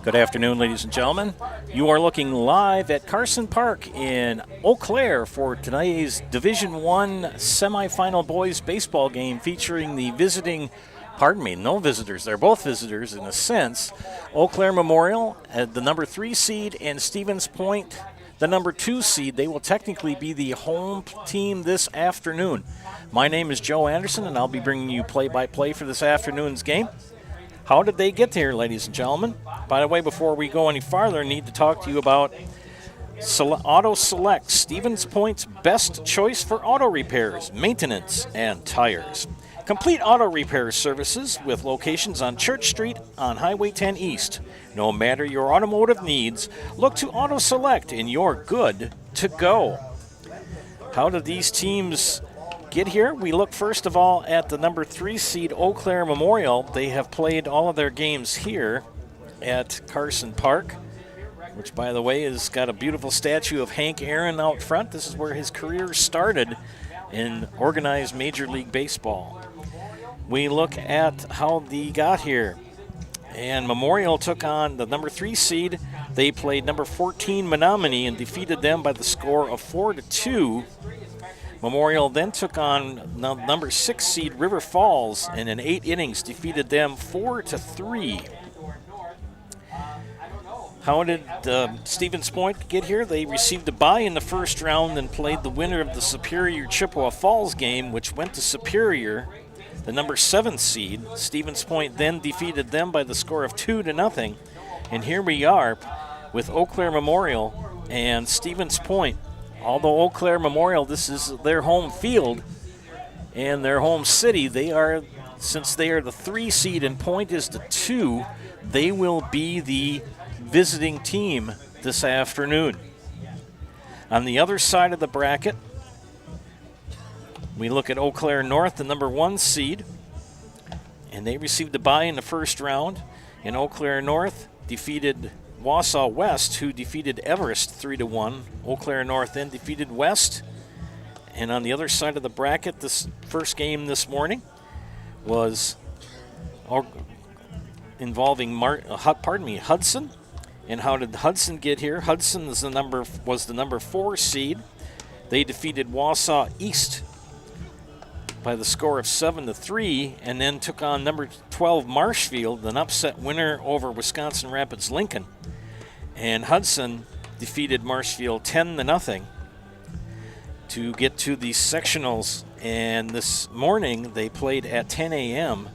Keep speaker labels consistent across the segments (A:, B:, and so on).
A: Good afternoon, ladies and gentlemen. You are looking live at Carson Park in Eau Claire for today's Division I semifinal boys baseball game featuring the no visitors, they're both visitors in a sense. Eau Claire Memorial at the number 3 seed and Stevens Point, the number 2 seed. They will technically be the home team this afternoon. My name is Joe Anderson, and I'll be bringing you play-by-play for this afternoon's game. How did they get here, ladies and gentlemen? By the way, before we go any farther, I need to talk to you about Auto Select, Stevens Point's best choice for auto repairs, maintenance, and tires. Complete auto repair services with locations on Church Street on Highway 10 East. No matter your automotive needs, look to Auto Select and you're good to go. How did these teams get here? We look first of all at the number 3 seed Eau Claire Memorial. They have played all of their games here at Carson Park, which, by the way, has got a beautiful statue of Hank Aaron out front. This is where his career started in organized Major League Baseball. We look at how they got here. And Memorial took on the number 3 seed. They played number 14 Menominee and defeated them by the score of 4-2. Memorial then took on number 6 seed River Falls and in 8 innings defeated them 4-3. How did Stevens Point get here? They received a bye in the first round and played the winner of the Superior Chippewa Falls game, which went to Superior, the number 7 seed. Stevens Point then defeated them by the score of 2-0. And here we are with Eau Claire Memorial and Stevens Point. Although Eau Claire Memorial, this is their home field and their home city, since they are the 3 seed and Point is the 2, they will be the visiting team this afternoon. On the other side of the bracket, we look at Eau Claire North, the number 1 seed, and they received a bye in the first round. And Eau Claire North defeated Wausau West, who defeated Everest 3-1. Eau Claire North then defeated West. And on the other side of the bracket, this first game this morning was involving Hudson. And how did Hudson get here? Hudson was the number 4 seed. They defeated Wausau East by the score of 7-3, and then took on number 12 Marshfield, an upset winner over Wisconsin Rapids Lincoln. And Hudson defeated Marshfield 10-0 to get to the sectionals. And this morning they played at 10 a.m.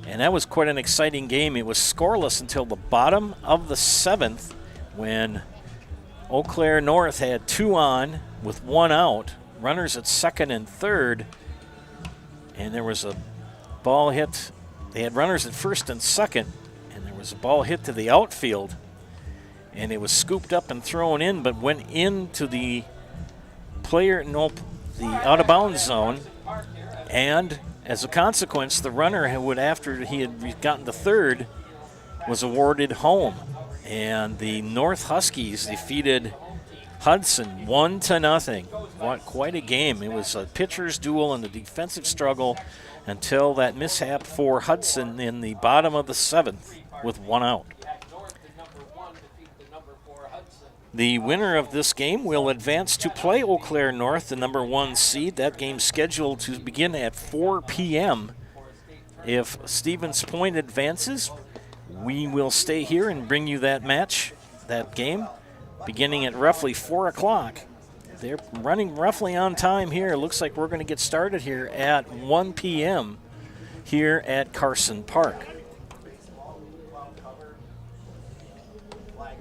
A: And that was quite an exciting game. It was scoreless until the bottom of the 7th, when Eau Claire North had 2 on with 1 out, runners at 2nd and 3rd, and there was a ball hit. They had runners at 1st and 2nd, and there was a ball hit to the outfield, and it was scooped up and thrown in, but went into the the out-of-bounds zone, and as a consequence, the runner after he had gotten to 3rd, was awarded home. And the North Huskies defeated Hudson 1-0. What quite a game. It was a pitcher's duel and a defensive struggle until that mishap for Hudson in the bottom of the 7th with 1 out. The winner of this game will advance to play Eau Claire North, the number 1 seed. That game's scheduled to begin at 4 p.m. If Stevens Point advances, we will stay here and bring you that game, beginning at roughly 4 o'clock. They're running roughly on time here. Looks like we're going to get started here at 1 p.m. here at Carson Park.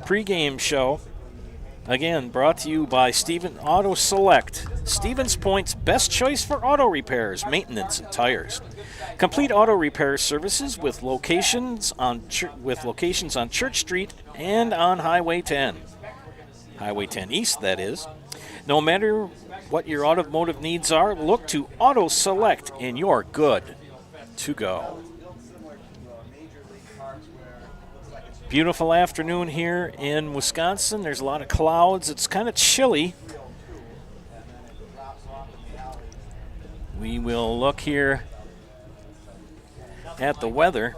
A: Pre-game show, again, brought to you by Stevens Auto Select, Stevens Point's best choice for auto repairs, maintenance, and tires. Complete auto repair services with locations on Church Street and on Highway 10. Highway 10 East, that is. No matter what your automotive needs are, look to Auto Select and you're good to go. Beautiful afternoon here in Wisconsin. There's a lot of clouds. It's kind of chilly. We will look here at the weather.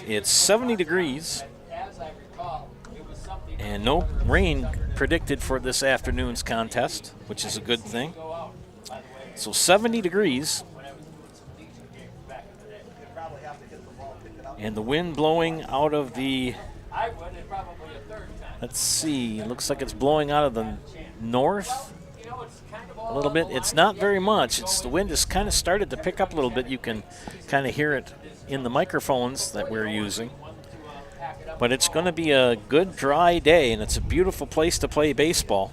A: It's 70 degrees and no rain predicted for this afternoon's contest, which is a good thing. So 70 degrees, and the wind blowing out of the, let's see, it looks like it's blowing out of the north a little bit. It's not very much. The wind has kind of started to pick up a little bit. You can kind of hear it in the microphones that we're using. But it's going to be a good dry day, and it's a beautiful place to play baseball.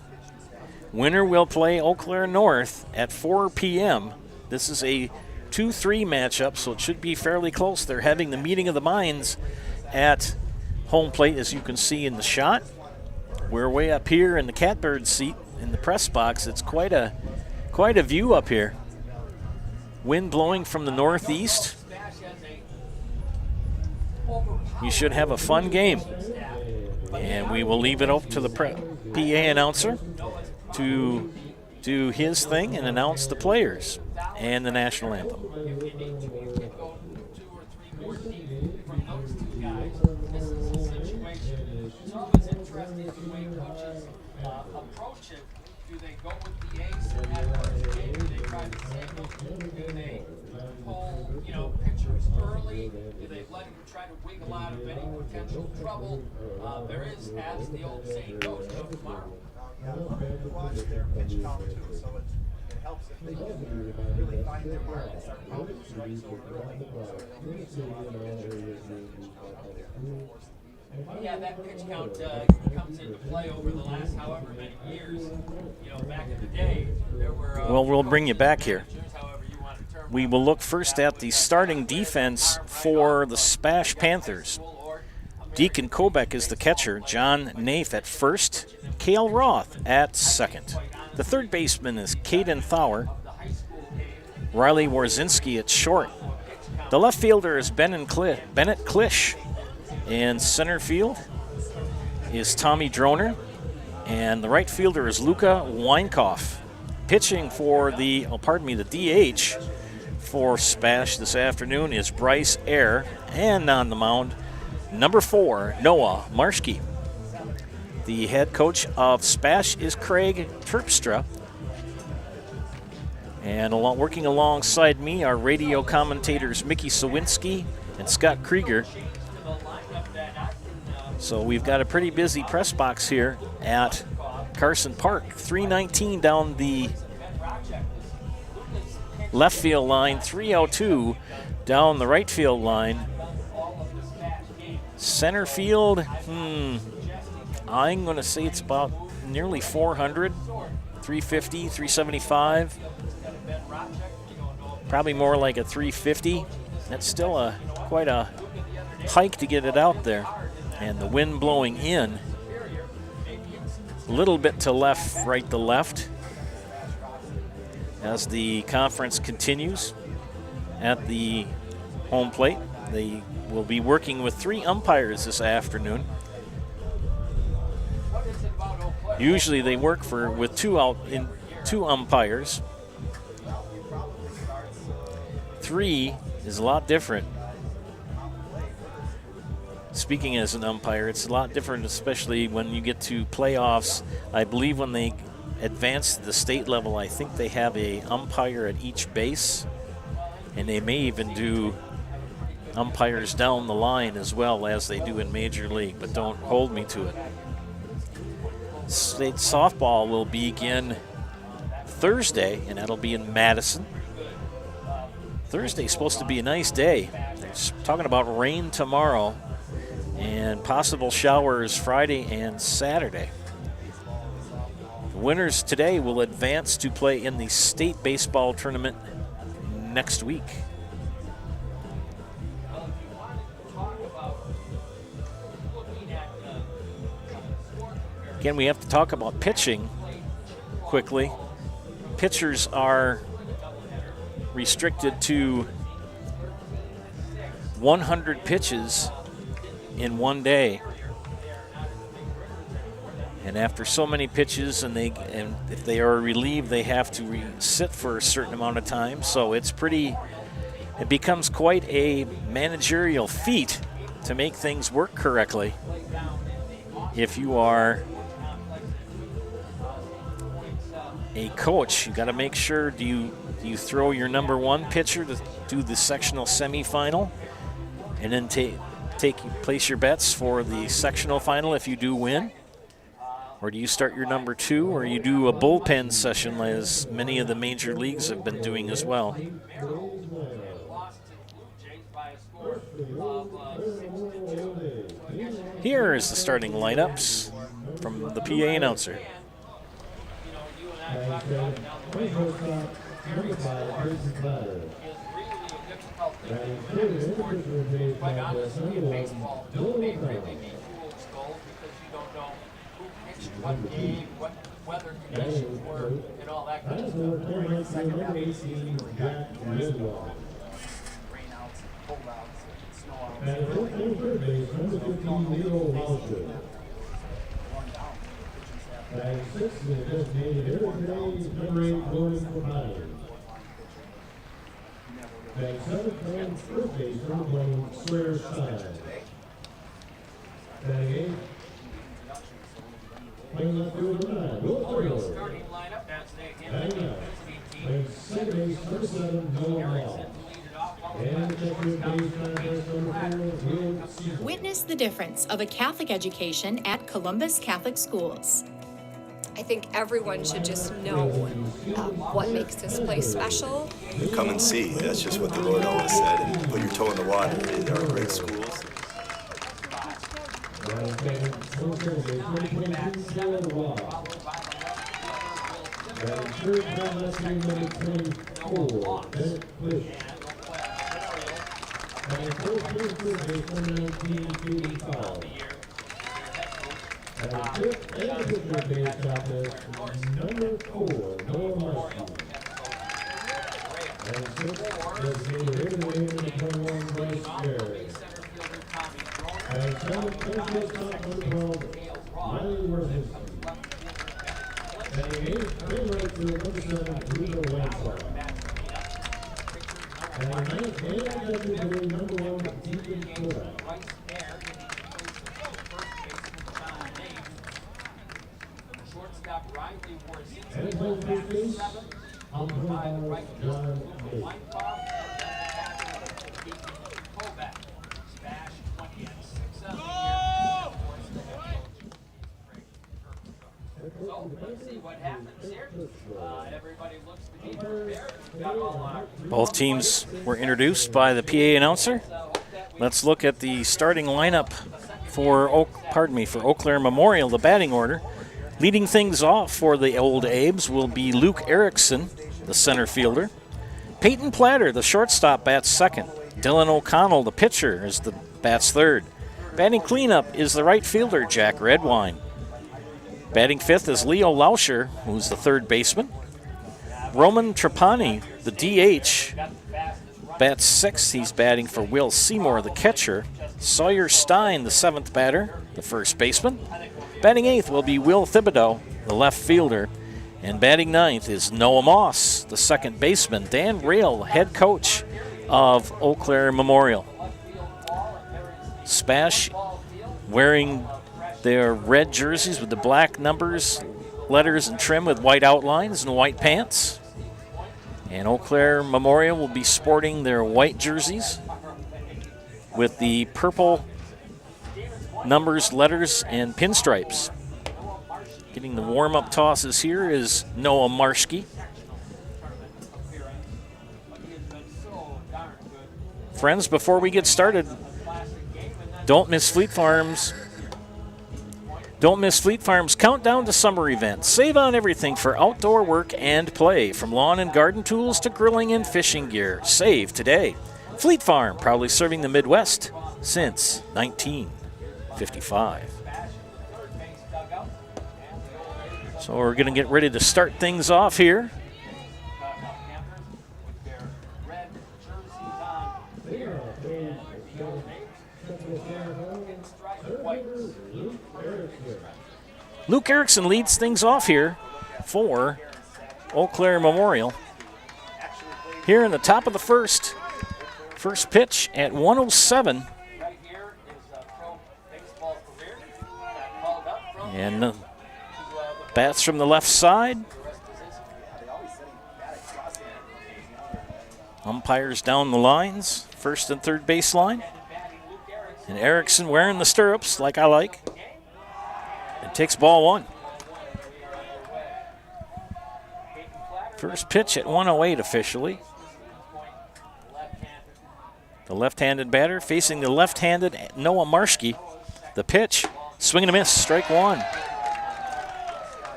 A: Winner will play Eau Claire North at 4 p.m. This is a 2-3 matchup, so it should be fairly close. They're having the meeting of the minds at home plate, as you can see in the shot. We're way up here in the catbird seat in the press box. It's quite a view up here. Wind blowing from the northeast. You should have a fun game. And we will leave it up to the PA announcer to do his thing and announce the players and the national anthem.
B: Do they go with the ace and that game? Do they try to save him? Do they pull, pitchers early? Do they let him try to wiggle out of any potential trouble? There is, as the old saying goes, no tomorrow.
C: Watch their pitch count too, so it helps if they can really find their mark and start pounding strikes over early. So
B: Yeah, that pitch count comes into play over the last however many years. You know, back in the day, there were.
A: Well, we'll bring you back here.
B: However you want to term
A: We will look first at the starting defense for the SPASH Panthers. Deacon Kobeck is the catcher, John Naif at first, Cale Roth at second. The third baseman is Caden Thauer, Riley Warzinski at short. The left fielder is Bennett Klisch. In center field is Tommy Droner, and the right fielder is Luca Weinkoff. Pitching for the DH for SPASH this afternoon is Bryce Eyre, and on the mound, number 4, Noah Marschke. The head coach of SPASH is Craig Terpstra. And working alongside me are radio commentators Mickey Sawinski and Scott Krieger. So we've got a pretty busy press box here at Carson Park. 319 down the left field line, 302 down the right field line. Center field, I'm going to say it's about nearly 400, 350, 375. Probably more like a 350. That's still quite a hike to get it out there. And the wind blowing in, a little bit to left, right to left, as the conference continues at the home plate. They will be working with 3 umpires this afternoon. Usually they work with two umpires. 3 is a lot different. Speaking as an umpire, it's a lot different, especially when you get to playoffs. I believe when they advance to the state level, I think they have a umpire at each base, and they may even do umpires down the line as well as they do in Major League, but don't hold me to it. State softball will begin Thursday, and that'll be in Madison. Thursday's supposed to be a nice day. They're talking about rain tomorrow and possible showers Friday and Saturday. The winners today will advance to play in the state baseball tournament next week. Again, we have to talk about pitching quickly. Pitchers are restricted to 100 pitches in one day, and after so many pitches, and if they are relieved, they have to sit for a certain amount of time. So it becomes quite a managerial feat to make things work correctly. If you are a coach, you got to make sure, do you throw your number 1 pitcher to do the sectional semifinal, and then place your bets for the sectional final if you do win? Or do you start your number 2, or you do a bullpen session as many of the major leagues have been doing as well? Here is the starting lineups from the PA announcer.
B: Quite honestly, in baseball, don't make really be fool's gold, because you don't know who pitched what game, what weather conditions were, and all that kind of stuff.
C: Rainouts and holdouts and snowouts.
D: That 7th first baseman playing square side. Batting 8. Playing left field 9, Will Taylor.
B: Starting lineup, that's
D: Batting 9. Playing second base, number 7, Noah Hall. And the catcher, base contest number 4, Will Caesar.
E: Witness the difference of a Catholic education at Columbus Catholic Schools. I think everyone should just know what makes this place special.
F: Come and see. That's just what the Lord always said. And put your toe in the water. There are great schools.
A: Both teams were introduced by the PA announcer. Let's look at the starting lineup for Eau Claire Memorial, the batting order. Leading things off for the Old Abes will be Luke Erickson, the center fielder. Peyton Platter, the shortstop, bats second. Dylan O'Connell, the pitcher, bats third. Batting cleanup is the right fielder, Jack Redwine. Batting fifth is Leo Lauscher, who's the third baseman. Roman Trapani, the DH, bats sixth. He's batting for Will Seymour, the catcher. Sawyer Stein, the seventh batter, the first baseman. Batting eighth will be Will Thibodeau, the left fielder. And batting ninth is Noah Moss, the second baseman. Dan Rail, head coach of Eau Claire Memorial. SPASH wearing their red jerseys with the black numbers, letters, and trim with white outlines and white pants. And Eau Claire Memorial will be sporting their white jerseys with the purple numbers, letters, and pinstripes. Getting the warm-up tosses here is Noah Marschke. Friends, before we get started, don't miss Fleet Farms' countdown to summer event. Save on everything for outdoor work and play, from lawn and garden tools to grilling and fishing gear. Save today. Fleet Farm, proudly serving the Midwest since 1955. So we're going to get ready to start things off here. Luke Erickson leads things off here for Eau Claire Memorial. Here in the top of the first pitch at 1:07. And bats from the left side. Umpires down the lines, first and third baseline. And Erickson wearing the stirrups like I like. And takes ball one. First pitch at 1:08 officially. The left-handed batter facing the left-handed Noah Marschke. The pitch, swing and a miss, strike one.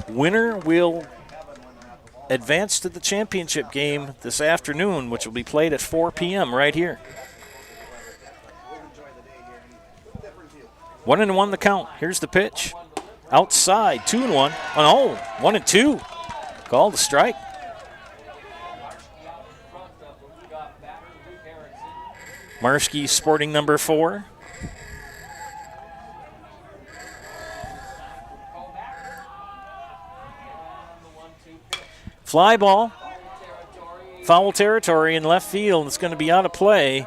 A: Winner will advance to the championship game this afternoon, which will be played at 4 p.m. right here. 1-1 the count. Here's the pitch. Outside, 2-1. Oh, 1-2. Called a strike. Marschke sporting number 4. Fly ball. Foul territory in left field. It's going to be out of play.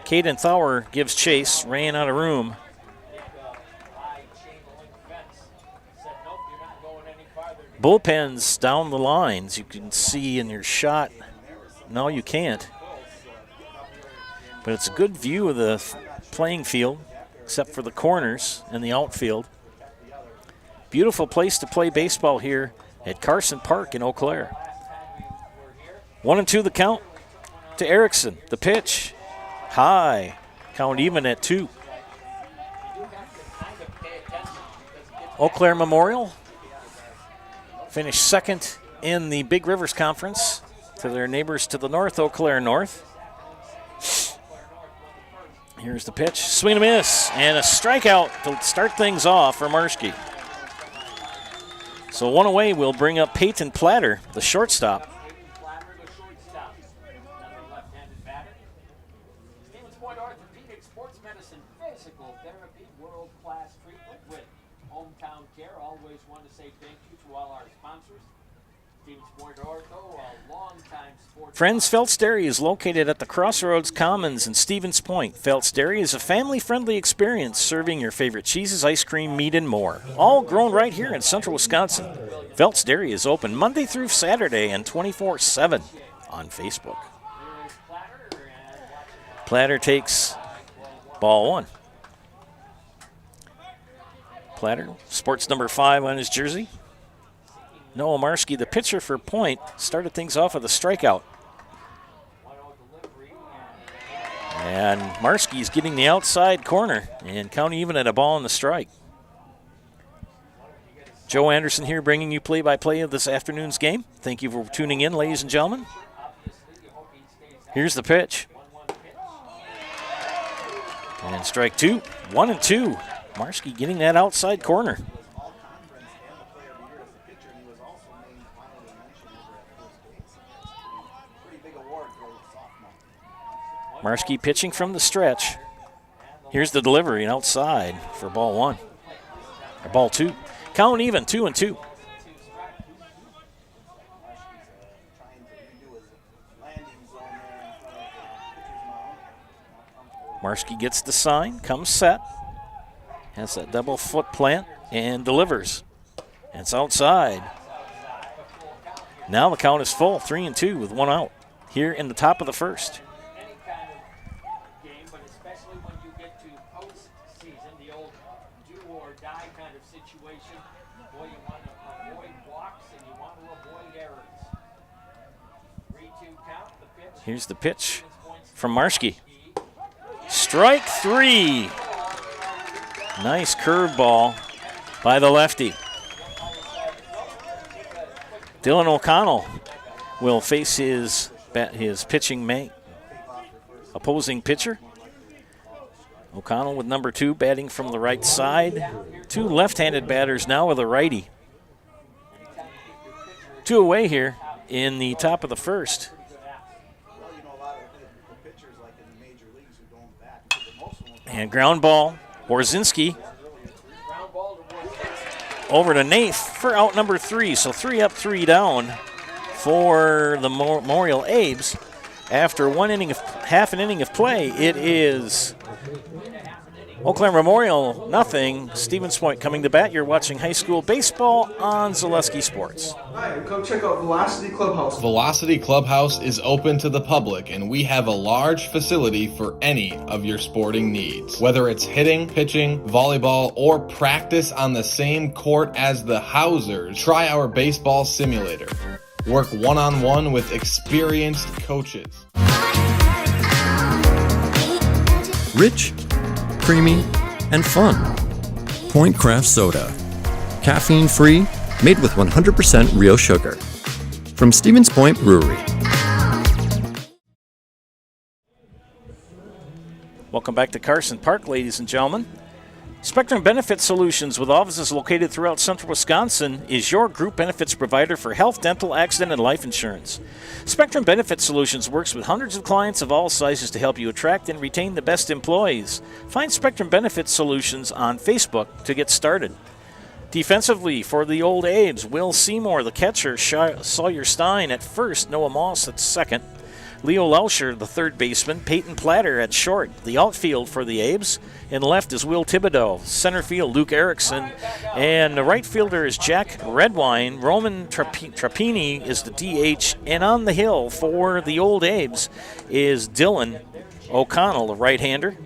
A: Caden Thauer gives chase, ran out of room. Bullpens down the lines. You can see in your shot. No, you can't. But it's a good view of the playing field, except for the corners and the outfield. Beautiful place to play baseball here at Carson Park in Eau Claire. 1-2 the count to Erickson. The pitch, high. Count even at 2. Eau Claire Memorial finished second in the Big Rivers Conference to their neighbors to the north, Eau Claire North. Here's the pitch, swing and a miss, and a strikeout to start things off for Marschke. So one away will bring up Peyton Platter, the shortstop.
B: Stevens Point Orthopedic Sports Medicine Physical Therapy, world-class treatment with hometown care. Always want to say thank you to all our sponsors. Stevens Point Ortho, a long-time sports...
A: Friends Feltz Dairy is located at the Crossroads Commons in Stevens Point. Feltz Dairy is a family-friendly experience serving your favorite cheeses, ice cream, meat, and more. All grown right here in central Wisconsin. Feltz Dairy is open Monday through Saturday and 24/7 on Facebook. Platter takes ball 1. Platter, sports number 5 on his jersey. Noah Marschke, the pitcher for Point, started things off with a strikeout. And Marschke's getting the outside corner and counting even at a ball and the strike. Joe Anderson here bringing you play-by-play of this afternoon's game. Thank you for tuning in, ladies and gentlemen. Here's the pitch. And strike 2, 1-2. Marschke getting that outside corner. Marschke pitching from the stretch. Here's the delivery and outside for ball 1. Or ball 2. Count even, 2-2. Marschke gets the sign, comes set. Has that double foot plant and delivers. And it's outside. Now the count is full, 3-2 with 1 out here in the top of the first. Here's the pitch from Marschke. Strike 3. Nice curveball by the lefty. Dylan O'Connell will face his pitching mate, opposing pitcher. O'Connell with number 2 batting from the right side. 2 left-handed batters now with a righty. 2 away here in the top of the first. And ground ball, Borzinski over to Nath for out number 3. So 3 up, 3 down for the Memorial Abes. After half an inning of play, it is Eau Claire Memorial, nothing. Stevens Point coming to bat. You're watching high school baseball on Zaleski Sports.
C: Hi, come check out Velocity Clubhouse.
G: Velocity Clubhouse is open to the public, and we have a large facility for any of your sporting needs. Whether it's hitting, pitching, volleyball, or practice on the same court as the Housers, try our baseball simulator. Work one-on-one with experienced coaches.
H: Rich, creamy, and fun. Point Craft Soda. Caffeine-free, made with 100% real sugar. From Stevens Point Brewery.
A: Welcome back to Carson Park, ladies and gentlemen. Spectrum Benefit Solutions, with offices located throughout central Wisconsin, is your group benefits provider for health, dental, accident, and life insurance. Spectrum Benefit Solutions works with hundreds of clients of all sizes to help you attract and retain the best employees. Find Spectrum Benefit Solutions on Facebook to get started. Defensively, for the Old Abes, Will Seymour, the catcher, Sawyer Stein at first, Noah Moss at second, Leo Lauscher, the third baseman, Peyton Platter at short. The outfield for the Abes. In left is Will Thibodeau. Center field, Luke Erickson. And the right fielder is Jack Redwine. Roman Trappini is the DH. And on the hill for the Old Abes is Dylan O'Connell, the right-hander.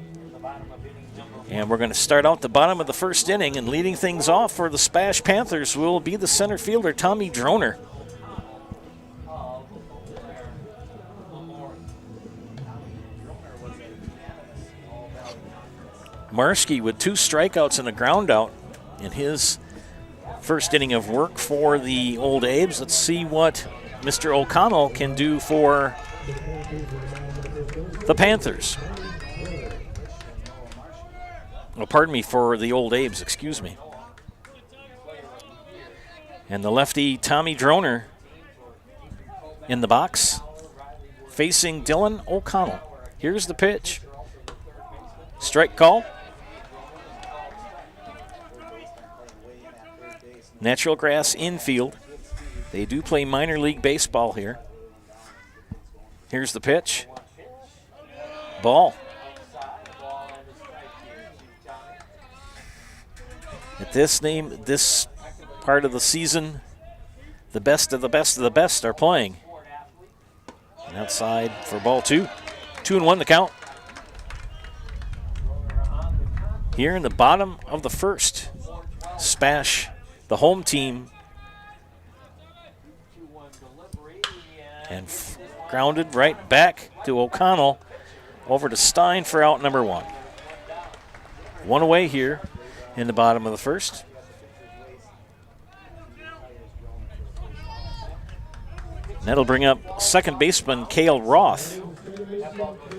A: And we're going to start out the bottom of the first inning, and leading things off for the SPASH Panthers will be the center fielder, Tommy Droner. Marski with 2 strikeouts and a ground out in his first inning of work for the Old Abes. Let's see what Mr. O'Connell can do for the Panthers. Oh, pardon me, for the Old Abes, excuse me. And the lefty Tommy Droner in the box facing Dylan O'Connell. Here's the pitch. Strike call. Natural grass infield. They do play minor league baseball here. Here's the pitch. Ball. At this part of the season, the best of the best of the best are playing. And outside for ball 2. 2-1 the count. Here in the bottom of the first, SPASH, the home team, and grounded right back to O'Connell, over to Stein for out number 1. 1 away here in the bottom of the first. And that'll bring up second baseman Cale Roth.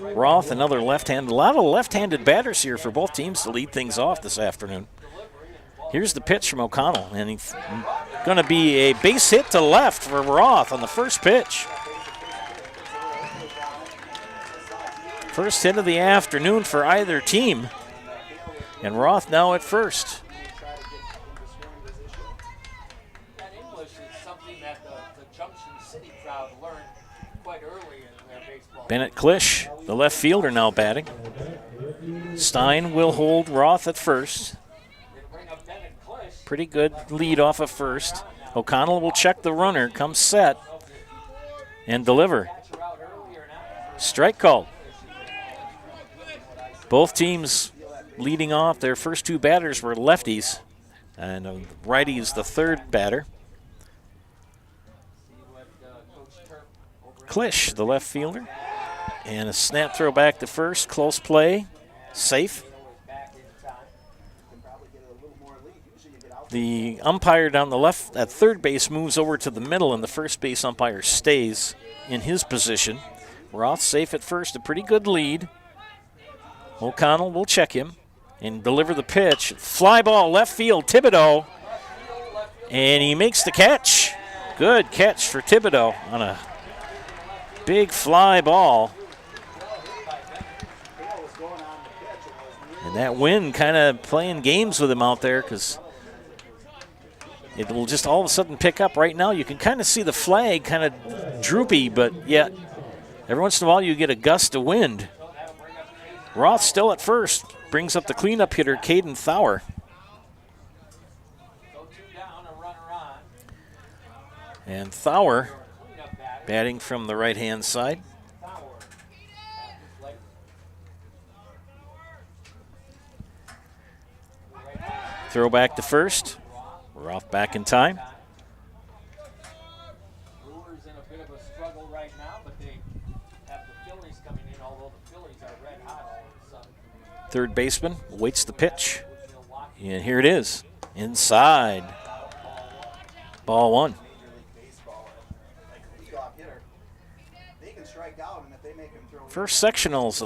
A: Roth, another left-handed. A lot of left-handed batters here for both teams to lead things off this afternoon. Here's the pitch from O'Connell, and he's going to be a base hit to left for Roth on the first pitch. First hit of the afternoon for either team, and Roth now at first.
B: That English is something that the Junction City crowd learned quite early in their baseball.
A: Bennett Klisch, the left fielder, now batting. Stein will hold Roth at first. Pretty good lead off of first. O'Connell will check the runner, come set, and deliver. Strike called. Both teams leading off. Their first 2 batters were lefties, and righty is the third batter. Klisch, the left fielder, and a snap throw back to first. Close play, safe. The umpire down the left at third base moves over to the middle, and the first base umpire stays in his position. Roth safe at first, a pretty good lead. O'Connell will check him and deliver the pitch. Fly ball left field, Thibodeau, and he makes the catch. Good catch for Thibodeau on a big fly ball. And that wind kind of playing games with him out there, because it will just all of a sudden pick up. Right now you can kind of see the flag kind of droopy, but yet every once in a while you get a gust of wind. Roth still at first, brings up the cleanup hitter, Caden Thauer. And Thauer batting from the right-hand side. Throw back to first. Roth back in time.
B: Brewers in a bit of a struggle right now, but they have the Phillies coming in, although the Phillies are red hot all of a sudden.
A: Third baseman waits the pitch. And here it is. Inside. Ball 1. First sectionals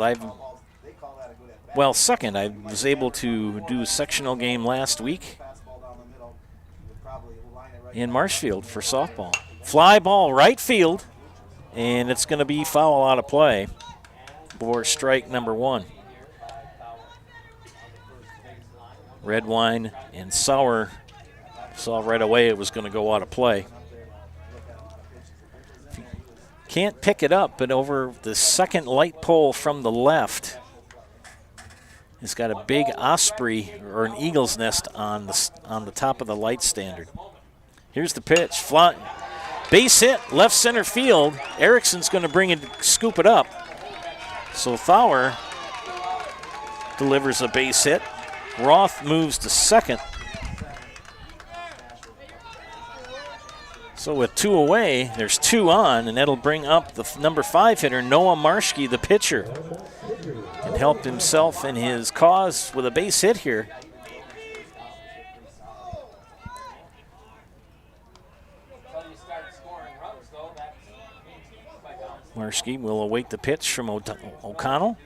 A: that second. I was able to do a sectional game last week in Marshfield for softball. Fly ball right field, and it's going to be foul out of play for strike number 1. Red wine and sour saw right away it was going to go out of play. Can't pick it up, but over the second light pole from the left, it's got a big osprey or an eagle's nest on the top of the light standard. Here's the pitch. Fly, base hit, left center field. Erickson's going to scoop it up. So Thauer delivers a base hit. Roth moves to second. So with 2 away, there's 2 on, and that'll bring up the number 5 hitter, Noah Marshke, the pitcher. And helped himself in his cause with a base hit here. Marshke will await the pitch from O'Connell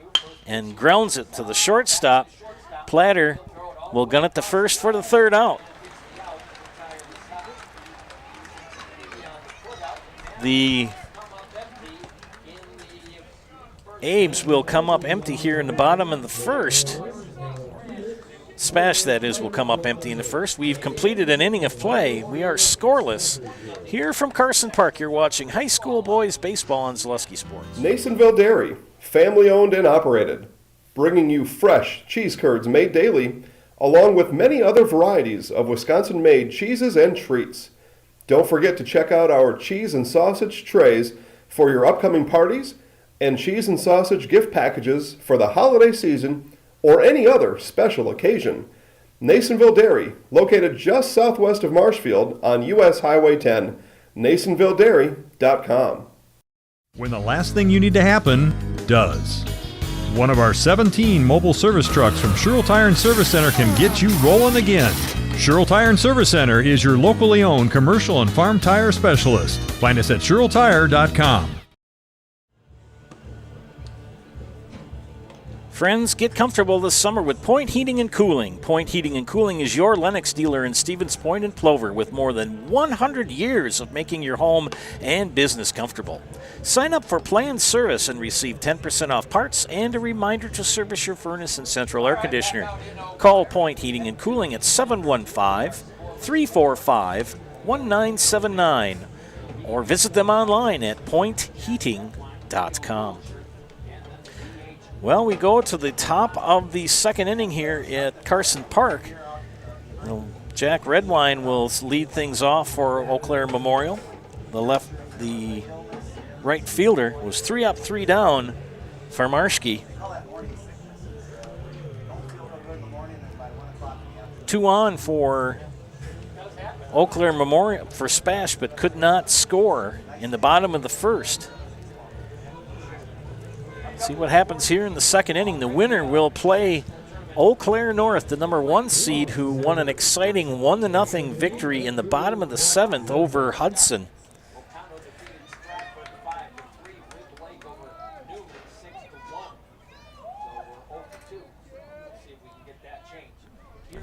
A: and grounds it to the shortstop. Platter will gun it to first for the 3rd out. The Abes will come up empty here in the bottom of the 1st. SPASH, that is, will come up empty in the 1st. We've completed an inning of play. We are scoreless. Here from Carson Park, you're watching high school boys baseball on Zaleski Sports.
I: Nasonville Dairy, family owned and operated, bringing you fresh cheese curds made daily, along with many other varieties of Wisconsin-made cheeses and treats. Don't forget to check out our cheese and sausage trays for your upcoming parties and cheese and sausage gift packages for the holiday season or any other special occasion. Nasonville Dairy, located just southwest of Marshfield on U.S. Highway 10, NasonvilleDairy.com.
J: When the last thing you need to happen does. One of our 17 mobile service trucks from Sherrill Tire and Service Center can get you rolling again. Sherrill Tire and Service Center is your locally owned commercial and farm tire specialist. Find us at SherrillTire.com.
A: Friends, get comfortable this summer with Point Heating and Cooling. Point Heating and Cooling is your Lennox dealer in Stevens Point and Plover with more than 100 years of making your home and business comfortable. Sign up for planned service and receive 10% off parts and a reminder to service your furnace and central air conditioner. Call Point Heating and Cooling at 715-345-1979 or visit them online at pointheating.com. Well, we go to the top of the 2nd inning here at Carson Park. Jack Redwine will lead things off for Eau Claire Memorial. The right fielder was 3 up, 3 down for Marshke. 2 on for Eau Claire Memorial for SPASH, but could not score in the bottom of the 1st. See what happens here in the 2nd inning. The winner will play Eau Claire North, the number 1 seed, who won an exciting 1-0 victory in the bottom of the 7th over Hudson.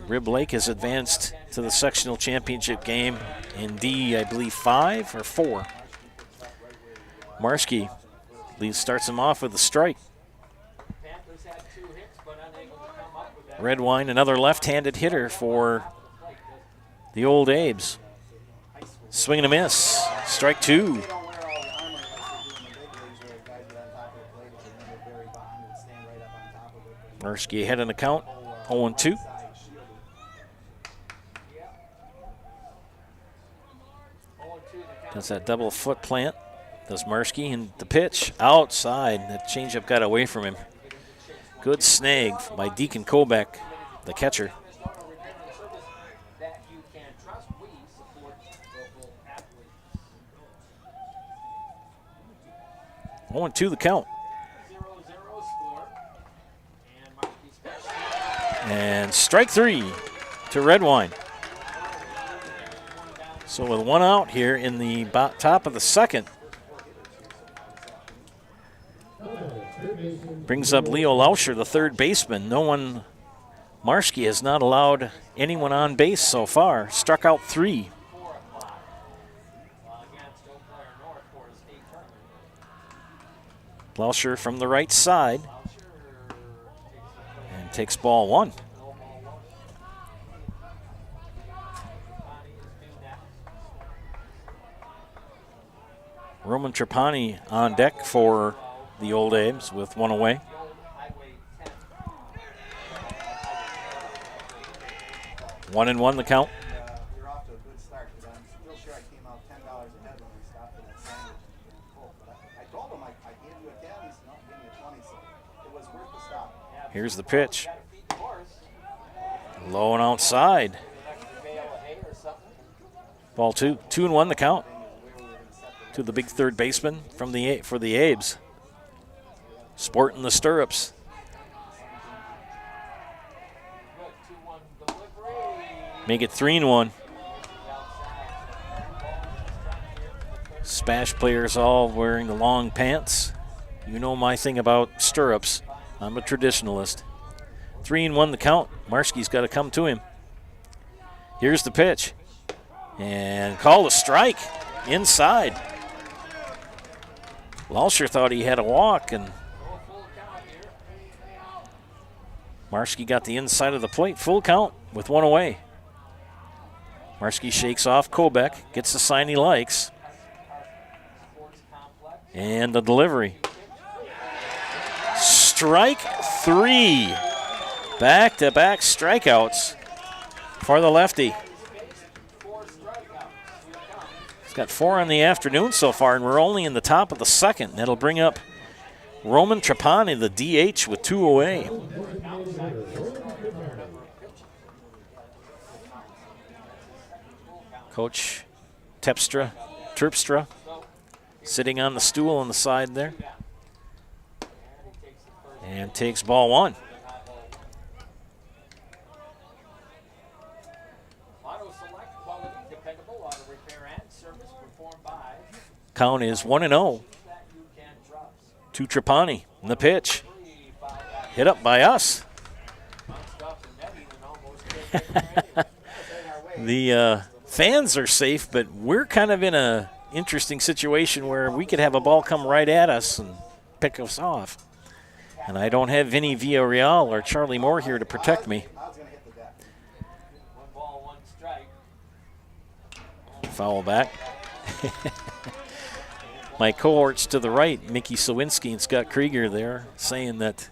A: Rib Lake has advanced to the sectional championship game in D, I believe, 5 or 4. Marshke starts him off with a strike. Redwine, another left-handed hitter for the Old Abes. Swing and a miss. Strike 2. Marshke ahead in the count, 0-2. Does that double foot plant. Does Marshke, and the pitch outside. That changeup got away from him. Good snag by Deacon Kobach, the catcher. 0-2 the count. And strike 3 to Redwine. So with 1 out here in the top of the 2nd. Brings up Leo Lauscher, the 3rd baseman. Marshke has not allowed anyone on base so far. Struck out 3. Lauscher from the right side. And takes ball 1. Roman Trapani on deck for the Old Abes with 1 away. One and 1 the count.
C: You're off to a good start, but I'm still sure I came out $10 ahead when we stopped for that sandwich and Coke. But I told him I gave you a 10. He said, no, give me a 20. So it was worth the stop.
A: Here's the pitch. Low and outside. Ball 2. 2-1 the count to the big third baseman for the Abes. Sporting the stirrups. Make it 3-1. SPASH players all wearing the long pants. You know my thing about stirrups. I'm a traditionalist. 3-1 the count. Marski's got to come to him. Here's the pitch. And call a strike inside. Lalsher thought he had a walk, and Marski got the inside of the plate. Full count with 1 away. Marski shakes off Kobek, gets the sign he likes. And the delivery. Strike 3. Back-to-back strikeouts for the lefty. He's got 4 on the afternoon so far, and we're only in the top of the second. That'll bring up Roman Trapani, the DH, with 2 away. Coach Terpstra, sitting on the stool on the side there. And takes ball 1. Count is 1-0 to Trapani. And the pitch. Hit up by us. The fans are safe, but we're kind of in an interesting situation where we could have a ball come right at us and pick us off. And I don't have Vinny Villarreal or Charlie Moore here to protect me. Foul back. My cohorts to the right, Mickey Sawinski and Scott Krieger there, saying that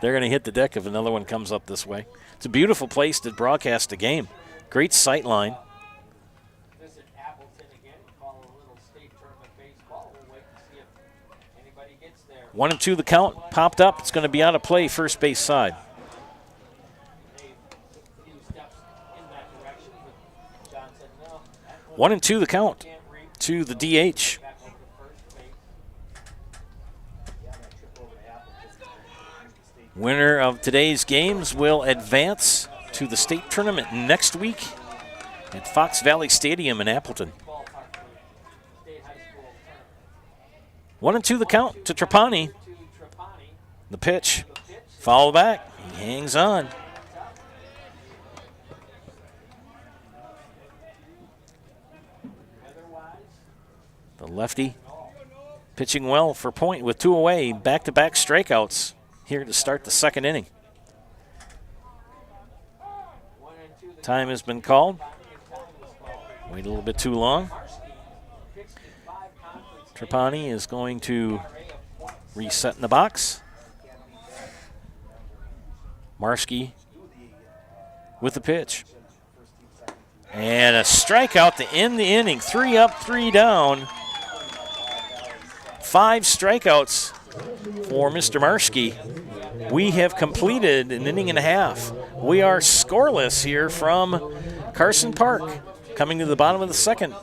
A: they're going to hit the deck if another one comes up this way. It's a beautiful place to broadcast a game. Great sight line. 1-2 the count. Popped up. It's going to be out of play, first base side. 1-2 the count to the DH. Winner of today's games will advance to the state tournament next week at Fox Valley Stadium in Appleton. 1-2 the count to Trapani. The pitch. Foul back. He hangs on. The lefty pitching well for point with 2 away. Back-to-back strikeouts here to start the second inning. Time has been called. Wait a little bit too long. Trapani is going to reset in the box. Marski with the pitch. And a strikeout to end the inning. 3 up, 3 down. 5 strikeouts for Mr. Marski. We have completed an inning and a half. We are scoreless here from Carson Park. Coming to the bottom of the second.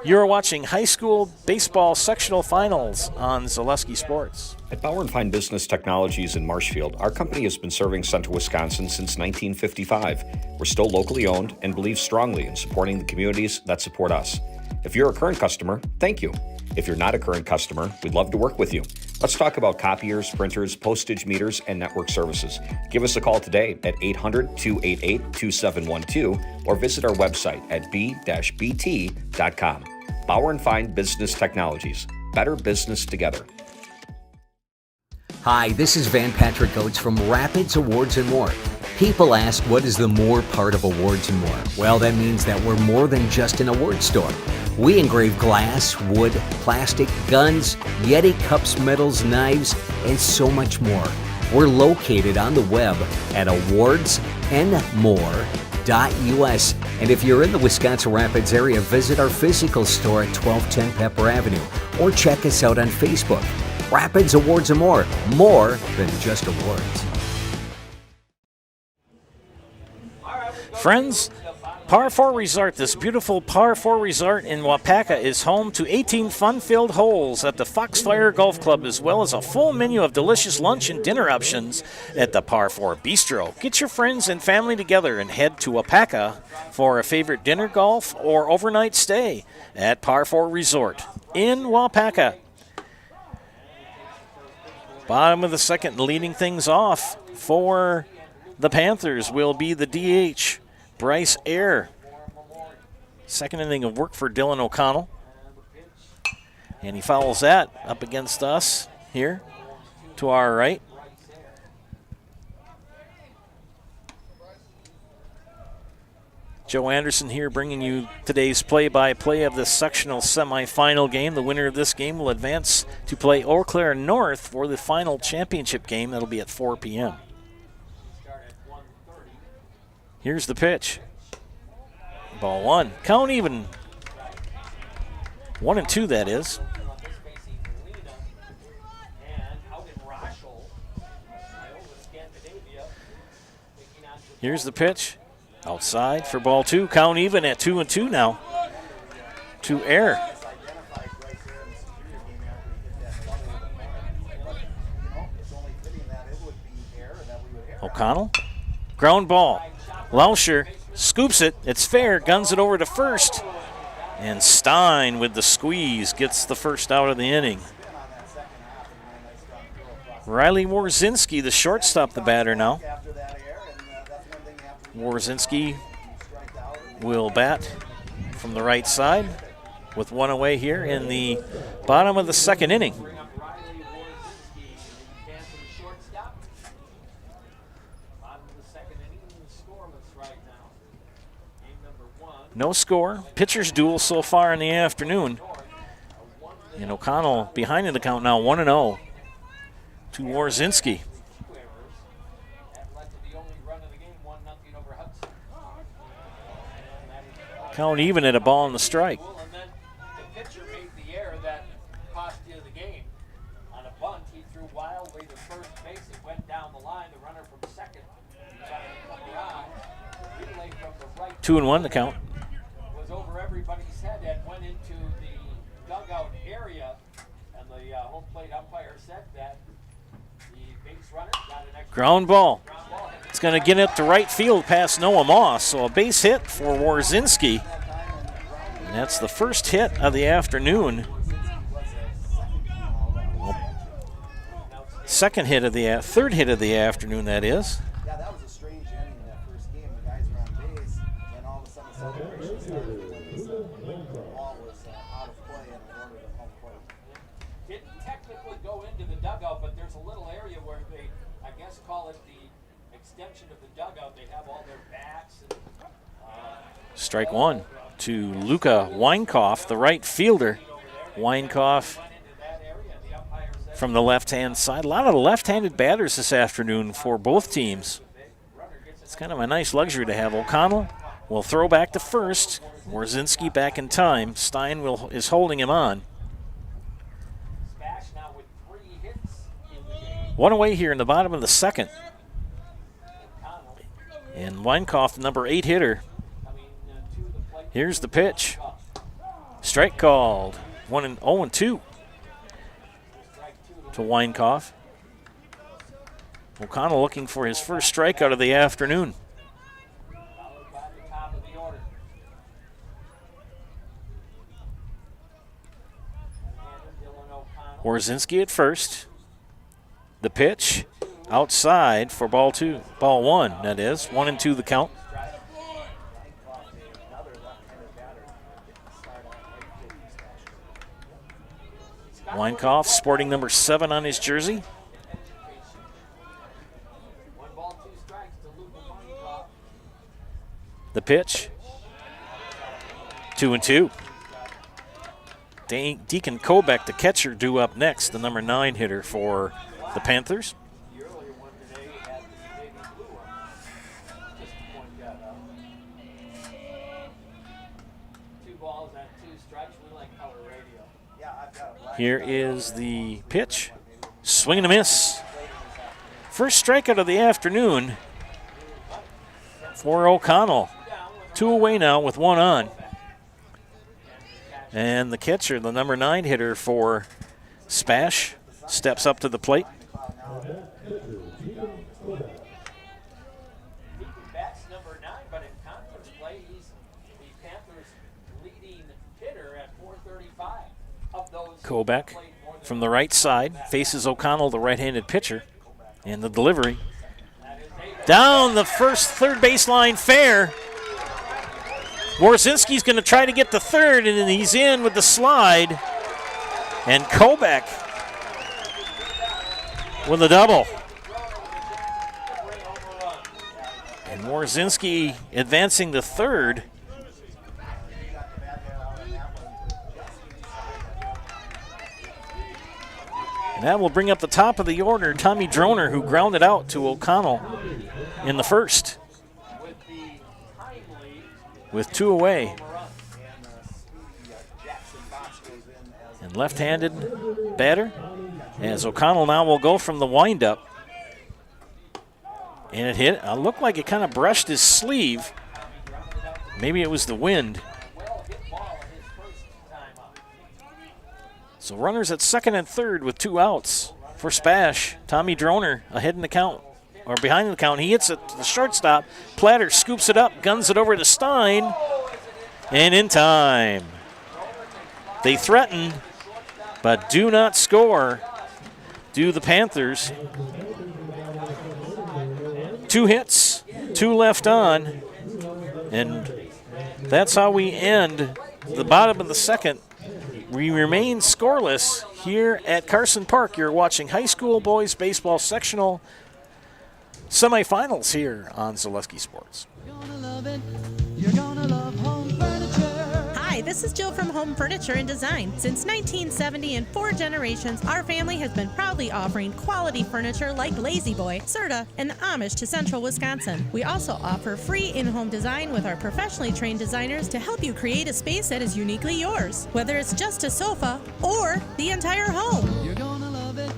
A: You're watching high school baseball sectional finals on Zaleski Sports.
K: At Bauer & Fine Business Technologies in Marshfield, our company has been serving Central Wisconsin since 1955. We're still locally owned and believe strongly in supporting the communities that support us. If you're a current customer, thank you. If you're not a current customer, we'd love to work with you. Let's talk about copiers, printers, postage meters, and network services. Give us a call today at 800-288-2712 or visit our website at b-bt.com. Bauer & Fine Business Technologies. Better business together.
L: Hi, this is Van Patrick Oates from Rapids Awards and More. People ask, what is the more part of Awards and More? Well, that means that we're more than just an award store. We engrave glass, wood, plastic, guns, Yeti cups, medals, knives, and so much more. We're located on the web at awardsandmore.us. And if you're in the Wisconsin Rapids area, visit our physical store at 1210 Pepper Avenue or check us out on Facebook. Rapids Awards and more. More than just awards.
A: Friends, Par 4 Resort, this beautiful Par 4 Resort in Wapaka is home to 18 fun-filled holes at the Foxfire Golf Club, as well as a full menu of delicious lunch and dinner options at the Par 4 Bistro. Get your friends and family together and head to Wapaka for a favorite dinner, golf, or overnight stay at Par 4 Resort in Wapaka. Bottom of the second, leading things off for the Panthers will be the DH, Bryce Eyre. Second inning of work for Dylan O'Connell. And he fouls that up against us here to our right. Joe Anderson here bringing you today's play-by-play of the sectional semifinal game. The winner of this game will advance to play Eau Claire North for the final championship game. That'll be at 4 p.m. Here's the pitch. Ball one. Count even. 1-2, that is. Here's the pitch. Outside for ball two. Count even at 2-2 now. To Eyre. O'Connell. Ground ball. Lauscher scoops it. It's fair. Guns it over to first. And Stein with the squeeze gets the first out of the inning. Riley Warzinski, the shortstop, the batter now. Warzinski will bat from the right side with one away here in the bottom of the second inning. No score. Pitcher's duel so far in the afternoon. And O'Connell behind in the count now, 1-0 to Warzinski. Count even at a ball on the strike.
B: And then the pitcher made the error that cost you the game. On a bunt, he threw wildly to first base. It went down the line. The runner from second tried to come around. Relay from the right.
A: 2-1 the count.
B: Was over everybody's head and went into the dugout area. And the home plate umpire said that the base runner got an extra
A: Ground ball. It's going to get it to right field past Noah Moss. So a base hit for Warzinski. And that's the first hit of the afternoon. Third hit of the afternoon, that is.
C: Yeah, that was a strange ending in that first game. The guys were on base, and all of a sudden the celebration started when the ball was out of play and awarded at home plate.
B: Didn't technically go into the dugout, but there's a little area where they, I guess, call it the extension of the dugout. They have all their bats. And,
A: Strike one to Luca Weinkoff, the right fielder. Weinkoff from the left-hand side. A lot of left-handed batters this afternoon for both teams. It's kind of a nice luxury to have. O'Connell will throw back to first. Warzinski back in time. Stein is holding him on. One away here in the bottom of the second. And Weinkoff, the number 8 hitter. Here's the pitch. Strike called. 0-2 to Weinkoff. O'Connell looking for his first strikeout of the afternoon. Warzinski at first. The pitch outside for ball one, that is. 1-2 the count. Weinkoff sporting number 7 on his jersey. The pitch. 2-2. Deacon Kobeck, the catcher, due up next, the number 9 hitter for the Panthers. Here is the pitch. Swing and a miss. First strikeout of the afternoon for O'Connell. 2 away now with 1 on. And the catcher, the number 9 hitter for SPASH, steps up to the plate.
B: That's number 9, but in conference play, he's the Panthers' leading hitter at .435. Of those,
A: Kobeck from the right side faces O'Connell, the right-handed pitcher. And the delivery. Down the third baseline fair. Warzinski's going to try to get the third, and he's in with the slide. And Kobeck with a double. And Warzinski advancing the third. And that will bring up the top of the order, Tommy Droner, who grounded out to O'Connell in the first. With 2 away. And left-handed batter, as O'Connell now will go from the windup. And it hit. It looked like it kind of brushed his sleeve. Maybe it was the wind. So runners at second and third with 2 outs for SPASH. Tommy Droner ahead in the count, or behind the count. He hits it to the shortstop. Platter scoops it up, guns it over to Stein, and in time. They threaten, but do not score. Do the Panthers. 2 hits, 2 left on, and that's how we end the bottom of the second. We remain scoreless here at Carson Park. You're watching high school boys baseball sectional semifinals here on Zaleski Sports.
M: Hi, this is Jill from Home Furniture and Design. Since 1970, in 4 generations, our family has been proudly offering quality furniture like Lazy Boy, Serta, and the Amish to Central Wisconsin. We also offer free in-home design with our professionally trained designers to help you create a space that is uniquely yours, whether it's just a sofa or the entire home. You're gonna love it.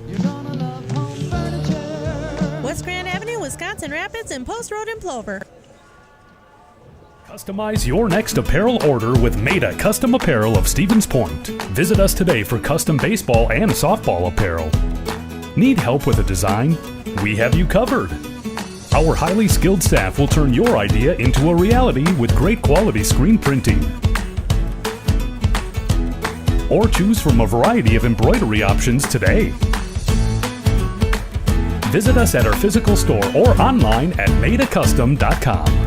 M: You're gonna love Home Furniture. West Grand Avenue, Wisconsin Rapids, and Post Road in Plover.
J: Customize your next apparel order with Maida Custom Apparel of Stevens Point. Visit us today for custom baseball and softball apparel. Need help with a design? We have you covered. Our highly skilled staff will turn your idea into a reality with great quality screen printing. Or choose from a variety of embroidery options today. Visit us at our physical store or online at maidacustom.com.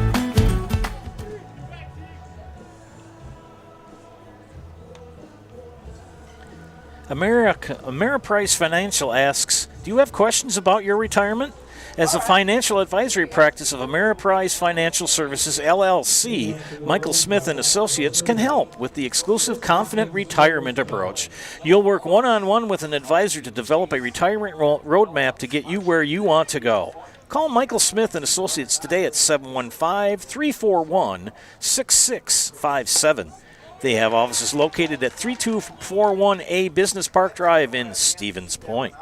A: Ameriprise Financial asks, do you have questions about your retirement? As a financial advisory practice of Ameriprise Financial Services, LLC, Michael Smith and Associates can help with the exclusive Confident Retirement approach. You'll work one-on-one with an advisor to develop a retirement roadmap to get you where you want to go. Call Michael Smith and Associates today at 715-341-6657. They have offices located at 3241A Business Park Drive in Stevens Point.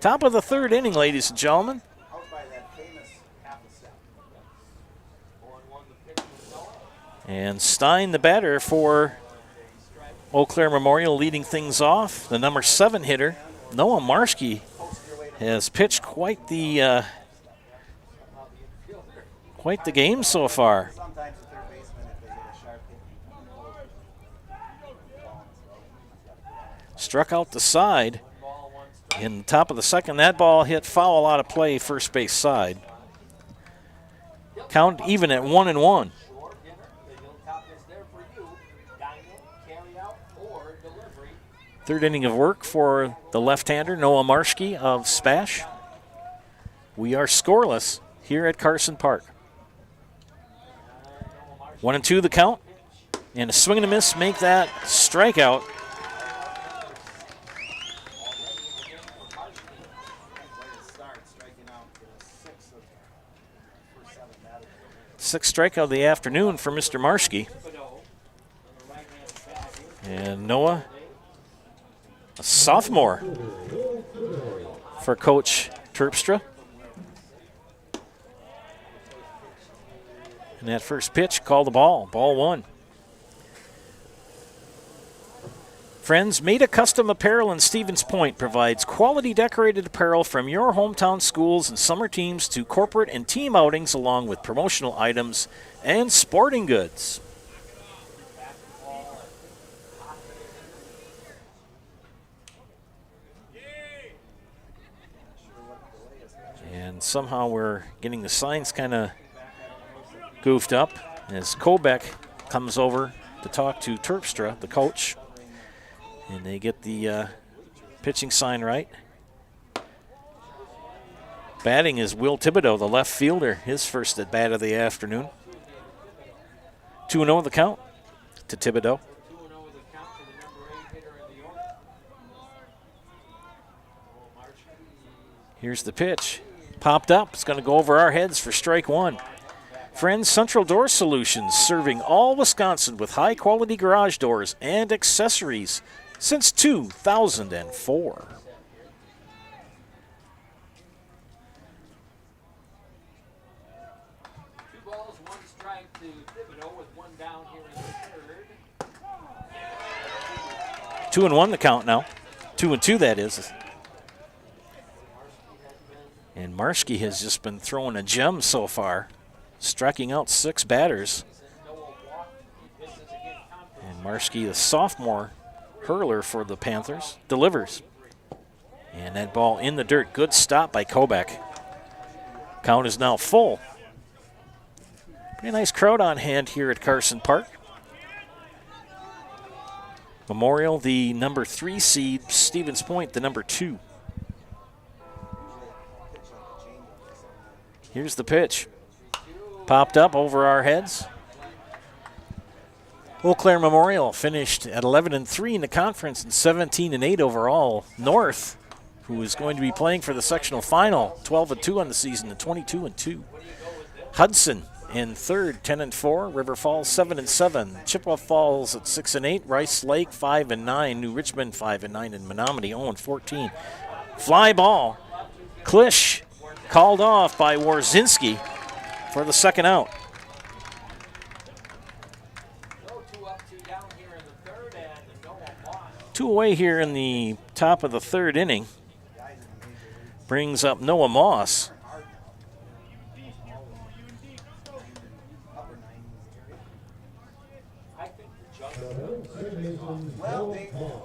A: Top of the third inning, ladies and gentlemen. And Stein, the batter for Eau Claire Memorial, leading things off. The number 7 hitter, Noah Marski, has pitched quite the game so far. Struck out the side in the top of the second. That ball hit foul out of play, first base side. Count even at 1-1. Third inning of work for the left-hander, Noah Marski of SPASH. We are scoreless here at Carson Park. 1-2 the count. And a swing and a miss make that strikeout. Sixth strikeout of the afternoon for Mr. Marski. And Noah a sophomore for Coach Terpstra. And that first pitch, called the ball. Ball 1. Friends, Made a Custom Apparel in Stevens Point provides quality decorated apparel from your hometown schools and summer teams to corporate and team outings, along with promotional items and sporting goods. And somehow we're getting the signs kind of goofed up as Kobeck comes over to talk to Terpstra, the coach. And they get the pitching sign right. Batting is Will Thibodeau, the left fielder, his first at bat of the afternoon. 2-0 the count to Thibodeau. Here's the pitch. Popped up. It's going to go over our heads for strike 1. Friends, Central Door Solutions, serving all Wisconsin with high-quality garage doors and accessories since 2004.
B: Two balls, one strike to Thibodeau with one down here in the third.
A: 2-1 the count now. 2-2 that is. And Marski has just been throwing a gem so far, striking out 6 batters. And Marski, the sophomore hurler for the Panthers, delivers. And that ball in the dirt. Good stop by Kobeck. Count is now full. Pretty nice crowd on hand here at Carson Park. Memorial, the number 3 seed. Stevens Point, the number 2. Here's the pitch. Popped up over our heads. Eau Claire Memorial finished at 11-3 in the conference and 17-8 overall. North, who is going to be playing for the sectional final, 12-2 on the season and 22-2. Hudson in third, 10-4. River Falls 7-7. Chippewa Falls at 6-8. Rice Lake 5-9. New Richmond 5-9, and Menominee 0-14. Fly ball. Klisch called off by Warzinski for the second out. 2 away here in the top of the third inning. Brings up Noah Moss.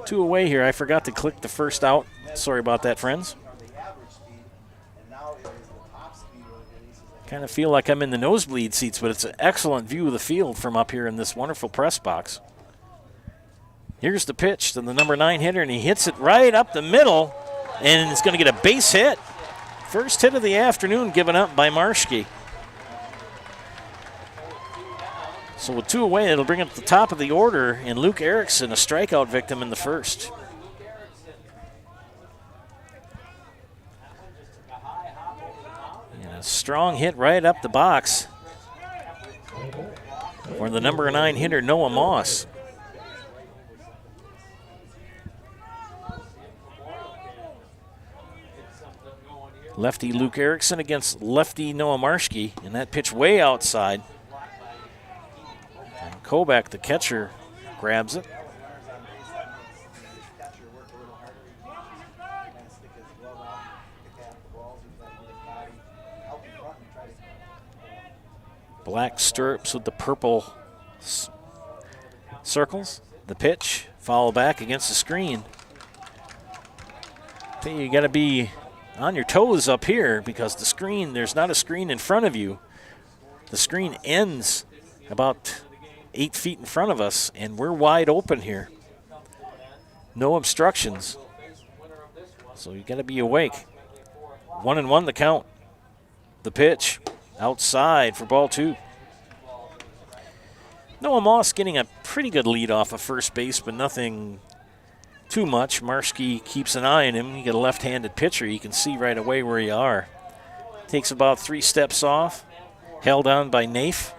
A: Two away here. I forgot to click the first out. Sorry about that, friends. Kind of feel like I'm in the nosebleed seats, but it's an excellent view of the field from up here in this wonderful press box. Here's the pitch to the number 9 hitter, and he hits it right up the middle, and it's going to get a base hit. First hit of the afternoon given up by Marski. So with 2 away, it'll bring up the top of the order, and Luke Erickson, a strikeout victim in the first. And a strong hit right up the box for the number 9 hitter, Noah Moss. Lefty Luke Erickson against lefty Noah Marski, and that pitch way outside. And Kobeck, the catcher, grabs it. Black stirrups with the purple circles. The pitch, foul back against the screen. I think you got to be on your toes up here because the screen, there's not a screen in front of you. The screen ends about 8 feet in front of us, and we're wide open here. No obstructions. So you got to be awake. 1-1 the count. The pitch outside for ball 2. Noah Moss getting a pretty good lead off of first base, but nothing too much. Marski keeps an eye on him. You get a left-handed pitcher, you can see right away where you are. Takes about 3 steps off. Held on by Naif.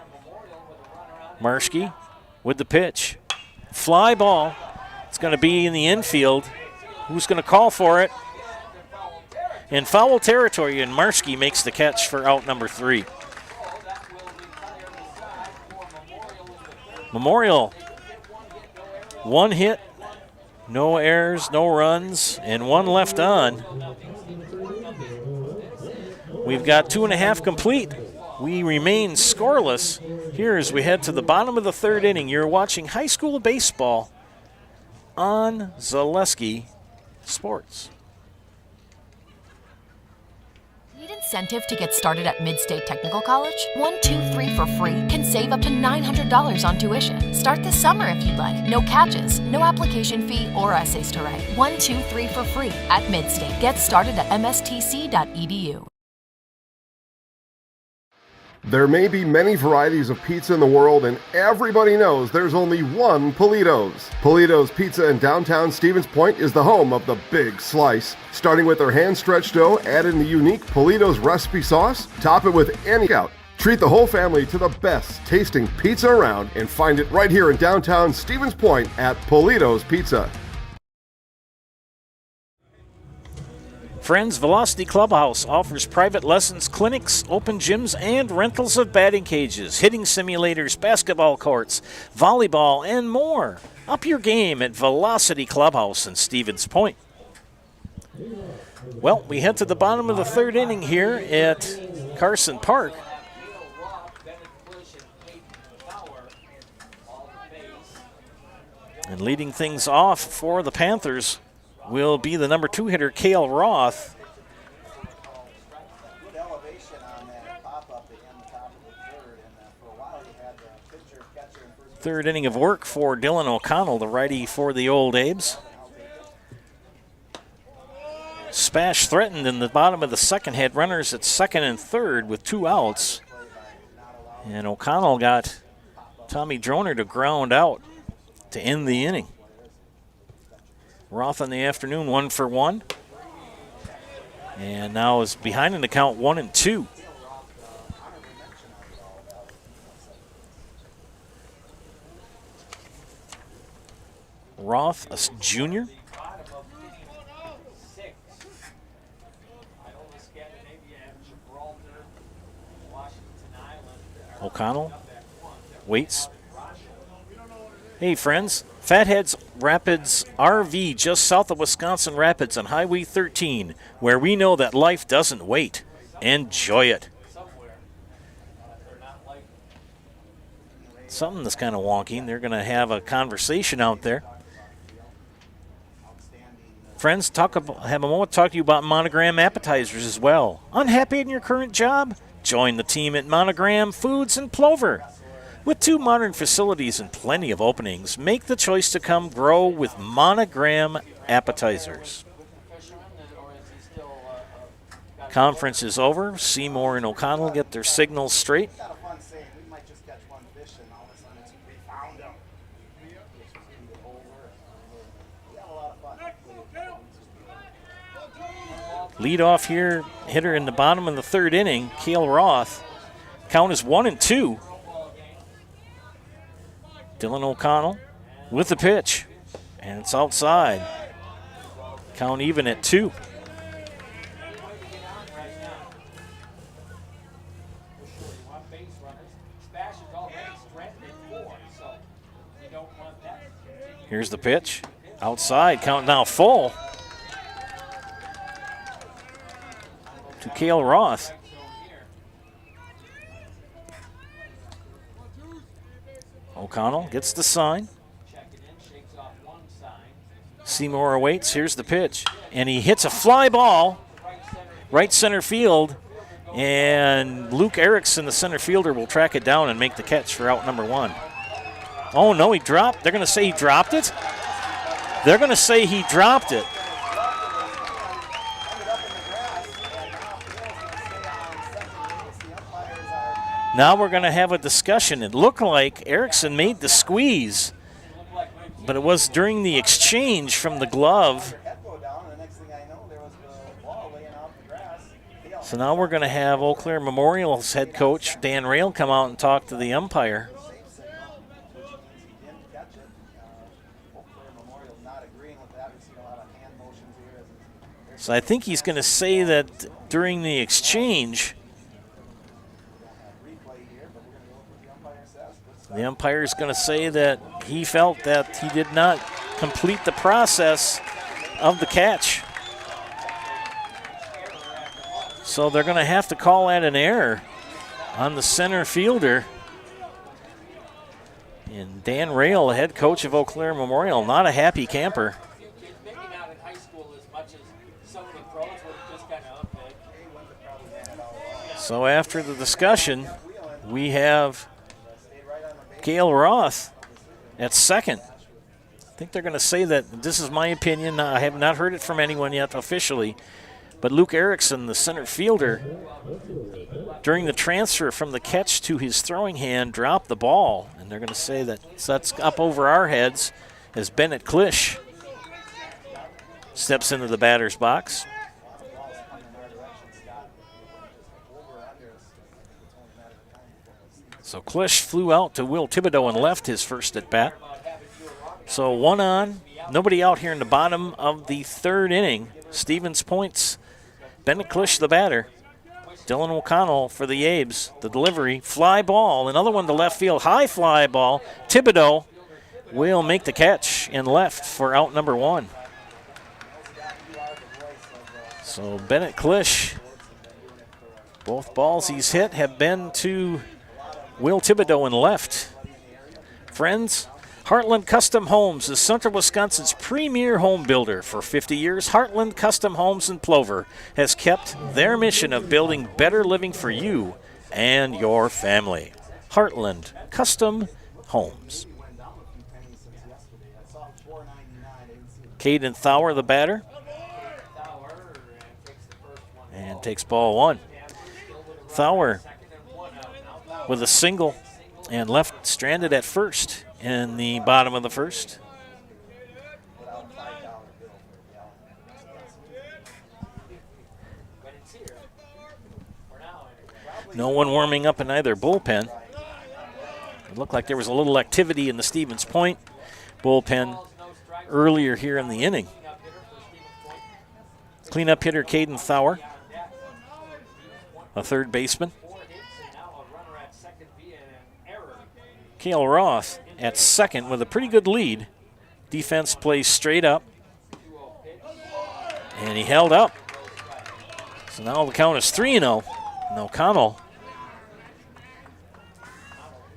A: Marski with the pitch. Fly ball. It's going to be in the infield. Who's going to call for it? In foul territory, and Marski makes the catch for out number 3. Memorial, 1 hit, no errors, no runs, and 1 left on. We've got 2.5 complete. We remain scoreless here as we head to the bottom of the 3rd inning. You're watching high school baseball on Zaleski Sports.
N: Need incentive to get started at Mid-State Technical College? 1, 2, 3 for free can save up to $900 on tuition. Start this summer if you'd like. No catches, no application fee or essays to write. 1, 2, 3 for free at Mid-State. Get started at mstc.edu.
I: There may be many varieties of pizza in the world, and everybody knows there's only one Polito's. Polito's Pizza in downtown Stevens Point is the home of the big slice. Starting with their hand-stretched dough, add in the unique Polito's recipe sauce, top it with any out. Treat the whole family to the best tasting pizza around, and find it right here in downtown Stevens Point at Polito's Pizza.
A: Friends, Velocity Clubhouse offers private lessons, clinics, open gyms, and rentals of batting cages, hitting simulators, basketball courts, volleyball, and more. Up your game at Velocity Clubhouse in Stevens Point. Well, we head to the bottom of the 3rd inning here at Carson Park. And leading things off for the Panthers will be the number 2 hitter, Cale Roth.
C: Good elevation on that pop-up in the top of the 3rd, and for a while he had the pitcher, catcher, and first.
A: 3rd inning of work for Dylan O'Connell, the righty for the Old Abes. SPASH threatened in the bottom of the 2nd, had runners at 2nd and 3rd with 2 outs. And O'Connell got Tommy Droner to ground out to end the inning. Roth in the afternoon, 1 for 1. And now is behind in the count 1-2. Roth, a junior. O'Connell waits. Hey, friends. Fatheads Rapids RV just south of Wisconsin Rapids on Highway 13, where we know that life doesn't wait. Enjoy it. Something that's kind of wonky. They're going to have a conversation out there. Friends, have a moment to talk to you about Monogram appetizers as well. Unhappy in your current job? Join the team at Monogram Foods in Plover. With 2 modern facilities and plenty of openings, make the choice to come grow with Monogram appetizers. Conference is over. Seymour and O'Connell get their signals straight. Lead off here, hitter in the bottom of the 3rd inning, Cale Roth. Count is 1-2. Dylan O'Connell with the pitch, and it's outside. Count even at 2. Here's the pitch. Outside, count now full. To Cale Roth. O'Connell gets the sign. Seymour awaits. Here's the pitch. And he hits a fly ball right center field. And Luke Erickson, the center fielder, will track it down and make the catch for out number 1. Oh, no, he dropped. They're going to say he dropped it? They're going to say he dropped it. Now we're going to have a discussion. It looked like Erickson made the squeeze, but it was during the exchange from the glove. So now we're going to have Eau Claire Memorial's head coach, Dan Rail, come out and talk to the umpire. So I think he's going to say that during the exchange, the umpire is going to say that he felt that he did not complete the process of the catch. So they're going to have to call that an error on the center fielder. And Dan Rail, head coach of Eau Claire Memorial, not a happy camper.
B: Maybe not in high school as much as some of the pros were just kind of up.
A: So after the discussion, we have Gail Roth at second. I think they're going to say that, this is my opinion, I have not heard it from anyone yet officially, but Luke Erickson, the center fielder, during the transfer from the catch to his throwing hand, dropped the ball. And they're going to say that, so that's up over our heads as Bennett Klisch steps into the batter's box. So Klisch flew out to Will Thibodeau and left his first at bat. So 1 on, nobody out here in the bottom of the third inning. Stevens Point's Bennett Klisch, the batter. Dylan O'Connell for the Abes. The delivery, fly ball, another one to left field, high fly ball. Thibodeau will make the catch in left for out number 1. So Bennett Klisch, both balls he's hit have been to Will Thibodeau in left. Friends, Heartland Custom Homes is Central Wisconsin's premier home builder. For 50 years, Heartland Custom Homes in Plover has kept their mission of building better living for you and your family. Heartland Custom Homes. Caden Thauer, the batter, and takes ball 1. Thauer with a single and left stranded at first in the bottom of the first. No one warming up in either bullpen. It looked like there was a little activity in the Stevens Point bullpen earlier here in the inning. Cleanup hitter Caden Thauer, a third baseman. Cale Roth at second with a pretty good lead. Defense plays straight up. And he held up. So now the count is 3-0. And O'Connell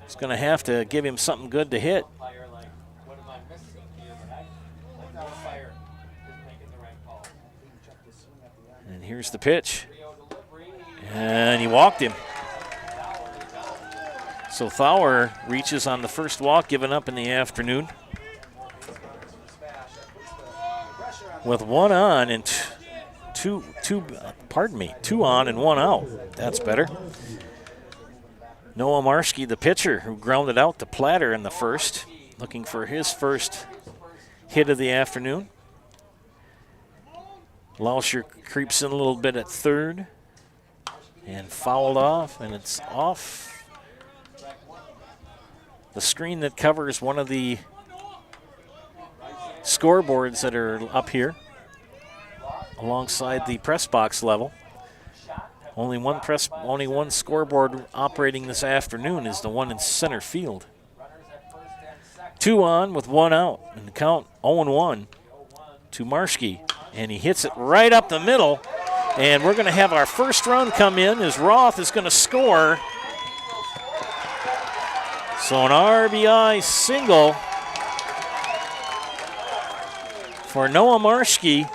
A: is going to have to give him something good to hit. And here's the pitch. And he walked him. So Thauer reaches on the first walk given up in the afternoon. With 1 on and two on and 1 out. That's better. Noah Marshke, the pitcher, who grounded out to Platter in the first, looking for his first hit of the afternoon. Lauscher creeps in a little bit at third and fouled off, and it's off the screen that covers one of the scoreboards that are up here alongside the press box level. Only one scoreboard operating this afternoon is the one in center field. 2 on with 1 out, and the count 0-1 to Marshke, and he hits it right up the middle, and we're going to have our first run come in as Roth is going to score. So an RBI single for Noah Marshke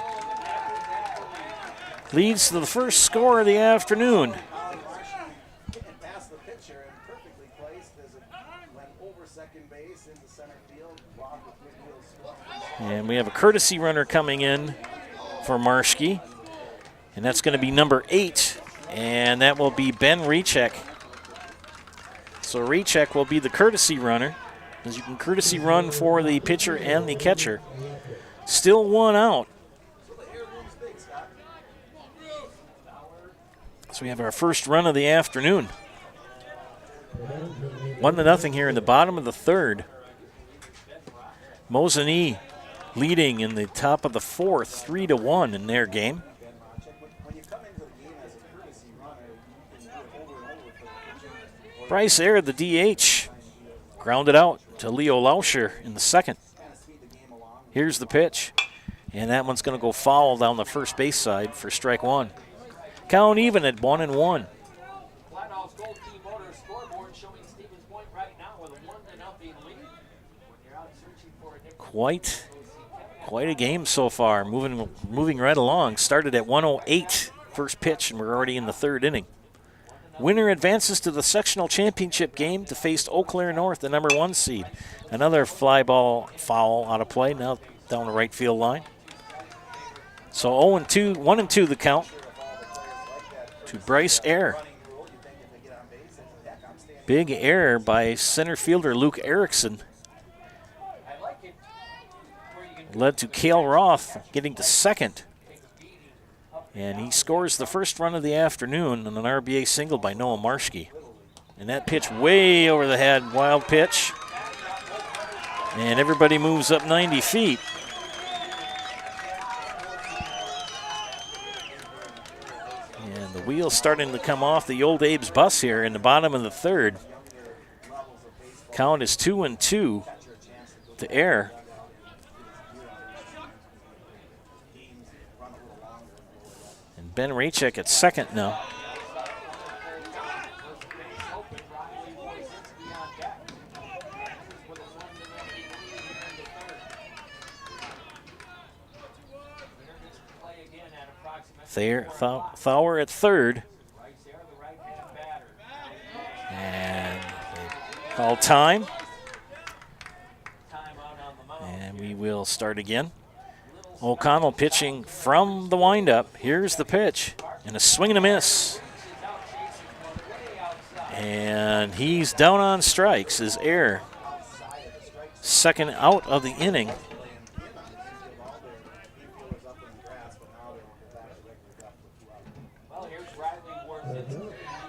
A: leads to the first score of the afternoon. And we have a courtesy runner coming in for Marshke, and that's going to be number 8, and that will be Ben Rechek. So Rechek will be the courtesy runner, as you can courtesy run for the pitcher and the catcher. Still 1 out. So we have our first run of the afternoon. 1-0 here in the bottom of the third. Mosinee leading in the top of the fourth, 3-1 in their game. Bryce Air, the DH, grounded out to Leo Lauscher in the second. Here's the pitch, and that one's going to go foul down the first base side for strike one. Count even at 1-1. Quite a game so far. Moving right along. Started at 1:08 first pitch, and we're already in the third inning. Winner advances to the sectional championship game to face Eau Claire North, the number 1 seed. Another fly ball foul out of play, now down the right field line. So 0-2, 1-2 the count to Bryce Air. Big error by center fielder Luke Erickson. Led to Cale Roth getting to second. And he scores the first run of the afternoon on an RBA single by Noah Marschke. And that pitch way over the head, wild pitch. And everybody moves up 90 feet. And the wheels starting to come off the old Abe's bus here in the bottom of the third. Count is 2-2 to Air. And Ben Raychek at second now. Thauer at third. And they call time. And we will start again. O'Connell pitching from the windup. Here's the pitch. And a swing and a miss. And he's down on strikes as Air. Second out of the inning.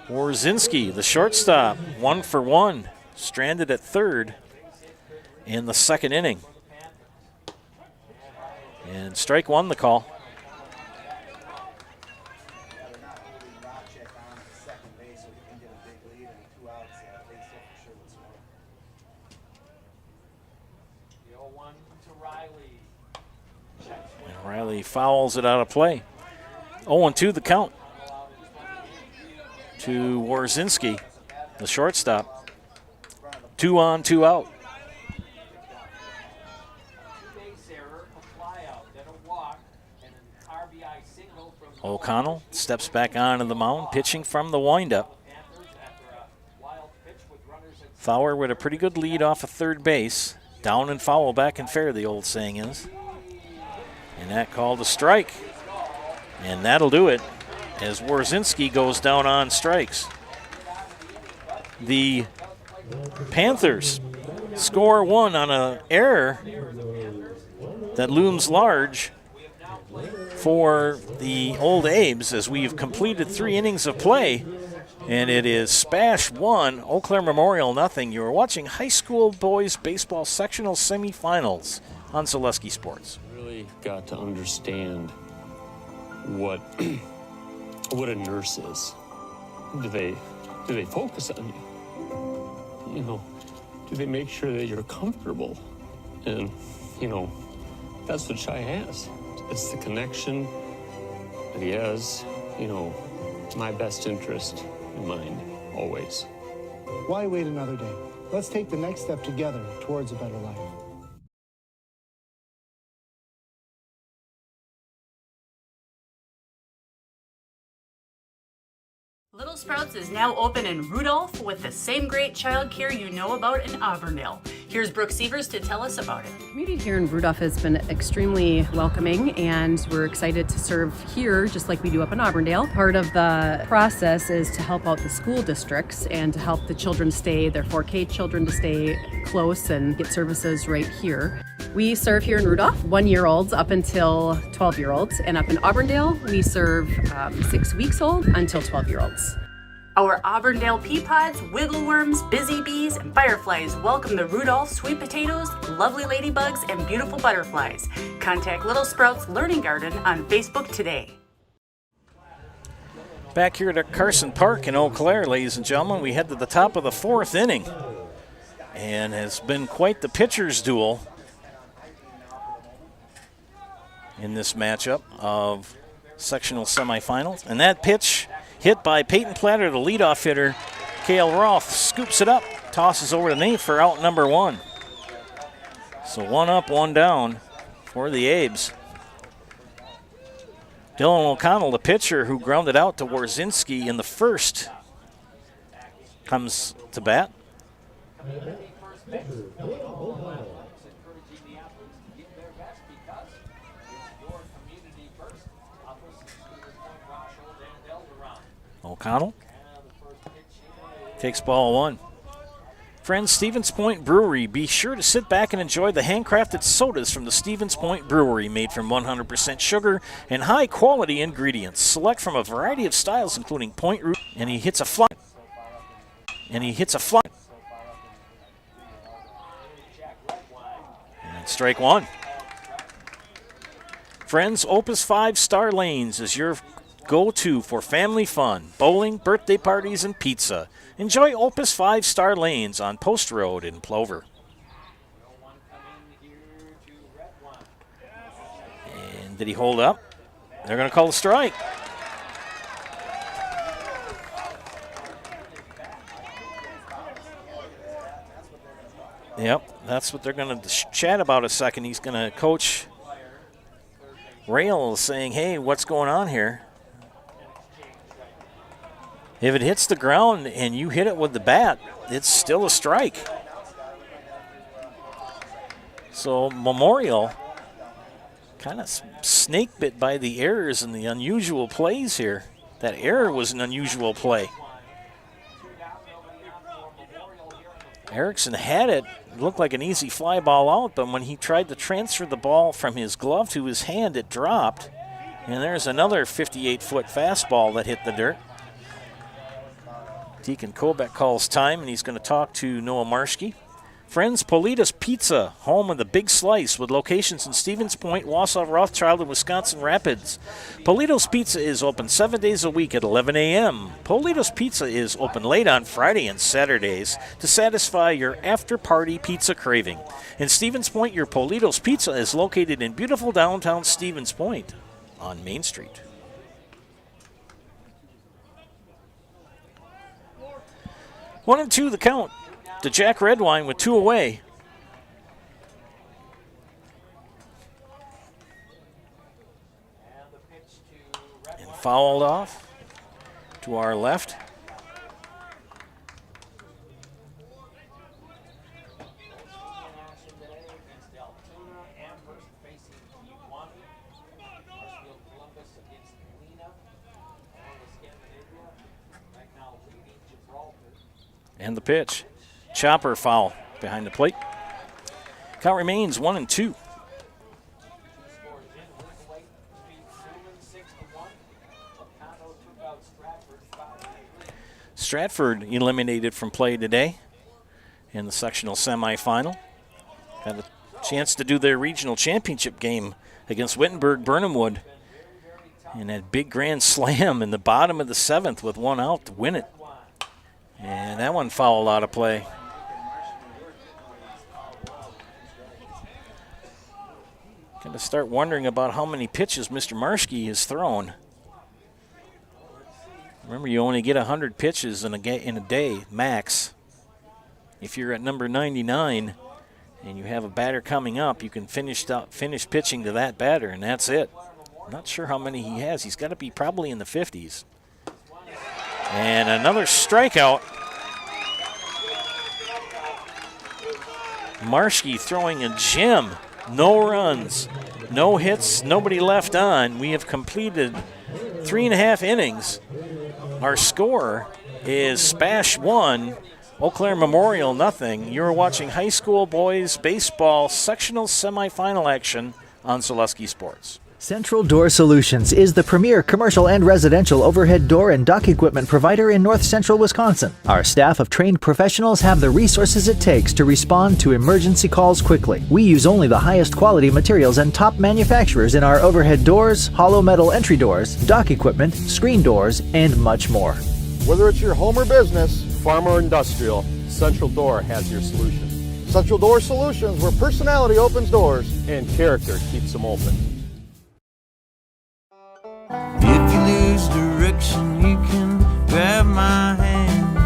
A: Warzinski, the shortstop, 1 for 1, stranded at third in the second inning. And strike one, the call. And Riley fouls it out of play. 0-2 the count to Warzinski, the shortstop. 2 on, 2 out. O'Connell steps back onto the mound, pitching from the windup. Thauer with a pretty good lead off of third base. Down and foul, back and fair, the old saying is. And that called a strike. And that'll do it as Warzinski goes down on strikes. The Panthers score one on an error that looms large for the Old Abes as we've completed 3 innings of play. And it is SPASH 1, Eau Claire Memorial nothing. You're watching high school boys baseball sectional semifinals on Zaleski Sports.
O: Really got to understand what a nurse is. Do they focus on you? You know, do they make sure that you're comfortable? And, you know, that's what Shai has. It's the connection that he has, you know, my best interest in mind, always.
P: Why wait another day? Let's take the next step together towards a better life.
Q: Little Sprouts is now open in Rudolph with the same great childcare you know about in Auburndale. Here's Brooke Sievers to tell us about it.
R: The community here in Rudolph has been extremely welcoming, and we're excited to serve here just like we do up in Auburndale. Part of the process is to help out the school districts and to help the children stay, their 4K children to stay close and get services right here. We serve here in Rudolph 1-year-olds up until 12-year-olds, and up in Auburndale we serve 6 weeks old until 12-year-olds.
Q: Our Auburndale pea pods, wiggle worms, busy bees, and fireflies welcome the Rudolph sweet potatoes, lovely ladybugs, and beautiful butterflies. Contact Little Sprouts Learning Garden on Facebook today.
A: Back here at Carson Park in Eau Claire, ladies and gentlemen, we head to the top of the 4th inning. And has been quite the pitcher's duel in this matchup of sectional semifinals. And that pitch hit by Peyton Platter, the leadoff hitter. Cale Roth scoops it up, tosses over to Nate for out number 1. So 1 up, 1 down for the Abes. Dylan O'Connell, the pitcher who grounded out to Warzinski in the first, comes to bat. O'Connell takes ball 1. Friends, Stevens Point Brewery. Be sure to sit back and enjoy the handcrafted sodas from the Stevens Point Brewery, made from 100% sugar and high-quality ingredients. Select from a variety of styles, including Point Root. And he hits a fly. And strike 1. Friends, Opus 5 Star Lanes is your go-to for family fun, bowling, birthday parties, and pizza. Enjoy Opus 5 Star Lanes on Post Road in Plover. And did he hold up? They're going to call a strike. Yep, that's what they're going to chat about a second. He's going to coach Rail, saying, hey, what's going on here? If it hits the ground and you hit it with the bat, it's still a strike. So Memorial kind of snake bit by the errors and the unusual plays here. That error was an unusual play. Erickson had it. It looked like an easy fly ball out, but when he tried to transfer the ball from his glove to his hand, it dropped. And there's another 58-foot fastball that hit the dirt. Deacon Kobek calls time, and he's going to talk to Noah Marschke. Friends, Politas Pizza, home of the Big Slice, with locations in Stevens Point, Wausau, Rothschild, and Wisconsin Rapids. Politos Pizza is open 7 days a week at 11 a.m. Politos Pizza is open late on Friday and Saturdays to satisfy your after-party pizza craving. In Stevens Point, your Politos Pizza is located in beautiful downtown Stevens Point on Main Street. One and two the count to Jack Redwine with 2 away. And fouled off to our left. And the pitch. Chopper foul behind the plate. Count remains 1 and 2. Stratford eliminated from play today in the sectional semifinal. Had a chance to do their regional championship game against Wittenberg-Burnhamwood. And that big grand slam in the bottom of the 7th with 1 out to win it. And that one fouled out of play. Going to start wondering about how many pitches Mr. Marschke has thrown. Remember, you only get 100 pitches in a day, max. If you're at number 99 and you have a batter coming up, you can finish pitching to that batter, and that's it. I'm not sure how many he has. He's got to be probably in the 50s. And another strikeout. Marschke throwing a gem. No runs, no hits, nobody left on. We have completed 3.5 innings. Our score is SPASH 1, Eau Claire Memorial nothing. You're watching high school boys baseball sectional semifinal action on Zaleski Sports.
S: Central Door Solutions is the premier commercial and residential overhead door and dock equipment provider in north central Wisconsin. Our staff of trained professionals have the resources it takes to respond to emergency calls quickly. We use only the highest quality materials and top manufacturers in our overhead doors, hollow metal entry doors, dock equipment, screen doors, and much more.
I: Whether it's your home or business, farm or industrial, Central Door has your solution. Central Door Solutions, where personality opens doors and character keeps them open.
T: If you lose direction, you can grab my hand.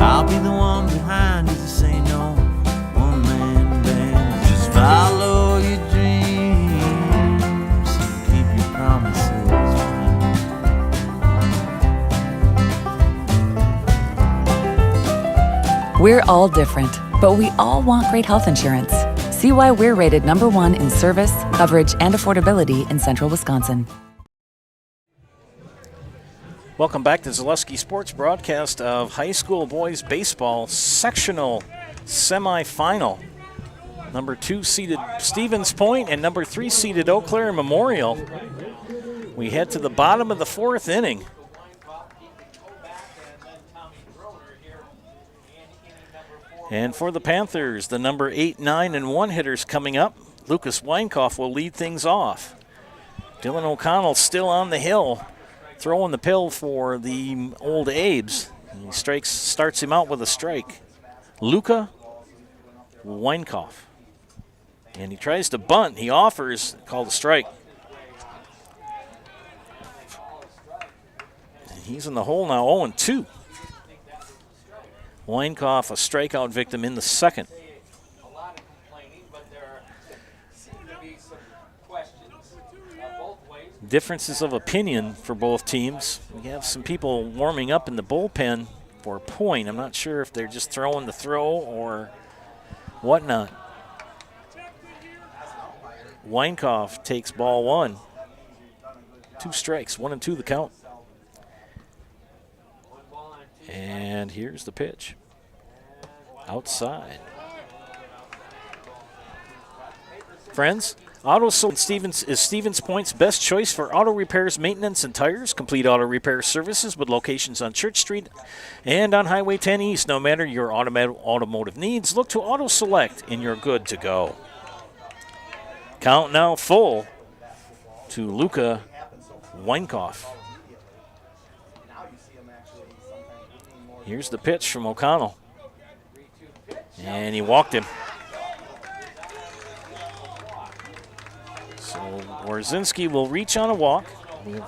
T: I'll be the one behind you to say no one-man band. Just follow your dreams and keep your promises.
U: We're all different, but we all want great health insurance. See why we're rated #1 in service, coverage, and affordability in central Wisconsin.
A: Welcome back to Zaleski Sports broadcast of high school boys baseball sectional semifinal. Number 2 seeded Stevens Point and number 3 seeded Eau Claire Memorial. We head to the bottom of the 4th inning. And for the Panthers, the number 8, 9, and 1 hitters coming up. Lucas Weinkoff will lead things off. Dylan O'Connell still on the hill, throwing the pill for the old Abes. He starts him out with a strike. Luca Weinkoff. And he tries to bunt. He offers, called a strike. And he's in the hole now, 0-2. Weinkoff, a strikeout victim in the second. Differences of opinion for both teams. We have some people warming up in the bullpen for a point. I'm not sure if they're just throwing the throw or whatnot. Weinkoff takes ball 1. 2 strikes, 1-2 the count. And here's the pitch. Outside. Friends, Auto Stevens is Stevens Point's best choice for auto repairs, maintenance, and tires. Complete auto repair services with locations on Church Street and on Highway 10 East. No matter your automotive needs, look to Auto Select and you're good to go. Count now full to Luca Weinkoff. Here's the pitch from O'Connell. And he walked him. So Warzinski will reach on a walk.
B: Yeah,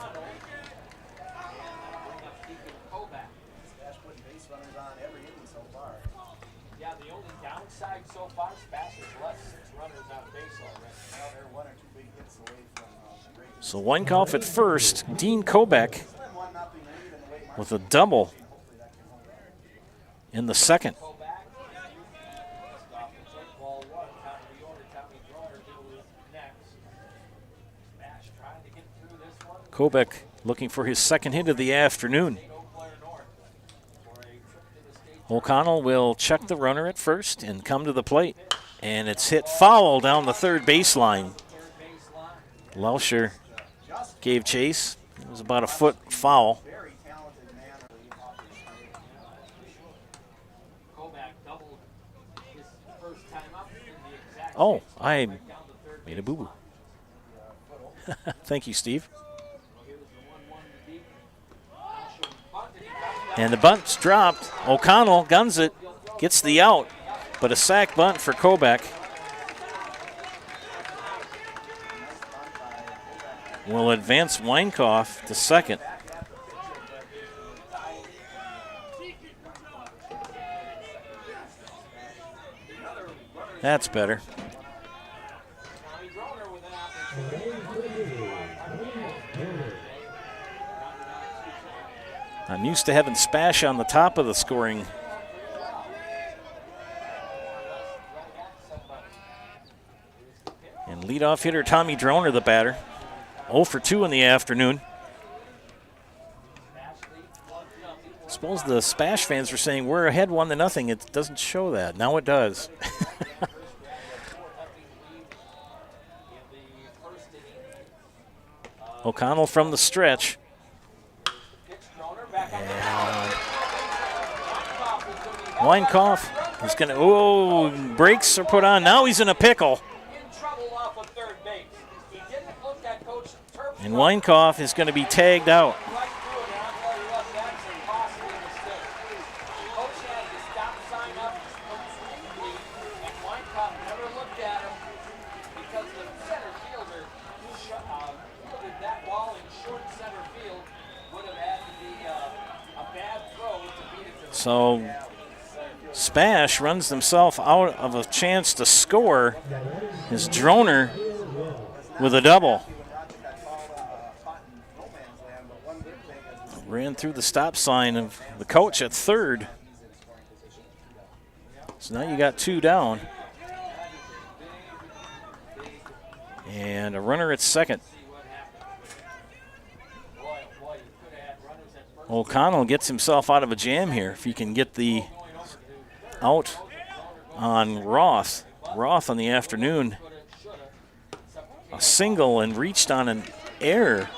B: the only downside so far, SPASH has left 6 runners on base already. Now they're 1 or 2 big hits away from
A: So Weinkoff at first. Dean Kobeck with a double in the second. Kobeck looking for his second hit of the afternoon. O'Connell will check the runner at first and come to the plate. And it's hit foul down the third baseline. Lauscher gave chase. It was about a foot foul. Oh, I made a boo-boo. Thank you, Steve. And the bunt's dropped. O'Connell guns it, gets the out, but a sack bunt for Kobeck. Will advance Weinkoff to second. That's better. I'm used to having SPASH on the top of the scoring. And leadoff hitter Tommy Droner, the batter. 0 for 2 in the afternoon. Suppose the SPASH fans were saying we're ahead 1-0. It doesn't show that. Now it does. O'Connell from the stretch. And Weinkauf is going to, oh, brakes are put on. Now he's in a pickle. And Weinkauf is going to be tagged out. So SPASH runs themselves out of a chance to score. His Droner with a double. Ran through the stop sign of the coach at third. So now you got 2 down. And a runner at second. O'Connell gets himself out of a jam here if he can get the out on Roth. Roth on the afternoon, a single and reached on an error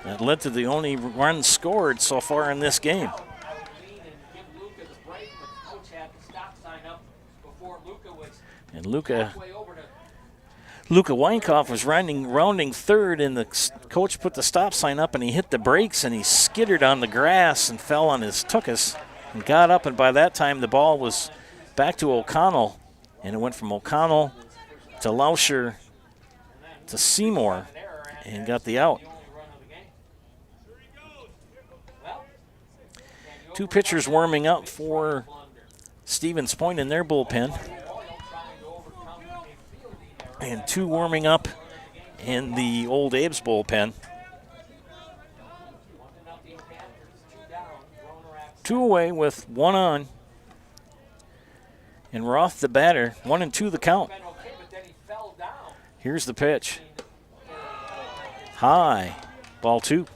A: that led to the only run scored so far in this game. And Luca Weinkauf was rounding third, and the coach put the stop sign up, and he hit the brakes, and he skittered on the grass and fell on his tuchus and got up, and by that time the ball was back to O'Connell, and it went from O'Connell to Lauscher to Seymour and got the out. 2 pitchers warming up for Stevens Point in their bullpen. And 2 warming up in the Old Abe's bullpen. 2 away with 1 on. And Roth the batter, 1-2 the count. Here's the pitch. High, ball 2.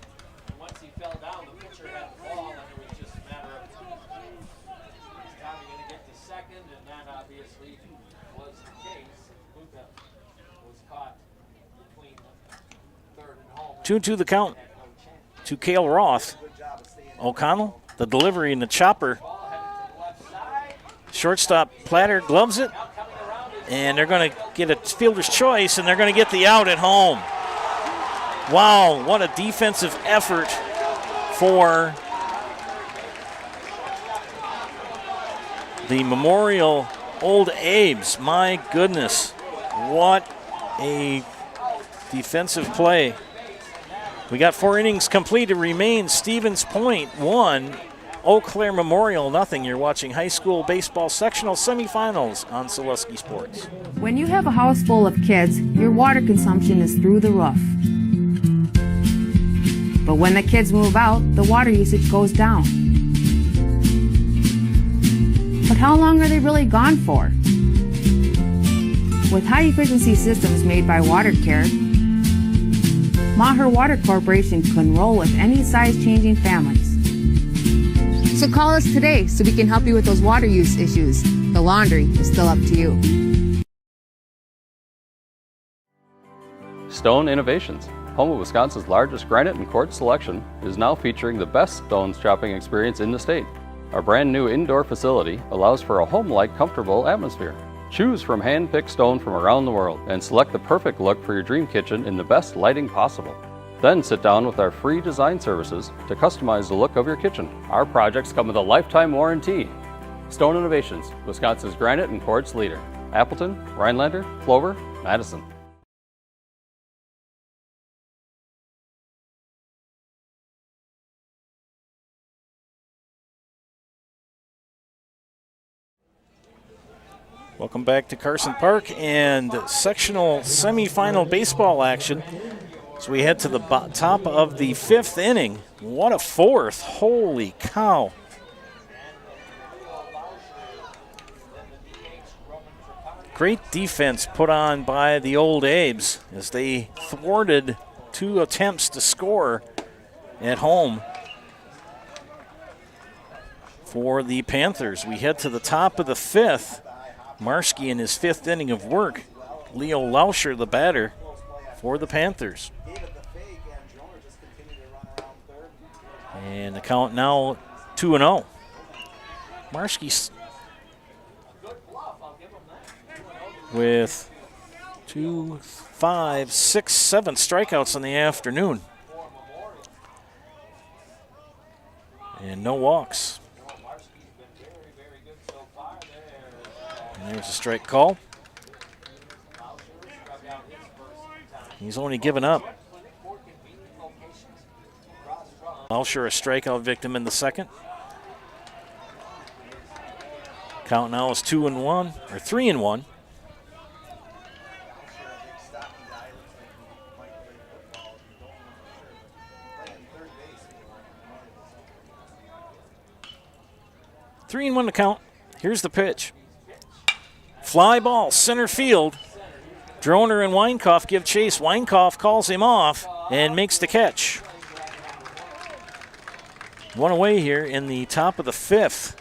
A: Two to the count to Cale Roth. O'Connell, the delivery in the chopper. Shortstop Platter gloves it, and they're going to get a fielder's choice, and they're going to get the out at home. Wow, what a defensive effort for the Memorial Old Abe's. My goodness, what a defensive play. We got 4 innings complete. It remains Stevens Point 1, Eau Claire Memorial nothing. You're watching high school baseball sectional semifinals on Saleski Sports.
D: When you have a house full of kids, your water consumption is through the roof. But when the kids move out, the water usage goes down. But how long are they really gone for? With high-efficiency systems made by WaterCare, Maher Water Corporation can roll with any size-changing families. So call us today so we can help you with those water use issues. The laundry is still up to you.
V: Stone Innovations, home of Wisconsin's largest granite and quartz selection, is now featuring the best stones shopping experience in the state. Our brand new indoor facility allows for a home-like, comfortable atmosphere. Choose from hand-picked stone from around the world and select the perfect look for your dream kitchen in the best lighting possible. Then sit down with our free design services to customize the look of your kitchen. Our projects come with a lifetime warranty. Stone Innovations, Wisconsin's granite and quartz leader. Appleton, Rhinelander, Clover, Madison.
A: Welcome back to Carson Park and sectional semifinal baseball action. So we head to the top of the 5th inning. What a 4th. Holy cow. Great defense put on by the Old Abe's as they thwarted 2 attempts to score at home for the Panthers. We head to the top of the 5th. Marski in his 5th inning of work. Leo Lauscher, the batter for the Panthers. And the count now 2-0. Marshke with 2, 5, 6, 7 strikeouts in the afternoon. And no walks. And there's a strike call. He's only given up. Lauscher a strikeout victim in the second. Count now is 2-1, or 3-1. Three and 1 to count. Here's the pitch. Fly ball, center field. Droner and Weinkauf give chase. Weinkauf calls him off and makes the catch. One away here in the top of the fifth.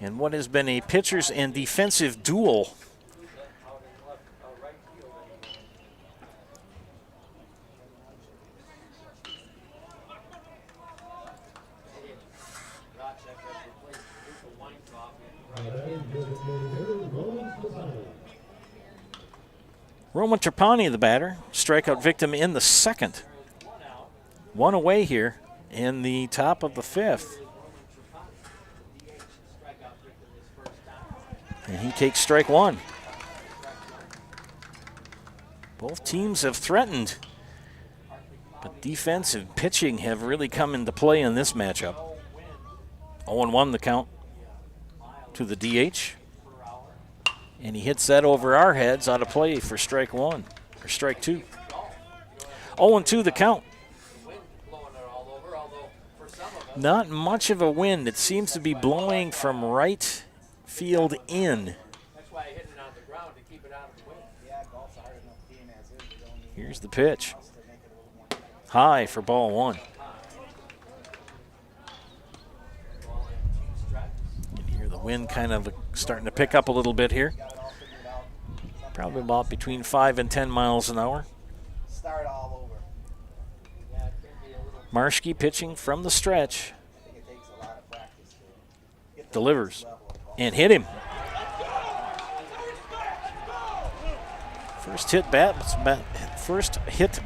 A: And what has been a pitchers and defensive duel. Roman Trapani, the batter, strikeout victim in the second. One away here in the top of the fifth. And he takes strike one. Both teams have threatened, but defense and pitching have really come into play in this matchup. 0-1 the count to the DH. And he hits that over our heads out of play for strike one, or strike two. 0-2 the count. Not much of a wind. It seems to be blowing from right field in. Here's the pitch. High for ball one. You can hear the wind kind of starting to pick up a little bit here. Probably about between 5 and 10 miles an hour. Marshke pitching from the stretch. Delivers and hit him. First hit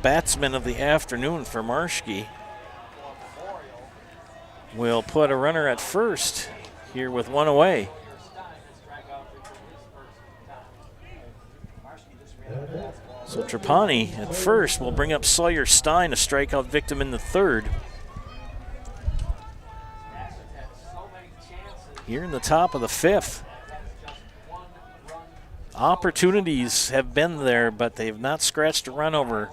A: batsman of the afternoon for Marshke. Will put a runner at first here with one away. So Trapani at first will bring up Sawyer Stein, a strikeout victim in the third. Here in the top of the fifth. Opportunities have been there, but they've not scratched a run over,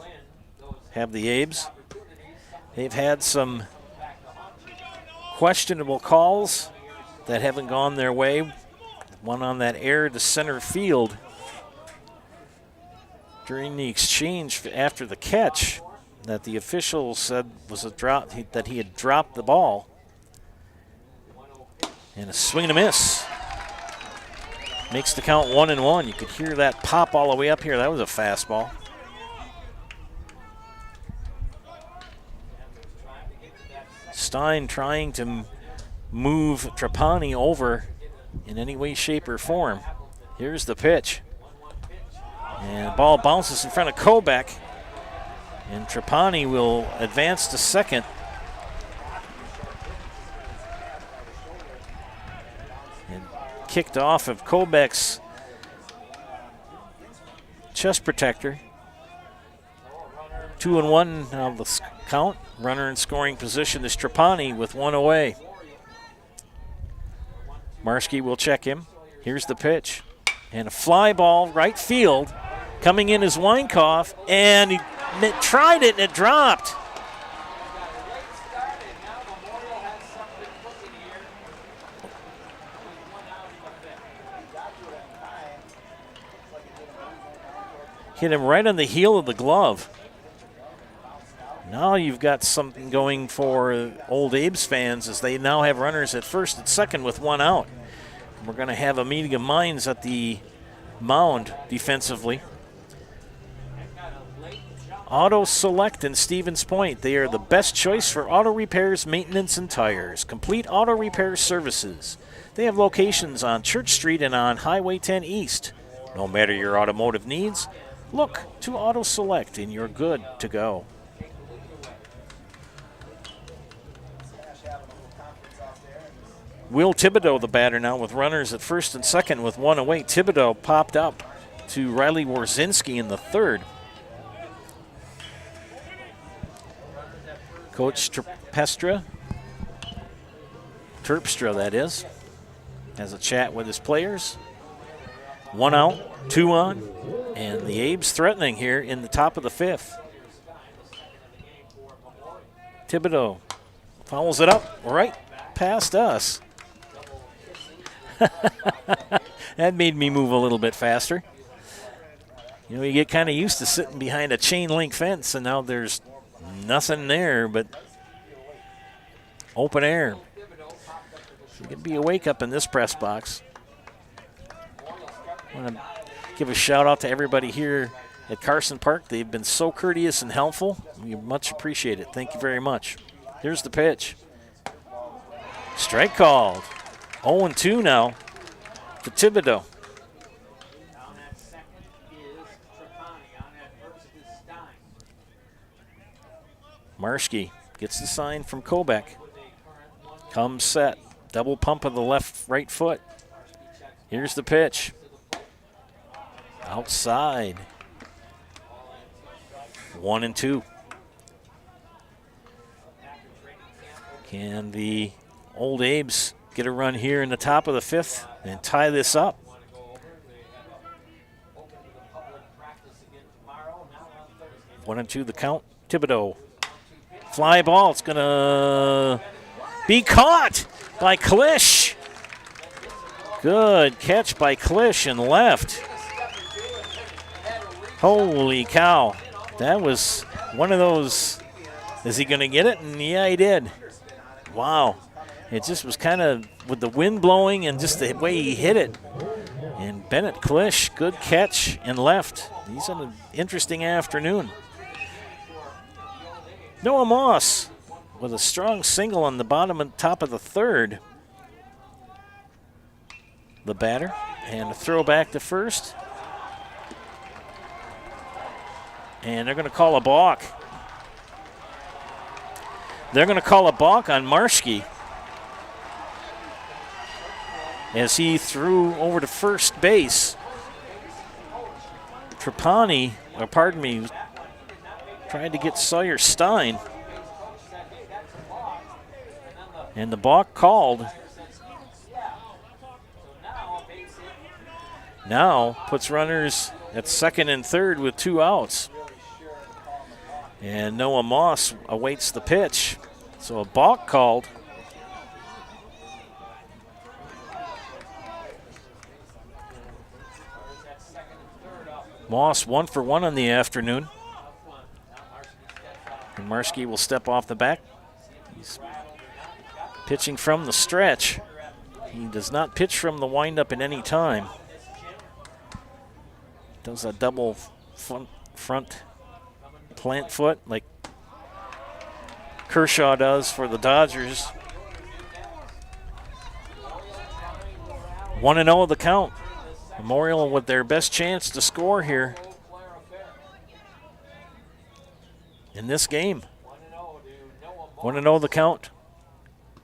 A: have the Abes. They've had some questionable calls that haven't gone their way. One on that error to center field during the exchange after the catch that the official said was a drop, that he had dropped the ball. And a swing and a miss. Makes the count 1-1. You could hear that pop all the way up here. That was a fastball. Stein trying to move Trapani over in any way, shape, or form. Here's the pitch. And the ball bounces in front of Kobach. And Trapani will advance to second. And kicked off of Kobach's chest protector. 2-1 now the count. Runner in scoring position is Trapani with one away. Marshke will check him. Here's the pitch. And a fly ball right field. Coming in is Weinkauf, and he tried it and it dropped. Hit him right on the heel of the glove. Now you've got something going for Old Abe's fans as they now have runners at first and second with one out. And we're going to have a meeting of minds at the mound defensively. Auto Select in Stevens Point. They are the best choice for auto repairs, maintenance, and tires. Complete auto repair services. They have locations on Church Street and on Highway 10 East. No matter your automotive needs, look to Auto Select and you're good to go. Will Thibodeau, the batter now, with runners at first and second with one away. Thibodeau popped up to Riley Warzinski in the third. Coach Terpstra, that is, has a chat with his players. 1 out, 2 on, and the Abe's threatening here in the top of the 5th. Thibodeau fouls it up right past us. That made me move a little bit faster. You know, you get kind of used to sitting behind a chain link fence, and now there's nothing there but open air. So it could be a wake up in this press box. I want to give a shout out to everybody here at Carson Park. They've been so courteous and helpful. We much appreciate it. Thank you very much. Here's the pitch. Strike called. 0-2 now to Thibodeau. Marschke gets the sign from Kobach. Comes set. Double pump of the right foot. Here's the pitch. Outside. 1-2. Can the Old Abes get a run here in the top of the 5th and tie this up? One and two the count. Thibodeau. Fly ball. It's going to be caught by Klisch. Good catch by Klisch and left. Holy cow. That was one of those. Is he going to get it? And yeah, he did. Wow. It just was kind of with the wind blowing and just the way he hit it. And Bennett Klisch, good catch and left. He's on an interesting afternoon. Noah Moss with a strong single on the bottom and top of the 3rd. The batter, and a throw back to first. And they're going to call a balk. They're going to call a balk on Marschke as he threw over to first base. Trapani, tried to get Sawyer Stein. And the balk called. Now puts runners at second and third with 2 outs. And Noah Moss awaits the pitch. So a balk called. Moss 1 for 1 on the afternoon. And Marschke will step off the back. He's pitching from the stretch. He does not pitch from the windup at any time. Does a double front plant foot like Kershaw does for the Dodgers. 1-0 the count. Memorial with their best chance to score here in this game. 1-0 the count.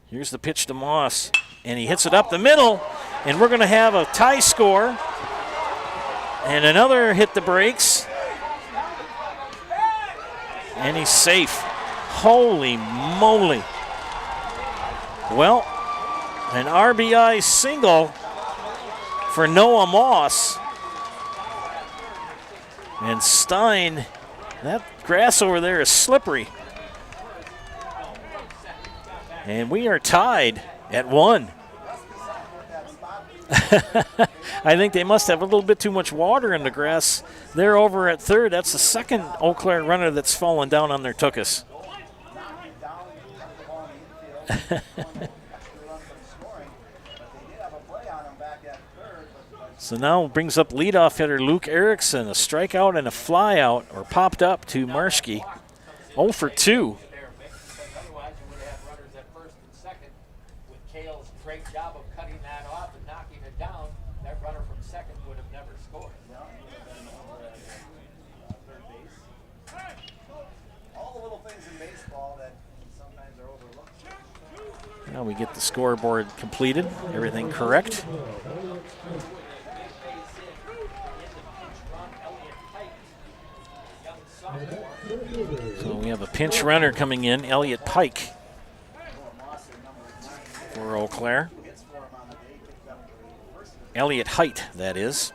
A: Here's the pitch to Moss, and he hits it up the middle, and we're going to have a tie score. And another hit the brakes. And he's safe. Holy moly. Well, an RBI single for Noah Moss. And Stein, that grass over there is slippery. And we are tied at 1. I think they must have a little bit too much water in the grass. They're over at third. That's the second Eau Claire runner that's fallen down on their tuchus. So now brings up leadoff hitter Luke Erickson, a strikeout and a flyout, or popped up to Marschke. 0 for 2.
B: Otherwise, you would have runners at first and second. With Cale's great job of cutting that off and knocking it down, that runner from second would have never scored.
C: Third base. All the little things in baseball that sometimes are overlooked.
A: Now we get the scoreboard completed. Everything correct. So we have a pinch runner coming in, Elliot Pike, for Eau Claire. Elliot Height, that is.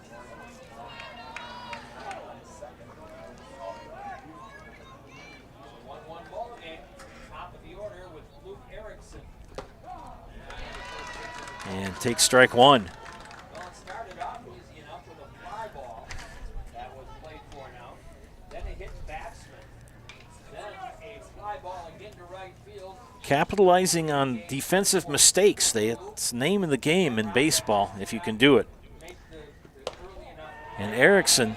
A: And takes strike one.
B: Well, it started off easy enough with a fly ball that was played for now. Then it hit batsman. Then a fly ball again to right field.
A: Capitalizing on defensive mistakes. It's the name of the game in baseball, if you can do it. And Erickson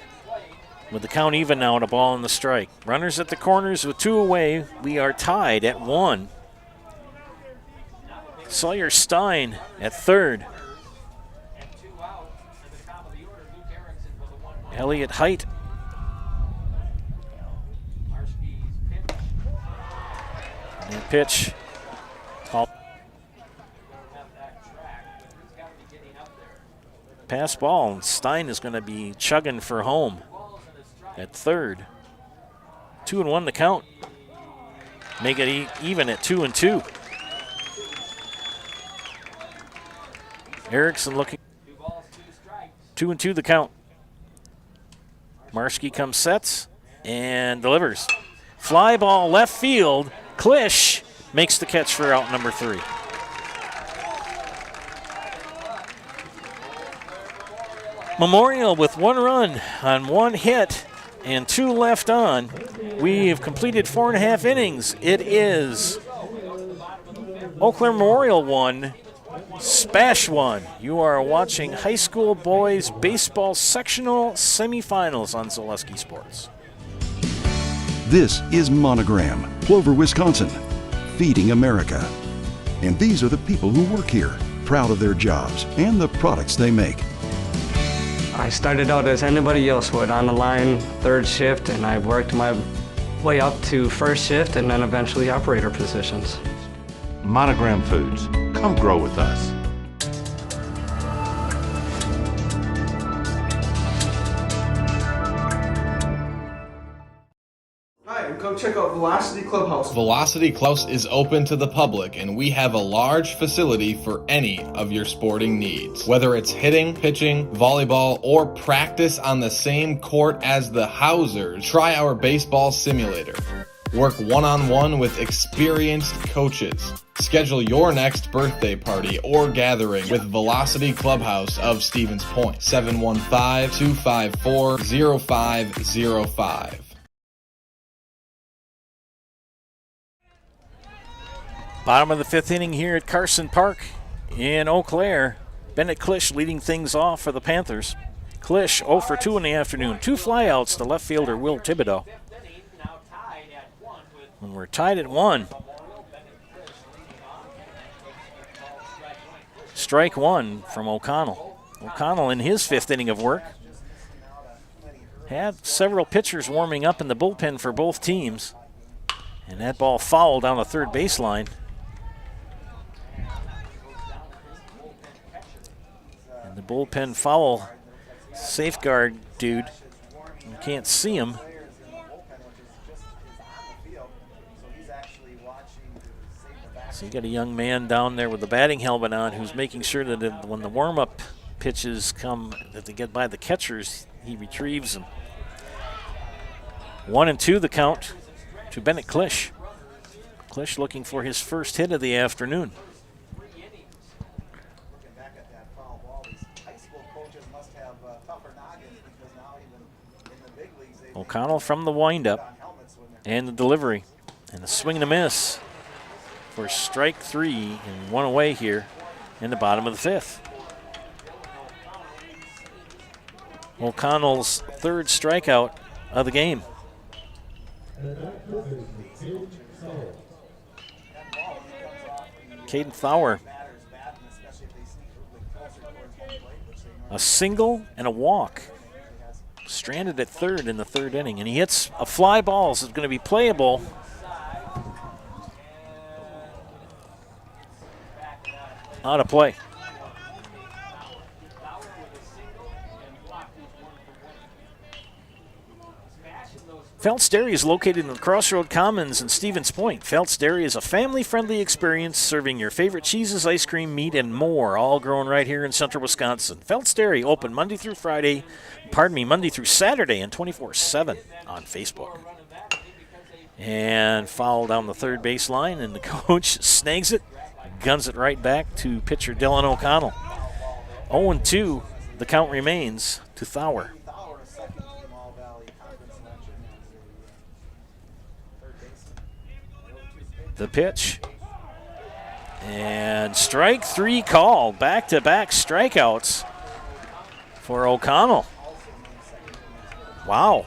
A: with the count even now and a ball on the strike. Runners at the corners with 2 away. We are tied at 1. Sawyer Stein at third. Elliot Height. And that pitch. Pass ball, and Stein is going to be chugging for home at third. 2-1 the count. Make it even at 2-2. Erickson looking. 2-2 the count. Marschke comes, sets, and delivers. Fly ball left field. Klisch makes the catch for out number 3. Memorial with 1 run on 1 hit and 2 left on. We have completed 4.5 innings. It is Eau Claire Memorial 1, SPASH 1. You are watching high school boys baseball sectional semifinals on Zaleski Sports.
E: This is Monogram, Plover, Wisconsin, feeding America. And these are the people who work here, proud of their jobs and the products they make.
F: I started out as anybody else would, on the line, 3rd shift, and I worked my way up to 1st shift and then eventually operator positions.
W: Monogram Foods, come grow with us.
X: Come check out Velocity Clubhouse.
G: Velocity Clubhouse is open to the public, and we have a large facility for any of your sporting needs. Whether it's hitting, pitching, volleyball, or practice on the same court as the Housers, try our baseball simulator. Work one-on-one with experienced coaches. Schedule your next birthday party or gathering with Velocity Clubhouse of Stevens Point. 715-254-0505.
A: Bottom of the 5th inning here at Carson Park in Eau Claire. Bennett Klisch leading things off for the Panthers. Klisch 0 for 2 in the afternoon. 2 flyouts to left fielder Will Thibodeau. And we're tied at 1. Strike 1 from O'Connell. O'Connell in his 5th inning of work. Had several pitchers warming up in the bullpen for both teams. And that ball fouled down the 3rd baseline. And the bullpen foul safeguard dude. You can't see him. So you got a young man down there with the batting helmet on who's making sure that when the warm-up pitches come, that they get by the catchers, he retrieves them. 1-2 the count to Bennett Klisch. Klisch looking for his first hit of the afternoon. O'Connell from the windup and the delivery and a swing and a miss for strike 3 and 1 away here in the bottom of the 5th. O'Connell's third strikeout of the game. Caden Thauer. A single and a walk. Stranded at third in the third inning, and he hits a fly ball, so it's going to be playable. Out of play. Phelps Dairy is located in the Crossroad Commons in Stevens Point. Phelps Dairy is a family-friendly experience serving your favorite cheeses, ice cream, meat, and more, all grown right here in central Wisconsin. Phelps Dairy open Monday through Saturday and 24/7 on Facebook. And foul down the third base line, and the coach snags it, guns it right back to pitcher Dylan O'Connell. 0-2, the count remains to Thauer. The pitch. And strike three call. Back-to-back strikeouts for O'Connell. Wow.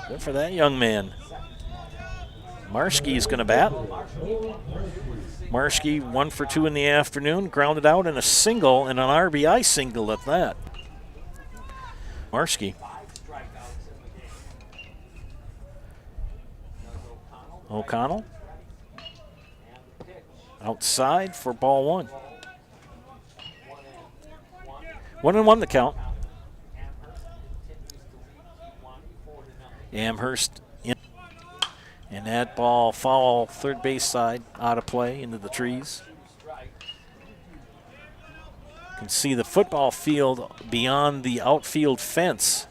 A: Good for that young man. Marschke is going to bat. Marschke 1 for 2 in the afternoon. Grounded out in a single and an RBI single at that. Marschke. O'Connell. Outside for ball one. 1-1 the count. Amherst in. And that ball foul third base side out of play into the trees. You can see the football field beyond the outfield fence.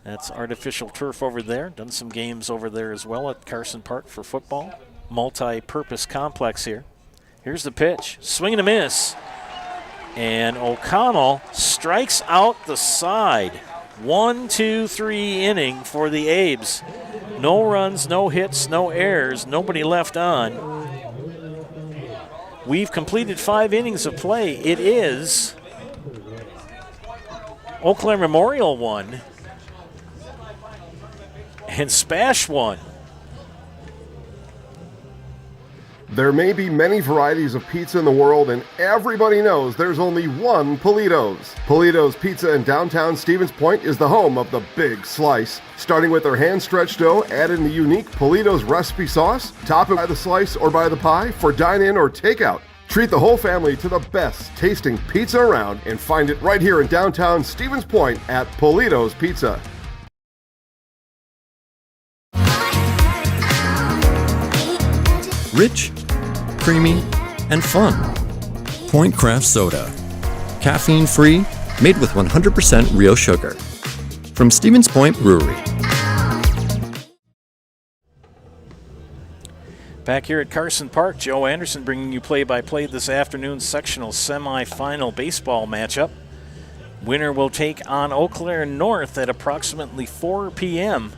A: That's artificial turf over there. Done some games over there as well at Carson Park for football. Multi-purpose complex here. Here's the pitch. Swing and a miss. And O'Connell strikes out the side. 1-2-3 inning for the Abes. No runs, no hits, no errors, nobody left on. We've completed 5 innings of play. It is Eau Claire Memorial 1 and SPASH 1.
I: There may be many varieties of pizza in the world, and everybody knows there's only one Polito's. Polito's Pizza in downtown Stevens Point is the home of the big slice. Starting with their hand-stretched dough, add in the unique Polito's recipe sauce, top it by the slice or by the pie for dine-in or takeout. Treat the whole family to the best tasting pizza around and find it right here in downtown Stevens Point at Polito's Pizza.
H: Rich, creamy, and fun. Point Craft Soda. Caffeine-free, made with 100% real sugar. From Stevens Point Brewery.
A: Back here at Carson Park, Joe Anderson bringing you play-by-play this afternoon's sectional semifinal baseball matchup. Winner will take on Eau Claire North at approximately 4 p.m.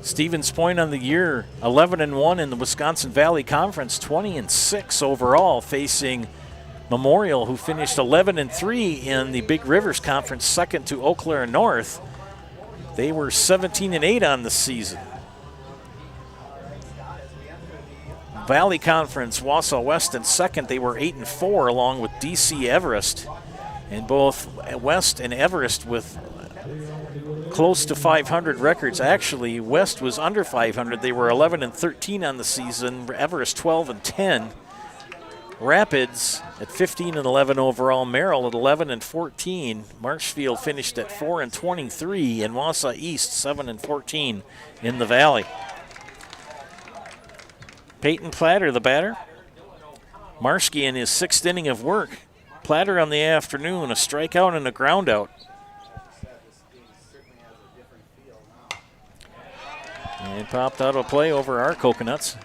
A: Stevens Point on the year, 11-1 in the Wisconsin Valley Conference, 20-6 overall, facing Memorial, who finished 11-3 in the Big Rivers Conference, second to Eau Claire North. They were 17-8 on the season. Valley Conference, Wausau West in second. They were 8-4, along with DC Everest, and both West and Everest with close to 500 records. Actually, West was under 500. They were 11-13 on the season. Everest 12-10. Rapids at 15-11 overall. Merrill at 11-14. Marshfield finished at 4-23, and Wausau East 7-14 in the Valley. Peyton Platter, the batter. Marschke in his 6th inning of work. Platter on the afternoon, a strikeout and a groundout. And popped out of play over our coconuts,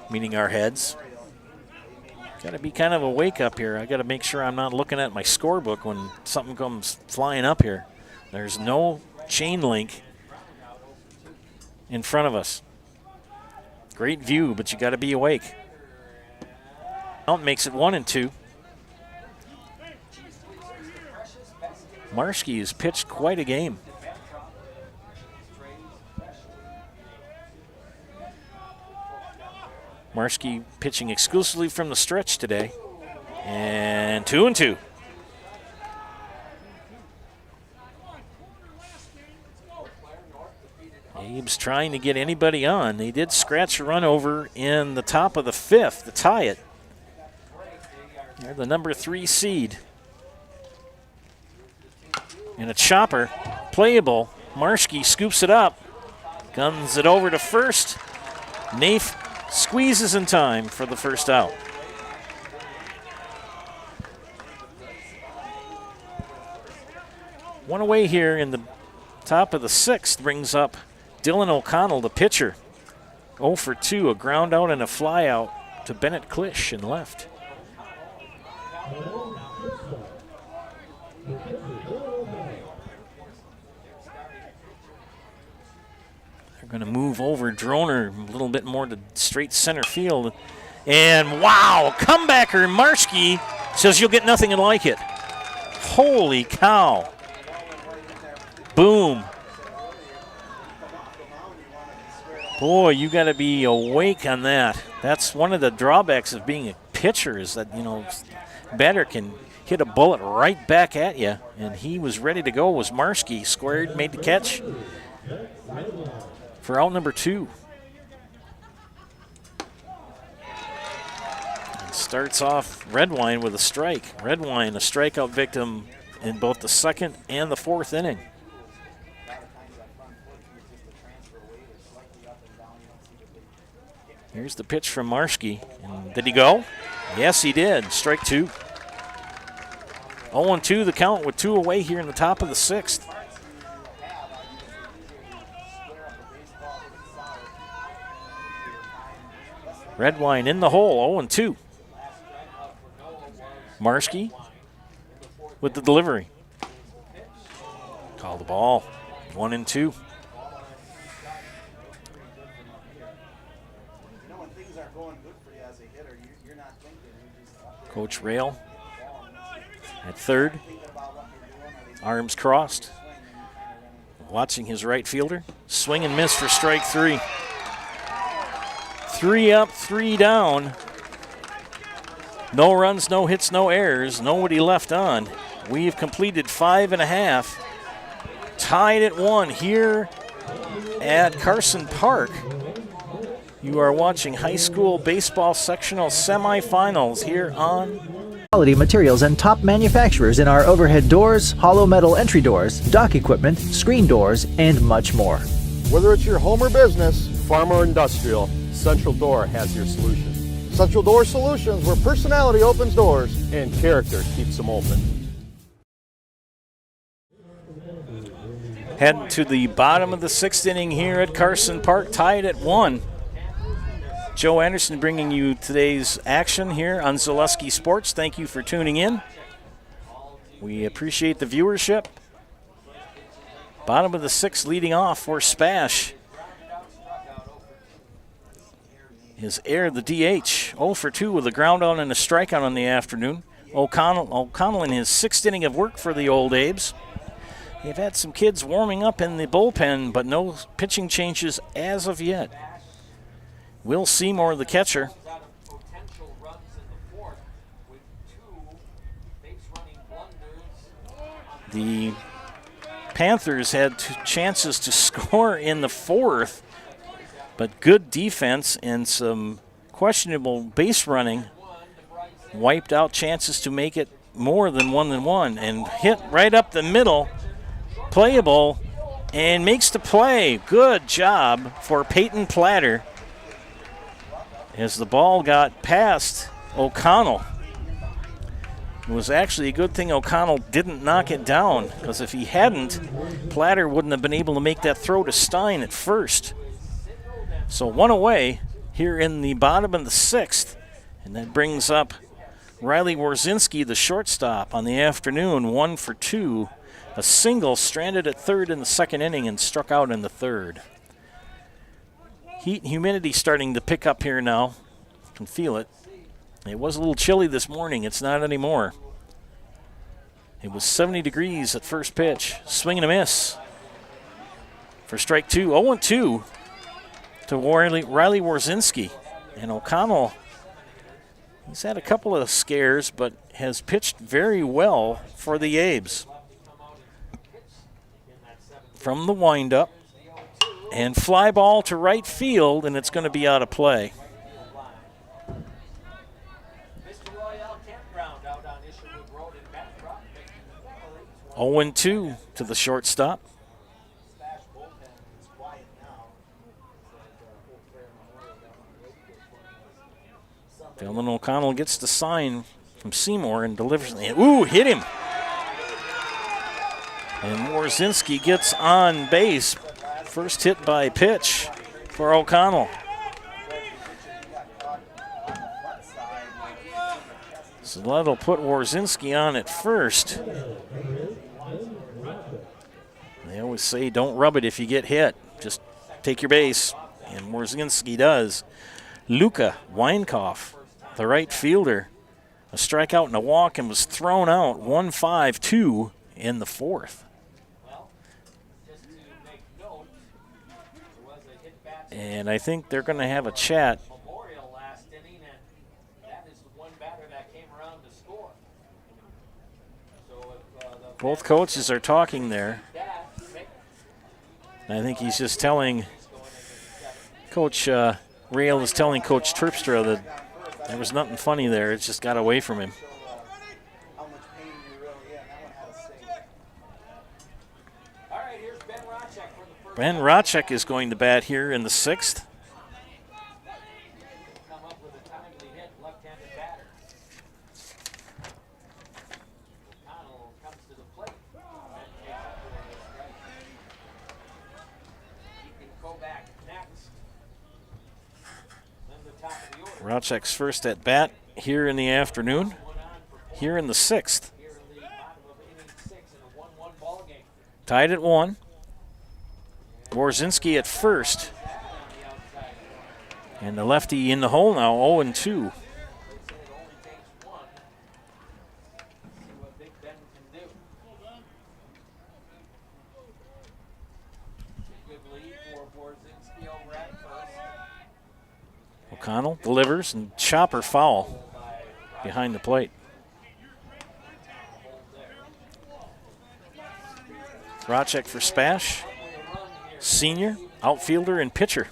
A: meaning our heads. Got to be kind of a wake up here. I got to make sure I'm not looking at my scorebook when something comes flying up here. There's no chain link in front of us. Great view, but you got to be awake. Count makes it 1-2. Marski has pitched quite a game. Marski pitching exclusively from the stretch today. And 2-2. Abe's trying to get anybody on. They did scratch a run over in the top of the 5th to tie it. They're the number 3 seed. And a chopper, playable. Marski scoops it up, guns it over to first. Nafe squeezes in time for the first out. One away here in the top of the 6th brings up Dylan O'Connell, the pitcher. 0 for 2, a ground out and a fly out to Bennett Klisch in left. They're going to move over Droner a little bit more to straight center field. And wow, comebacker Marski says you'll get nothing like it. Holy cow. Boom. Boy, you got to be awake on that. That's one of the drawbacks of being a pitcher is that, batter can hit a bullet right back at you. And he was ready to go. Was Marski squared, made the catch for out number 2. And starts off Redwine with a strike. Redwine, a strikeout victim in both the 2nd and the 4th inning. Here's the pitch from Marski. And did he go? Yes, he did. Strike 2. 0-2 the count with 2 away here in the top of the 6th. Redwine in the hole, 0-2. Marski with the delivery. Call the ball, 1-2. Coach Rail at third, arms crossed, watching his right fielder. Swing and miss for strike 3. 3 up, 3 down. No runs, no hits, no errors, nobody left on. We've completed 5.5. Tied at 1 here at Carson Park. You are watching high school baseball sectional semifinals here on
S: quality materials and top manufacturers in our overhead doors, hollow metal entry doors, dock equipment, screen doors, and much more.
J: Whether it's your home or business, farm or industrial, Central Door has your solution. Central Door Solutions, where personality opens doors and character keeps them open.
A: Heading to the bottom of the 6th inning here at Carson Park, tied at 1. Joe Anderson bringing you today's action here on Zaleski Sports. Thank you for tuning in. We appreciate the viewership. Bottom of the 6th leading off for SPASH. His air, the DH, 0 for 2 with a ground out and a strikeout on the afternoon. O'Connell in his 6th inning of work for the Old Abes. They've had some kids warming up in the bullpen, but no pitching changes as of yet. Will Seymour, the catcher. The Panthers had 2 chances to score in the 4th, but good defense and some questionable base running wiped out chances to make it more than 1-1 and hit right up the middle. Playable and makes the play. Good job for Peyton Platter as the ball got past O'Connell. It was actually a good thing O'Connell didn't knock it down, because if he hadn't, Platter wouldn't have been able to make that throw to Stein at first. So 1 away here in the bottom of the 6th, and that brings up Riley Warzinski, the shortstop, on the afternoon, 1 for 2. A single, stranded at third in the 2nd inning and struck out in the 3rd. Heat and humidity starting to pick up here now. You can feel it. It was a little chilly this morning. It's not anymore. It was 70 degrees at first pitch. Swing and a miss for strike 2. 0-2 to Riley Warzinski. And O'Connell, he's had a couple of scares, but has pitched very well for the Abes. From the windup, and fly ball to right field, and it's going to be out of play. 0-2 to the shortstop. Dylan O'Connell gets the sign from Seymour and delivers. Ooh, hit him. And Warzinski gets on base. First hit by pitch for O'Connell. So that'll put Warzinski on at first. They always say don't rub it if you get hit. Just take your base. And Warzinski does. Luka Weinkauf, the right fielder, a strikeout and a walk, and was thrown out 1-5-2 in the fourth. And I think they're going to have a chat. Both coaches are talking there. And I think he's just telling Coach Rail is telling Coach Terpstra that there was nothing funny there. It just got away from him. Ben Racek is going to bat here in the sixth. Racek's first at bat here in the afternoon, here in the sixth. Tied at 1. Warzinski at first. And the lefty in the hole now, 0-2. O'Connell delivers and chopper foul behind the plate. Racek for Spash, senior, outfielder, and pitcher.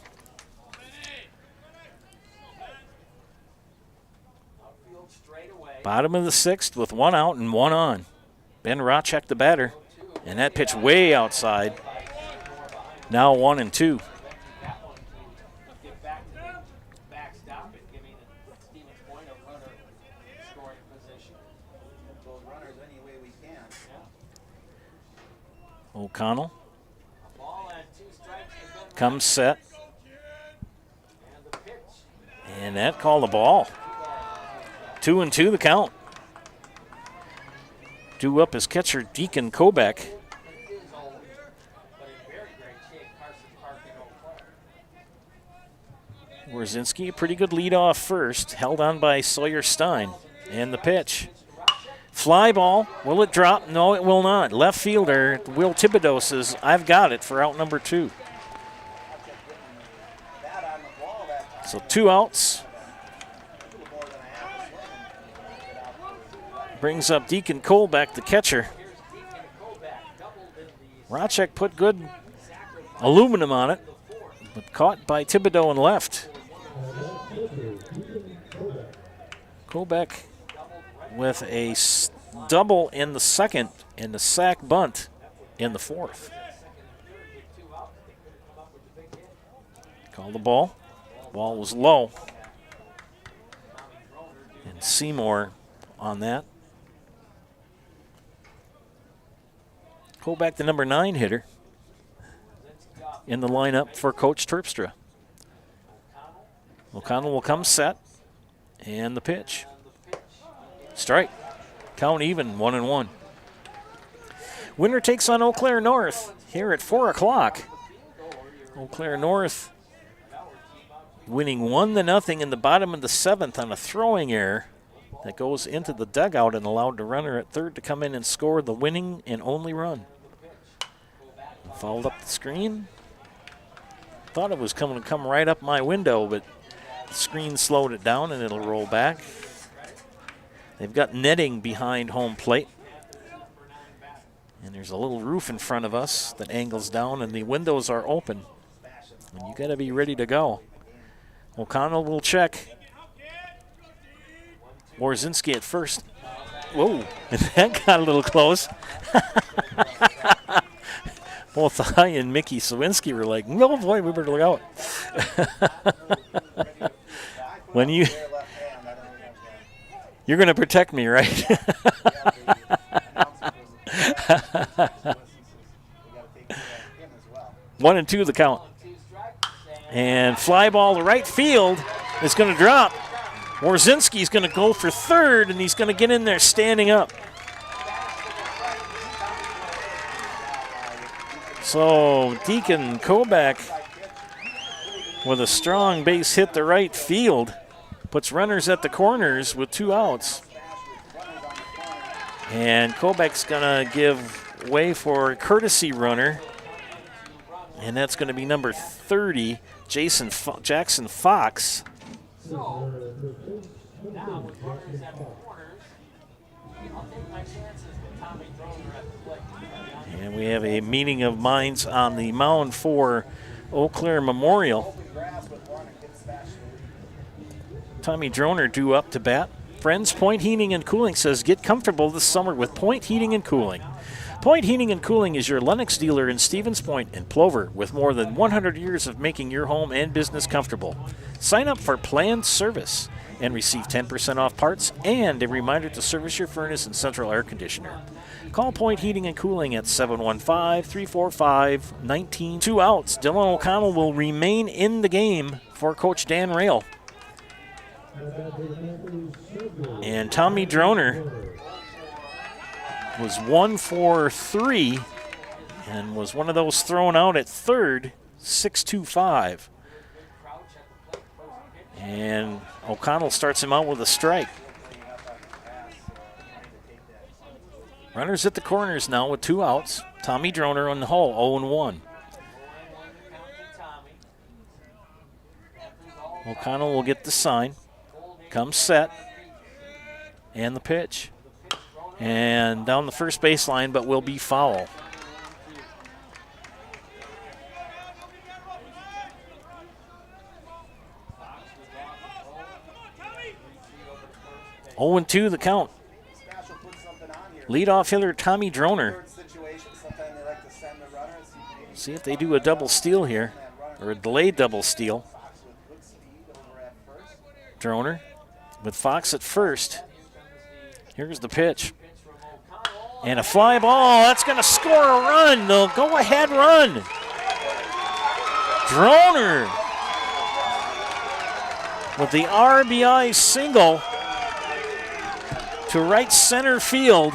A: Bottom of the sixth with 1 out and 1 on. Ben Racek the batter, and that pitch way outside. Now 1-2. O'Connell comes set. And that called the ball. 2-2 the count. Due up as catcher Deacon Kobach. Warzinski, a pretty good lead off first, held on by Sawyer Stein. And the pitch. Fly ball. Will it drop? No, it will not. Left fielder Will Thibodeau says, I've got it for out number 2. So 2 outs. Brings up Deacon Kobach, the catcher. Racek put good aluminum on it, but caught by Thibodeau and left. Kobach with a double in the second and the sack bunt in the fourth. Call the ball. Ball was low. And Seymour on that. Kobach, the number 9 hitter, in the lineup for Coach Terpstra. O'Connell will come set. And the pitch. Strike. Count even, 1-1. Winner takes on Eau Claire North here at 4 o'clock. Eau Claire North winning 1-0 in the bottom of the 7th on a throwing error. that goes into the dugout and allowed the runner at third to come in and score the winning and only run. Fouled up the screen. Thought it was coming to come right up my window, but the screen slowed it down and it'll roll back. They've got netting behind home plate. And there's a little roof in front of us that angles down, and the windows are open. And you got to be ready to go. O'Connell will check. Warzinski at first. Whoa, and that got a little close. Both I and Mickey Sawinski were like, no, boy, we better look out. When you're going to protect me, right? 1-2 the count. And fly ball to right field is going to drop. Warzinski's going to go for third, and he's going to get in there standing up. So Deacon Koback with a strong base hit to right field puts runners at the corners with 2 outs. And Koback's going to give way for a courtesy runner, and that's going to be number 30, Jackson Fox.
B: So, now with runners at the corners, I'll take my chances with Tommy Droner at the plate.
A: And we have a meeting of minds on the mound for Eau Claire Memorial. Tommy Droner due up to bat. Friends Point Heating and Cooling says get comfortable this summer with Point Heating and Cooling. Point Heating and Cooling is your Lennox dealer in Stevens Point and Plover with more than 100 years of making your home and business comfortable. Sign up for planned service and receive 10% off parts and a reminder to service your furnace and central air conditioner. Call Point Heating and Cooling at 715-345-19. 2 outs. Dylan O'Connell will remain in the game for Coach Dan Rail. And Tommy Droner was 1 for 3 and was one of those thrown out at third, 6-2-5. And O'Connell starts him out with a strike. Runners at the corners now with 2 outs. Tommy Droner on the hole, 0-1. O'Connell will get the sign. Comes set. And the pitch. And down the first baseline, but will be foul. Oh, 2 the count. Leadoff hitter Tommy Droner. See if they do a double steal here, or a delayed double steal. Droner with Fox at first. Here's the pitch. And a fly ball. That's going to score a run. The go-ahead run. Droner with the RBI single to right center field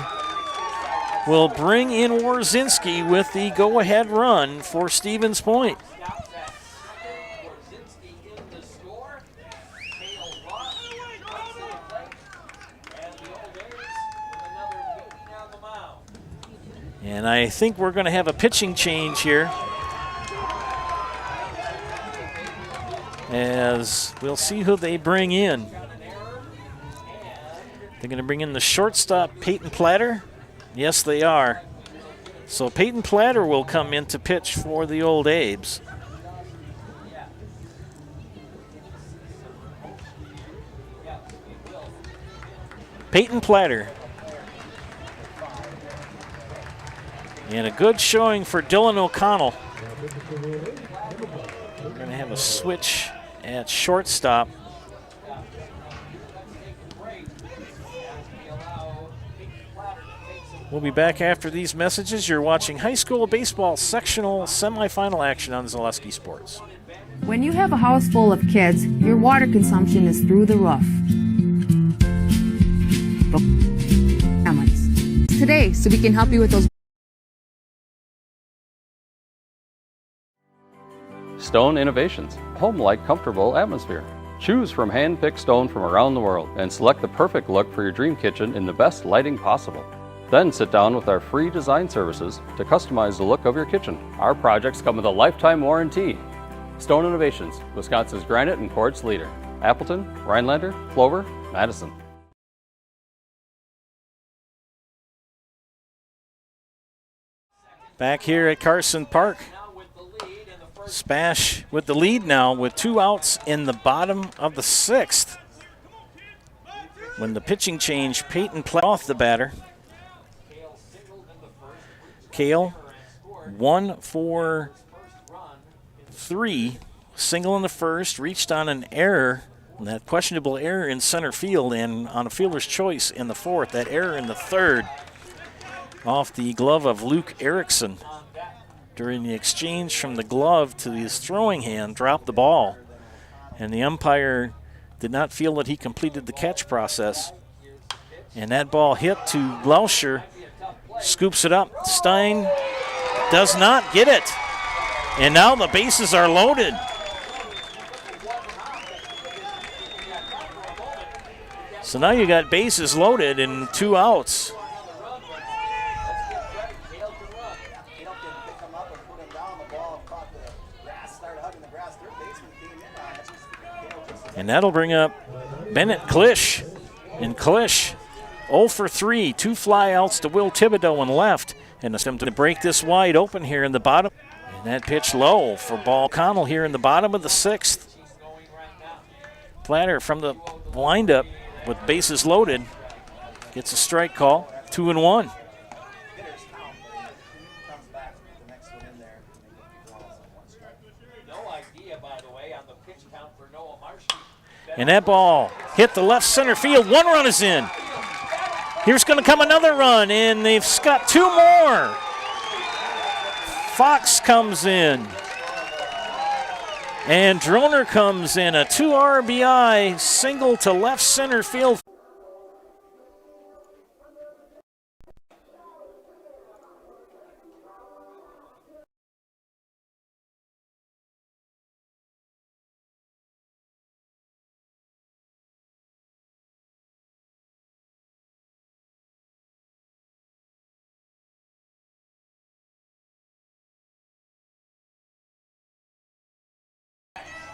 A: will bring in Warzinski with the go-ahead run for Stevens Point. And I think we're going to have a pitching change here, as we'll see who they bring in. They're going to bring in the shortstop, Peyton Platter. Yes, they are. So Peyton Platter will come in to pitch for the Old Abes. Peyton Platter. And a good showing for Dylan O'Connell. We're going to have a switch at shortstop. We'll be back after these messages. You're watching high school baseball sectional semifinal action on Zaleski Sports.
D: When you have a house full of kids, your water consumption is through the roof. Families. Today, so we can help you with those.
V: Stone Innovations, home-like comfortable atmosphere. Choose from hand-picked stone from around the world and select the perfect look for your dream kitchen in the best lighting possible. Then sit down with our free design services to customize the look of your kitchen. Our projects come with a lifetime warranty. Stone Innovations, Wisconsin's granite and quartz leader. Appleton, Rhinelander, Clover, Madison.
A: Back here at Carson Park, SPASH with the lead now with 2 outs in the bottom of the 6th. When the pitching change, Peyton Platt off the batter. Kale, 1 for 3, single in the first, reached on an error, that questionable error in center field, and on a fielder's choice in the 4th, that error in the 3rd. Off the glove of Luke Erickson. During the exchange from the glove to his throwing hand, dropped the ball. And the umpire did not feel that he completed the catch process. And that ball hit to Glauscher, scoops it up. Stein does not get it. And now the bases are loaded. So now you got bases loaded and 2 outs. And that'll bring up Bennett Klisch. And Klisch, 0 for 3, 2 flyouts to Will Thibodeau in left. And it's to break this wide open here in the bottom. And that pitch low for Ball Connell here in the bottom of the 6th. Platter from the windup with bases loaded gets a strike call, 2-1. And that ball hit the left center field. 1 run is in. Here's going to come another run, and they've got 2 more. Fox comes in. And Droner comes in, a 2 RBI single to left center field.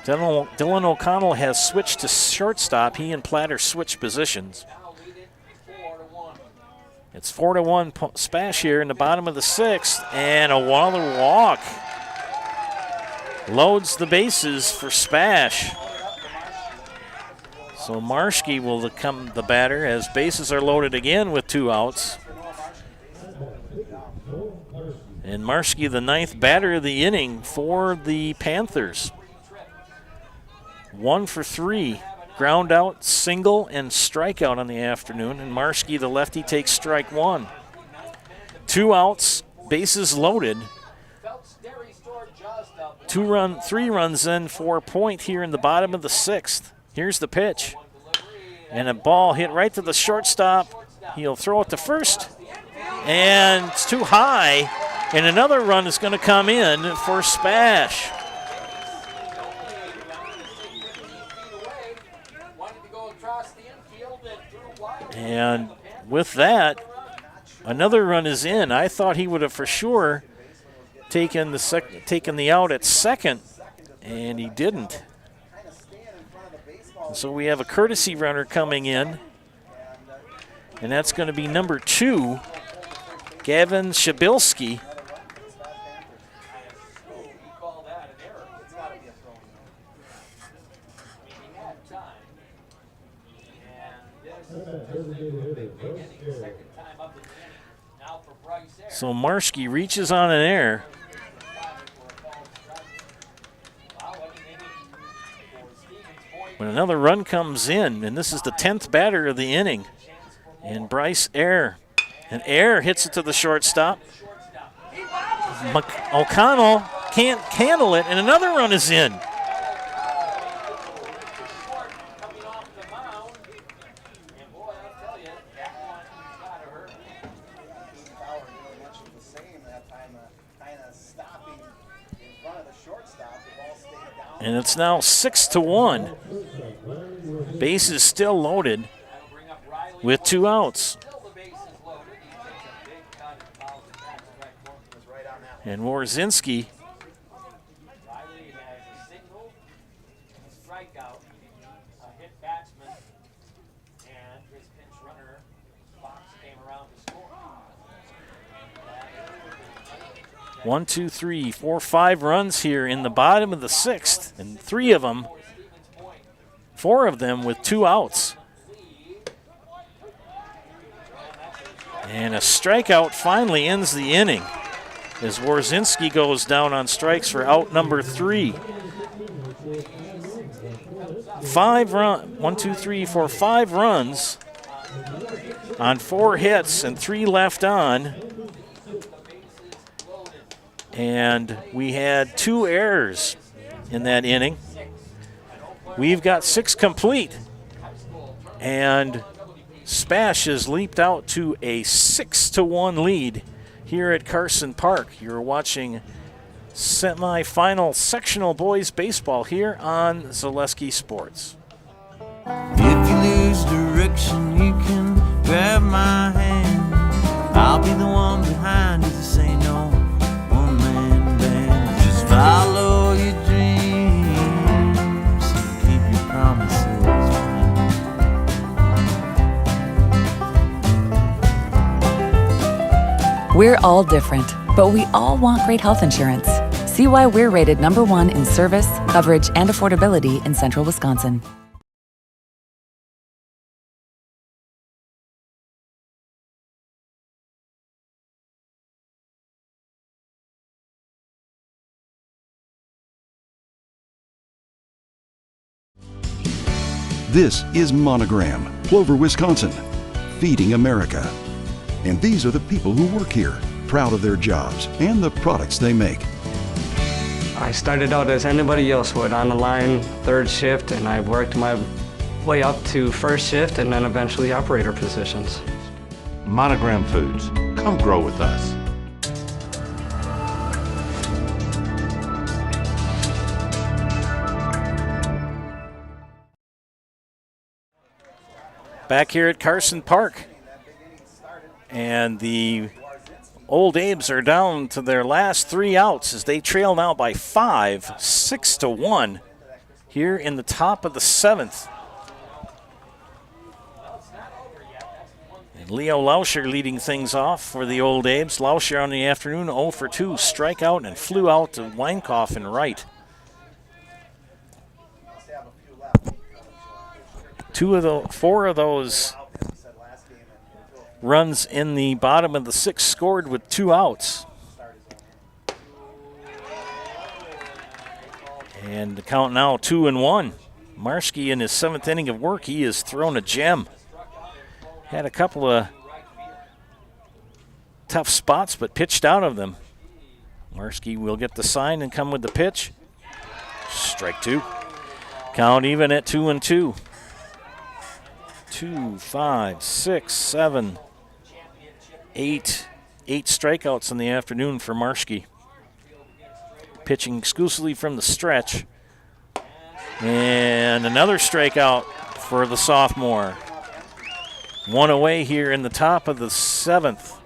A: Dylan O'Connell has switched to shortstop. He and Platter switched positions. It's 4-1 SPASH here in the bottom of the 6th, and another walk. Loads the bases for SPASH. So Marschke will become the batter as bases are loaded again with 2 outs. And Marschke, the 9th batter of the inning for the Panthers. 1 for 3, ground out, single, and strikeout on the afternoon. And Marschke, the lefty, takes strike 1. 2 outs, bases loaded. 3 runs in for a point here in the bottom of the 6th. Here's the pitch. And a ball hit right to the shortstop. He'll throw it to first. And it's too high. And another run is going to come in for SPASH. And with that, another run is in. I thought he would have for sure taken the out at second, and he didn't. So we have a courtesy runner coming in, and that's going to be number 2, Gavin Shabilski. So Marschke reaches on an error. When another run comes in, and this is the 10th batter of the inning, and Bryce Ayer. And Ayer hits it to the shortstop. O'Connell can't handle it, and another run is in. And it's now 6-1. Bases still loaded with 2 outs. And Warzinski
B: strikeout, a hit batsman, and his pinch runner, Fox, came around to score.
A: 1, 2, 3, 4, 5 runs here in the bottom of the 6th, and 4 of them with 2 outs. And a strikeout finally ends the inning as Warzinski goes down on strikes for out number 3. 5 runs on 4 hits and 3 left on. And we had 2 errors in that inning. We've got 6 complete. And SPASH has leaped out to a 6-1 lead here at Carson Park. You're watching semifinal sectional boys baseball here on Zaleski Sports.
T: If you lose direction, you can grab my hand. I'll be the one behind you to say no. One-man band. Just follow your dreams and keep your promises.
U: We're all different, but we all want great health insurance. See why we're rated #1 in service, coverage, and affordability in Central Wisconsin.
E: This is Monogram, Plover, Wisconsin, feeding America. And these are the people who work here, proud of their jobs and the products they make.
F: I started out as anybody else would, on the line, 3rd shift, and I worked my way up to 1st shift and then eventually operator positions.
W: Monogram Foods. Come grow with us.
A: Back here at Carson Park. And the Old Abes are down to their last 3 outs as they trail now by 5, 6-1 here in the top of the 7th. And Leo Lauscher leading things off for the Old Abes. Lauscher on the afternoon, 0 for 2, strikeout, and flew out to Weinkoff and right. 4 of those runs in the bottom of the 6th scored with 2 outs. And the count now 2-1. Marski in his 7th inning of work, he has thrown a gem. Had a couple of tough spots, but pitched out of them. Marski will get the sign and come with the pitch. Strike 2. Count even at 2-2. 2, 5, 6, 7, 8 strikeouts in the afternoon for Marski. Pitching exclusively from the stretch. And another strikeout for the sophomore. 1 away here in the top of the 7th.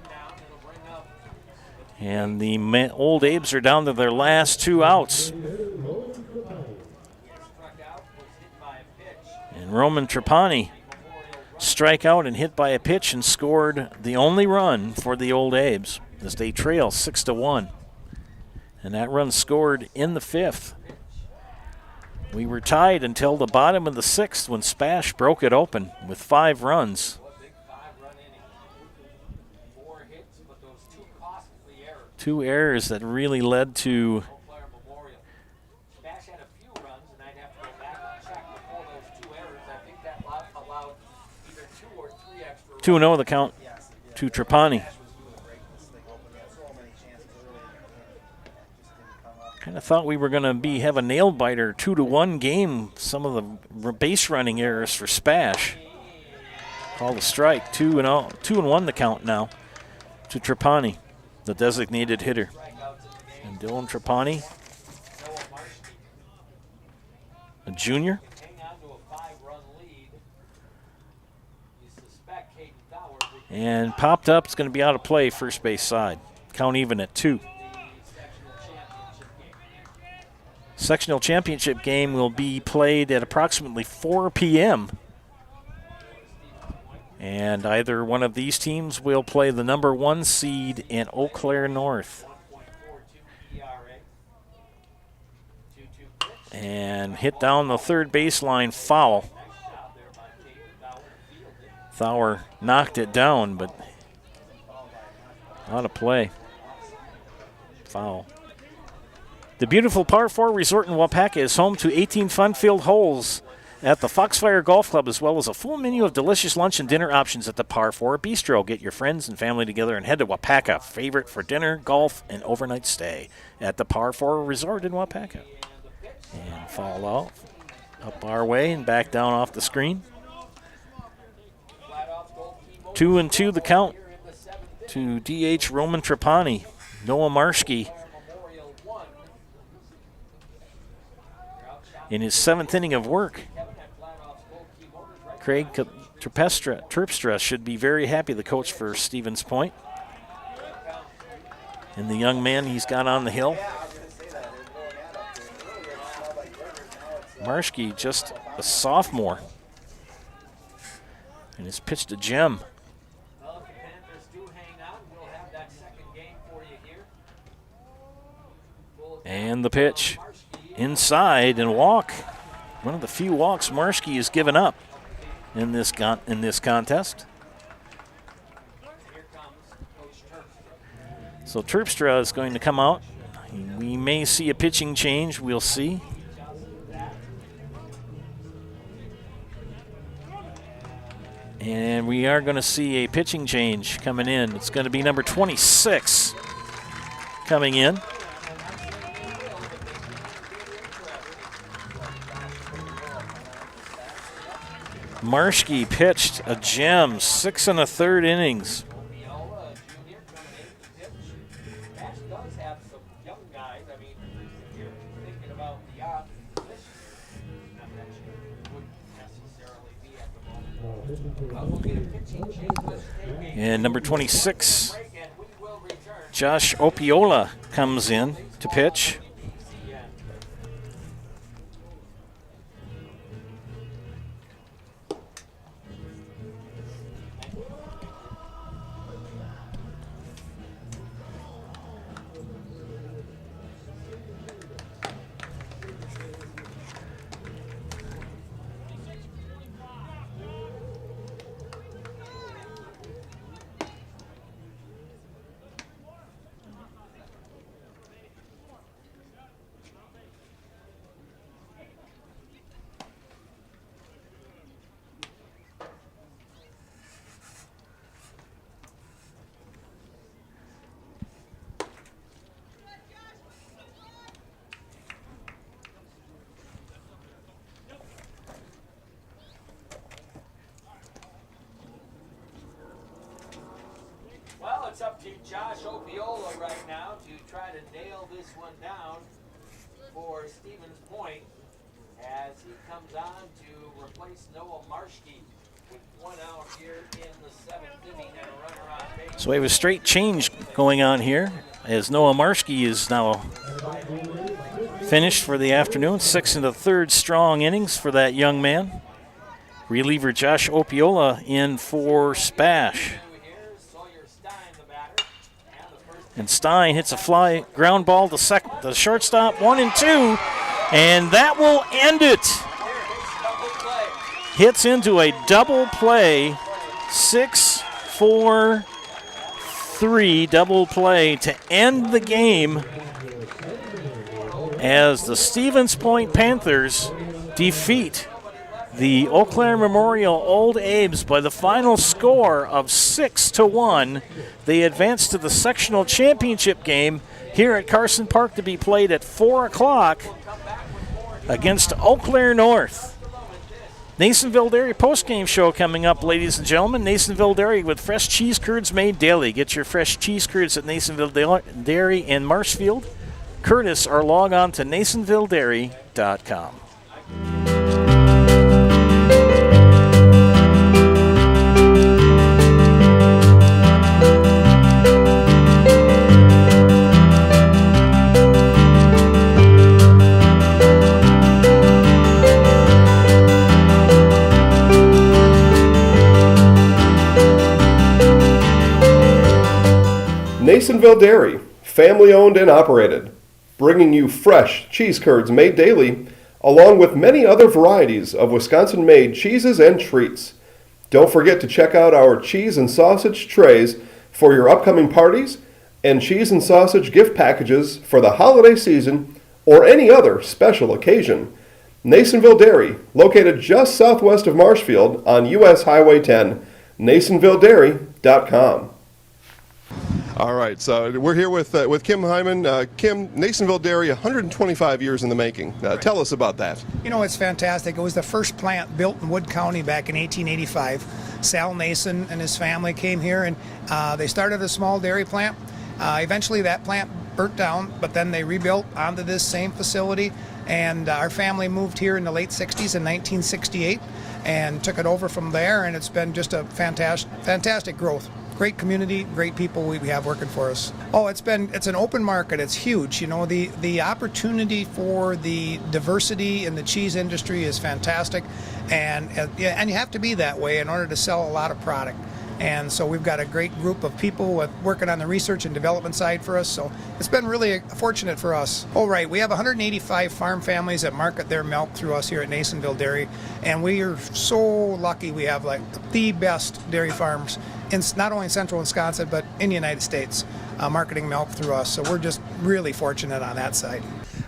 A: And the Old Abes are down to their last 2 outs. And Roman Trapani strike out and hit by a pitch and scored the only run for the Old Abes as they trail 6-1. And that run scored in the 5th. We were tied until the bottom of the 6th when SPASH broke it open with 5 runs. 2 errors that really led to 2-0 the count to Trapani. Kind of thought we were going to have a nail biter 2-1 game. Some of the base running errors for SPASH. Called a strike. 2-1 the count now to Trapani, the designated hitter. And Dylan Trapani, a junior. And popped up. It's going to be out of play, first base side. Count even at 2. Sectional championship game will be played at approximately 4 p.m. And either one of these teams will play the number 1 seed in Eau Claire North. And hit down the third baseline, foul. Thauer knocked it down, but out of play. Foul. The beautiful Par 4 Resort in Wapaka is home to 18 fun-filled holes at the Foxfire Golf Club, as well as a full menu of delicious lunch and dinner options at the Par 4 Bistro. Get your friends and family together and head to Wapaka, favorite for dinner, golf, and overnight stay at the Par 4 Resort in Wapaka. And foul out, up our way and back down off the screen. 2-2 the count to DH Roman Trapani. Noah Marshke in his 7th inning of work. Craig Terpstra should be very happy, the coach for Stevens Point. And the young man he's got on the hill. Marshke, just a sophomore, and has pitched a gem. And the pitch inside and walk. One of the few walks Marshke has given up in this contest. So Terpstra is going to come out. We may see a pitching change. We'll see. And we are going to see a pitching change coming in. It's going to be number 26 coming in. Marshke pitched a gem, 6 1/3 innings. And number 26, Josh Opiola, comes in to pitch.
B: It's up to Josh Opiola right now to try to nail this one down for Stevens Point as he comes on to replace Noah Marshke with 1 out here in the 7th inning and a runner on base.
A: So we have a straight change going on here as Noah Marshke is now finished for the afternoon. 6 1/3 strong innings for that young man. Reliever Josh Opiola in for SPASH. And Stein hits a fly ground ball to the shortstop, 1 and 2, and that will end it. Hits into a double play, 6-4-3 double play to end the game as the Stevens Point Panthers defeat the Eau Claire Memorial Old Abe's by the final score of 6-1. They advance to the sectional championship game here at Carson Park to be played at 4 o'clock against Eau Claire North. Nasonville Dairy postgame show coming up, ladies and gentlemen. Nasonville Dairy with fresh cheese curds made daily. Get your fresh cheese curds at Nasonville Dairy in Marshfield, Curtis, or log on to nasonvilledairy.com.
I: Nasonville Dairy, family owned and operated, bringing you fresh cheese curds made daily, along with many other varieties of Wisconsin-made cheeses and treats. Don't forget to check out our cheese and sausage trays for your upcoming parties and cheese and sausage gift packages for the holiday season or any other special occasion. Nasonville Dairy, located just southwest of Marshfield on U.S. Highway 10, NasonvilleDairy.com. All right, so we're here with Kim Hyman. Kim, Nasonville Dairy, 125 years in the making. Tell us about that.
K: You know, it's fantastic. It was the first plant built in Wood County back in 1885. Sal Nason and his family came here, and they started a small dairy plant. Eventually that plant burnt down, but then they rebuilt onto this same facility, and our family moved here in the late 60s in 1968 and took it over from there, and it's been just a fantastic growth. Great community, great people we have working for us. Oh, it's an open market. It's huge. You know, the opportunity for the diversity in the cheese industry is fantastic, and you have to be that way in order to sell a lot of product. And so we've got a great group of people working on the research and development side for us. So it's been really fortunate for us. Oh, right. We have 185 farm families that market their milk through us here at Nasonville Dairy. And we are so lucky we have like the best dairy farms in not only central Wisconsin, but in the United States, marketing milk through us. So we're just really fortunate on that side.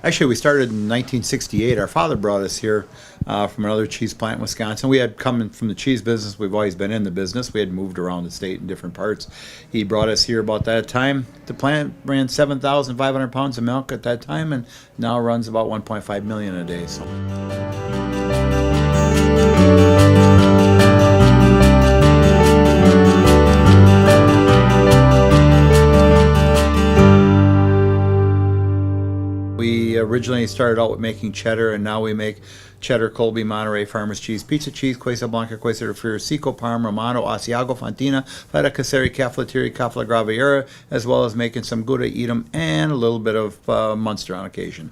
L: Actually, we started in 1968. Our father brought us here from another cheese plant in Wisconsin. We had come from the cheese business. We've always been in the business. We had moved around the state in different parts. He brought us here about that time. The plant ran 7,500 pounds of milk at that time, and now runs about 1.5 million a day. So. We originally started out with making cheddar, and now we make cheddar, Colby, Monterey, Farmers Cheese, Pizza Cheese, Quesa Blanca, Quesa de Friar, Seco, Parm, Romano, Asiago, Fontina, Feta Caseri, Caflateri, Cafla Graviera, as well as making some Gouda Edam and a little bit of Munster on occasion.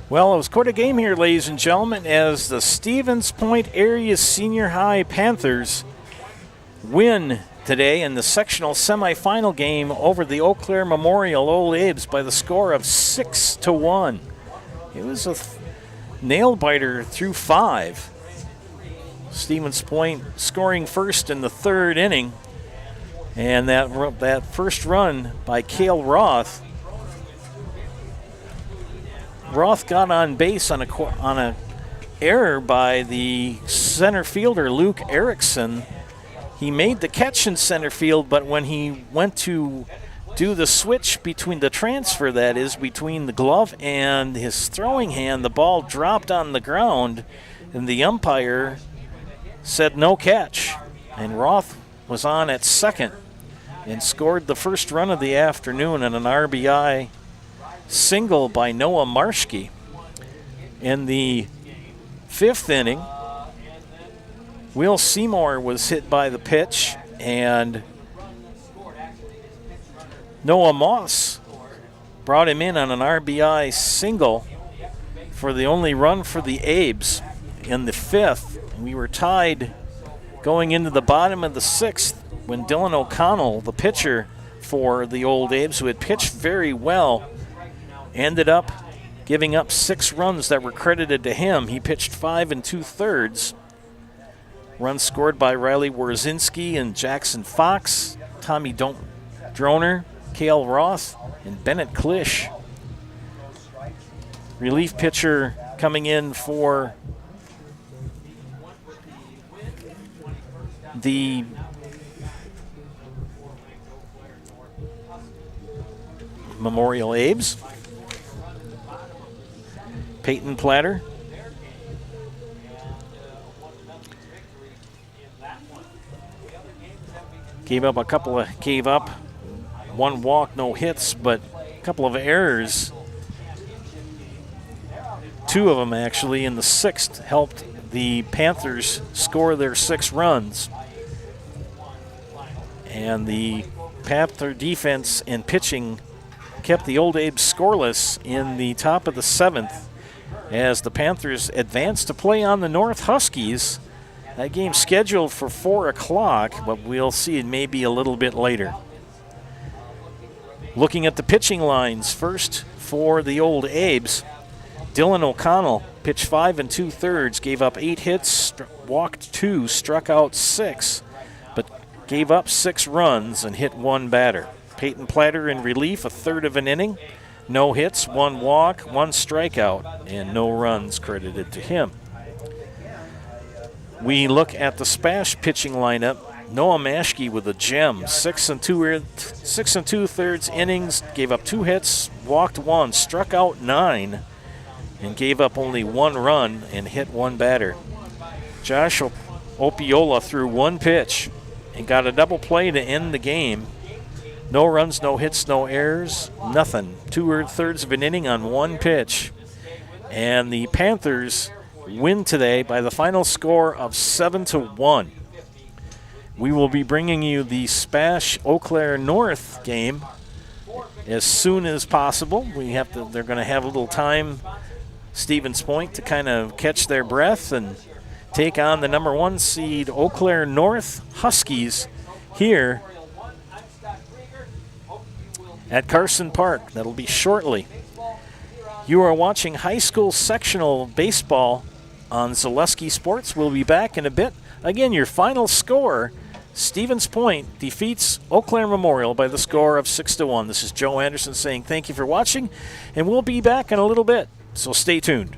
A: Well, it was quite a game here, ladies and gentlemen, as the Stevens Point Area Senior High Panthers win today in the sectional semifinal game over the Eau Claire Memorial Old Abe's by the score of 6-1. It was a nail-biter through 5. Stevens Point scoring first in the third inning, and that first run by Cale Roth. Roth got on base on a error by the center fielder Luke Erickson. He made the catch in center field, but when he went to do the switch between the transfer, that is, between the glove and his throwing hand, the ball dropped on the ground, and the umpire said no catch. And Roth was on at second and scored the first run of the afternoon in an RBI single by Noah Marschke. In the fifth inning, Will Seymour was hit by the pitch, and Noah Moss brought him in on an RBI single for the only run for the Abes in the fifth. We were tied going into the bottom of the sixth when Dylan O'Connell, the pitcher for the Old Abes, who had pitched very well, ended up giving up 6 runs that were credited to him. He pitched 5 2/3. Runs scored by Riley Wierzinski and Jackson Fox, Tommy Droner, Cale Roth, and Bennett Klisch. Relief pitcher coming in for the Memorial Abes, Peyton Platter. Gave up 1 walk, no hits, but a couple of errors. 2 of them actually in the sixth helped the Panthers score their 6 runs. And the Panther defense and pitching kept the Old Abes scoreless in the top of the 7th as the Panthers advanced to play on the North Huskies That game's scheduled for 4 o'clock, but we'll see it may be a little bit later. Looking at the pitching lines, first for the old Abes, Dylan O'Connell pitched 5 2/3, gave up 8 hits, walked 2, struck out 6, but gave up 6 runs and hit 1 batter. Peyton Platter in relief, a third of an inning, no hits, 1 walk, 1 strikeout, and no runs credited to him. We look at the SPASH pitching lineup. Noah Maschke with a gem, 6 2/3 innings, gave up 2 hits, walked 1, struck out 9, and gave up only 1 run and hit 1 batter. Josh Opiola threw 1 pitch and got a double play to end the game. No runs, no hits, no errors, nothing. 2/3 of an inning on 1 pitch. And the Panthers win today by the final score of 7-1. We will be bringing you the SPASH Eau Claire North game as soon as possible. They're going to have a little time, Stevens Point, to kind of catch their breath and take on the number 1 seed Eau Claire North Huskies here at Carson Park. That'll be shortly. You are watching high school sectional baseball on Zaleski Sports. We'll be back in a bit. Again, your final score, Stevens Point defeats Eau Claire Memorial by the score of 6-1. This is Joe Anderson saying thank you for watching, and we'll be back in a little bit, so stay tuned.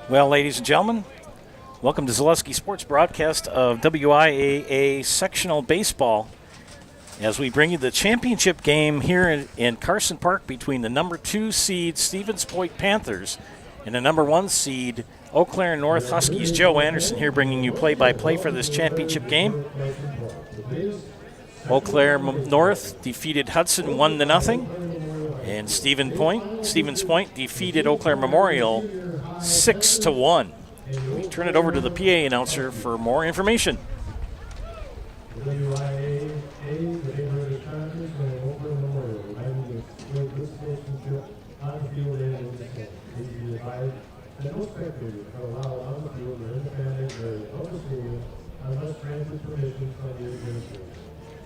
A: Well, ladies and gentlemen, welcome to Zaleski Sports broadcast of WIAA Sectional Baseball as we bring you the championship game here in Carson Park between the number 2 seed Stevens Point Panthers and the number 1 seed Eau Claire North Huskies. Joe Anderson here bringing you play-by-play for this championship game. Eau Claire North defeated Hudson 1-0, and Stevens Point defeated Eau Claire Memorial 6-1. We turn it over to the PA announcer for more information.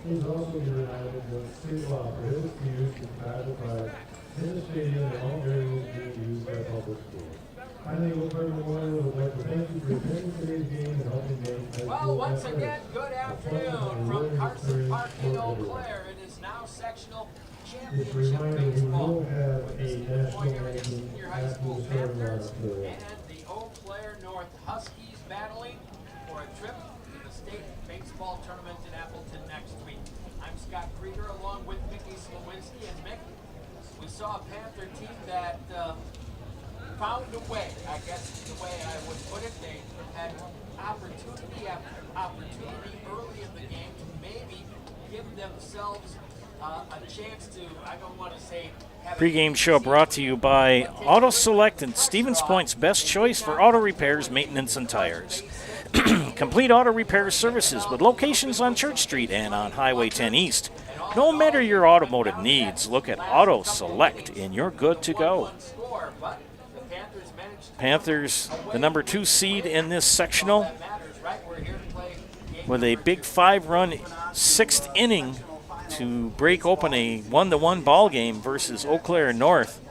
M: Please also be reminded that state law prohibits the use of tobacco products in the stadium and all areas being used by public schools. Finally, Eau Claire Memorial would like to thank you for attending today's game and helping make high
B: Well,
M: school
B: once
M: athletics
B: again, good afternoon from Carson Park in Eau Claire. It is now sectional championship baseball. The Stevens Point Area Senior High School Panthers and the Eau Claire North Huskies battling for a trip to the state baseball tournament in Appleton next week. I'm Scott Krieger along with Mickey Slowinski. And Mick, we saw a Panther team that found a way, I guess is the way I would put it. They had opportunity after opportunity early in the game to maybe give themselves a chance to, I don't want to say...
A: Pre-game show brought to you by Auto Select and Stevens Point's best choice for auto repairs, maintenance, and tires. Complete auto repair services with locations on Church Street and on Highway 10 East. No matter your automotive needs, look at Auto Select and you're good to go. Panthers, the number 2 seed in this sectional, with a big 5-run 6th inning to break open a 1-1 ball game versus Eau Claire North.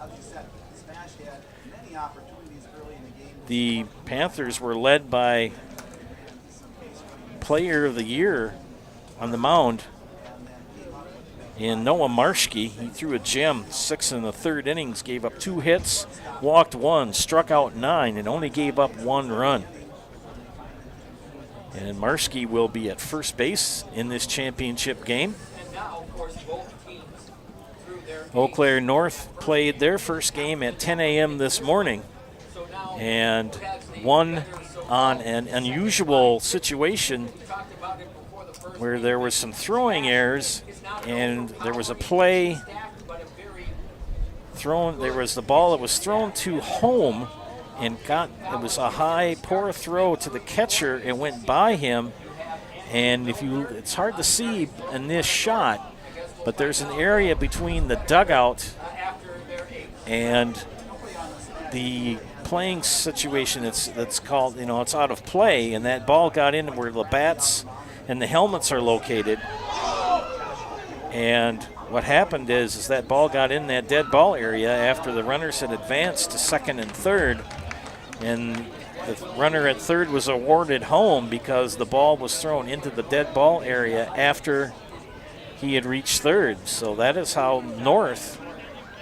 A: The Panthers were led by Player of the Year on the mound in Noah Marshke. He threw a gem, 6 in the 3rd innings, gave up 2 hits, walked 1, struck out 9, and only gave up 1 run. And Marshke will be at first base in this championship game. Eau Claire North played their first game at 10 a.m. this morning and won on an unusual situation where there was some throwing errors and there was a play thrown. There was the ball that was thrown to home and it was a high, poor throw to the catcher. It went by him, and it's hard to see in this shot, but there's an area between the dugout and the playing situation that's called, it's out of play, and that ball got in where the bats and the helmets are located. And what happened is that ball got in that dead ball area after the runners had advanced to 2nd and 3rd, and the runner at 3rd was awarded home because the ball was thrown into the dead ball area after he had reached 3rd. So that is how North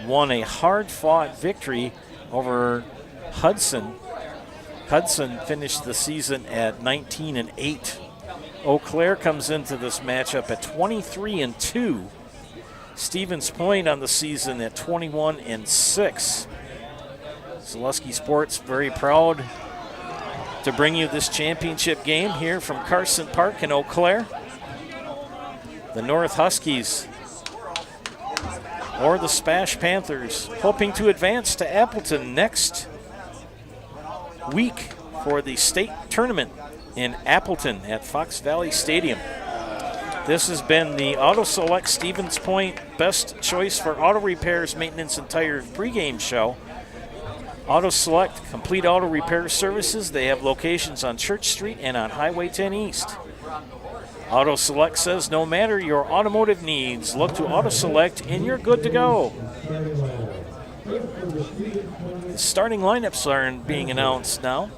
A: won a hard-fought victory over Hudson. Hudson finished the season at 19-8. Eau Claire comes into this matchup at 23-2. Stevens Point on the season at 21-6. Zaleski Sports very proud to bring you this championship game here from Carson Park in Eau Claire. The North Huskies or the SPASH Panthers hoping to advance to Appleton next week for the state tournament in Appleton at Fox Valley Stadium. This has been the Auto Select Stevens Point best choice for auto repairs, maintenance, and tire pregame show. Auto Select, complete auto repair services. They have locations on Church Street and on Highway 10 East. Auto Select says no matter your automotive needs, look to Auto Select and you're good to go. The starting lineups are being announced now.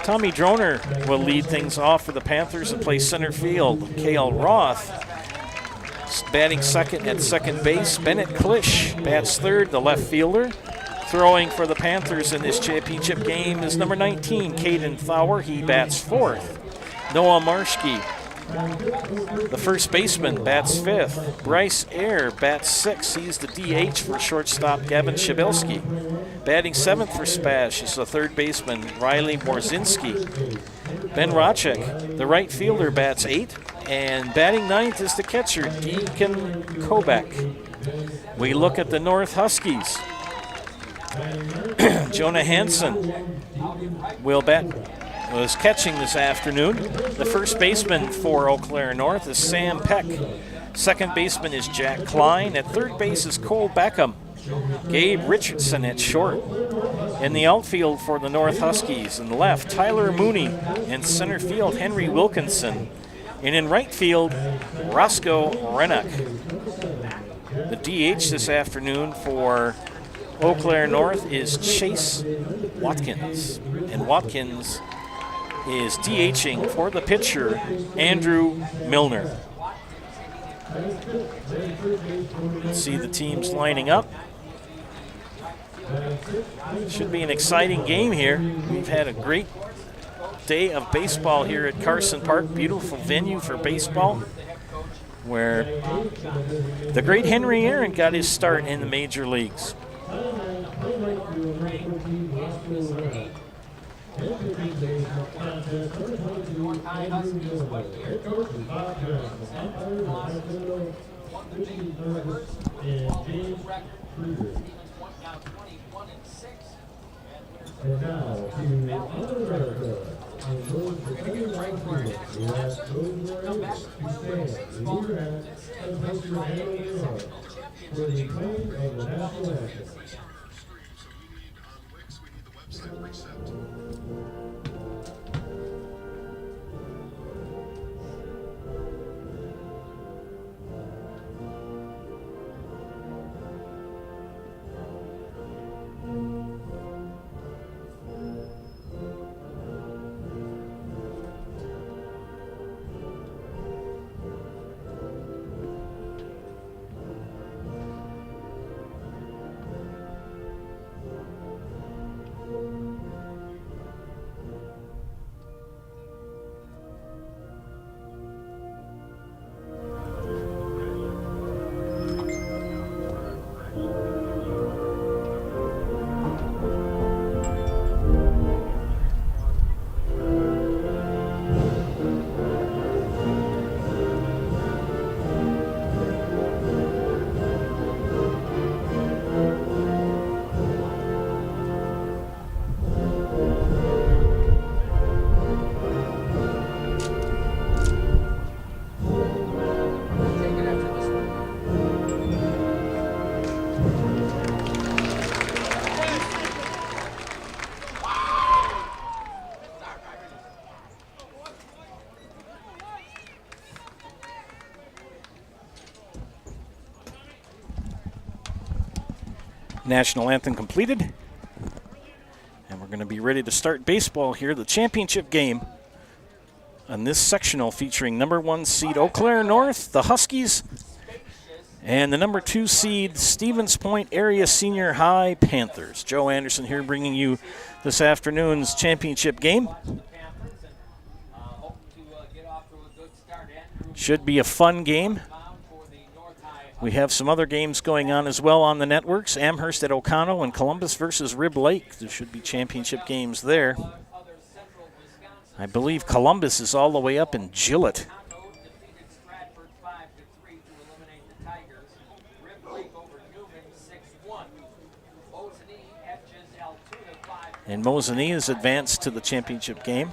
A: Tommy Droner will lead things off for the Panthers and play center field. Kale Roth batting second at second base. Bennett Klisch bats third, the left fielder. Throwing for the Panthers in this championship game is number 19, Caden Thauer. He bats fourth. Noah Marschke, the first baseman, bats fifth. Bryce Ayer bats sixth. He's the DH for shortstop Gavin Shabilsky. Batting seventh for SPASH is the third baseman, Riley Borzinski. Ben Rochek, the right fielder, bats eighth. And batting ninth is the catcher, Deacon Kobach. We look at the North Huskies. Jonah Hansen was catching this afternoon. The first baseman for Eau Claire North is Sam Peck. Second baseman is Jack Klein. At third base is Cole Beckham. Gabe Richardson at short. In the outfield for the North Huskies, in the left, Tyler Mooney. In center field, Henry Wilkinson. And in right field, Roscoe Rennock. The DH this afternoon for Eau Claire North is Chase Watkins. And Watkins is DHing for the pitcher, Andrew Milner. Let's see the teams lining up. Should be an exciting game here. We've had a great day of baseball here at Carson Park. Beautiful venue for baseball, where the great Henry Aaron got his start in the major leagues.
M: And now to America. And those defending right field, we ask those Warriors to stand, leave your hat, and place your hand on your heart for the playing of the national anthem.
A: National anthem completed. And we're going to be ready to start baseball here, the championship game on this sectional featuring number 1 seed Eau Claire North, the Huskies, and the number 2 seed Stevens Point Area Senior High Panthers. Joe Anderson here bringing you this afternoon's championship game. Should be a fun game. We have some other games going on as well on the networks. Amherst at Oconto and Columbus versus Rib Lake. There should be championship games there. I believe Columbus is all the way up in Gillett. And Mosinee is advanced to the championship game.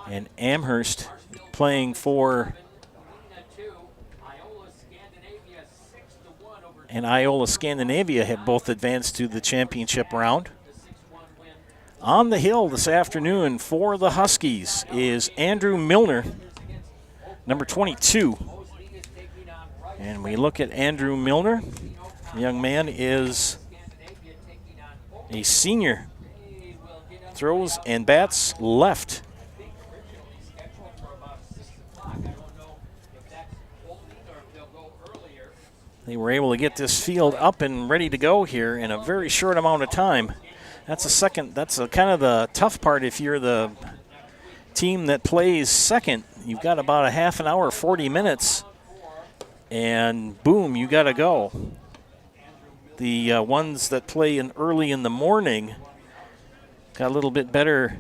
A: And Amherst playing for and Iola Scandinavia have both advanced to the championship round. On the hill this afternoon for the Huskies is Andrew Milner, number 22. And we look at Andrew Milner. The young man is a senior. Throws and bats left. They were able to get this field up and ready to go here in a very short amount of time. That's kind of the tough part if you're the team that plays second. You've got about a half an hour, 40 minutes, and boom, you got to go. The ones that play early in the morning got a little bit better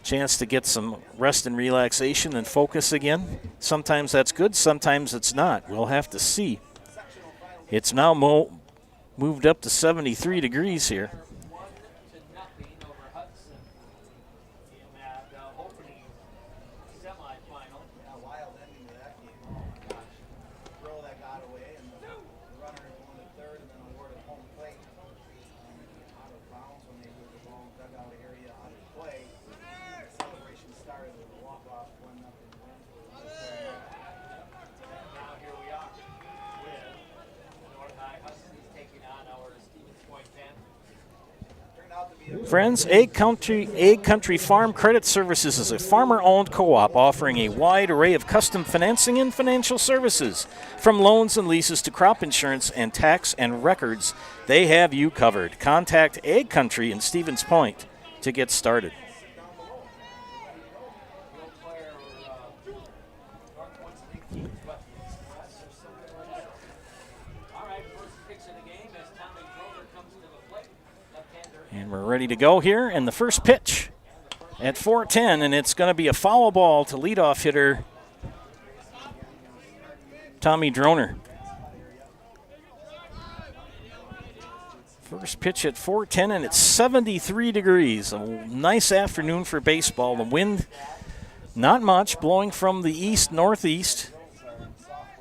A: chance to get some rest and relaxation and focus again. Sometimes that's good, sometimes it's not. We'll have to see. It's now moved up to 73 degrees here. Friends, Egg Country Farm Credit Services is a farmer-owned co-op offering a wide array of custom financing and financial services. From loans and leases to crop insurance and tax and records, they have you covered. Contact Egg Country in Stevens Point to get started. And we're ready to go here. And the first pitch at 4:10, and it's going to be a foul ball to leadoff hitter Tommy Droner. First pitch at 4:10, and it's 73 degrees. A nice afternoon for baseball. The wind, not much, blowing from the east-northeast,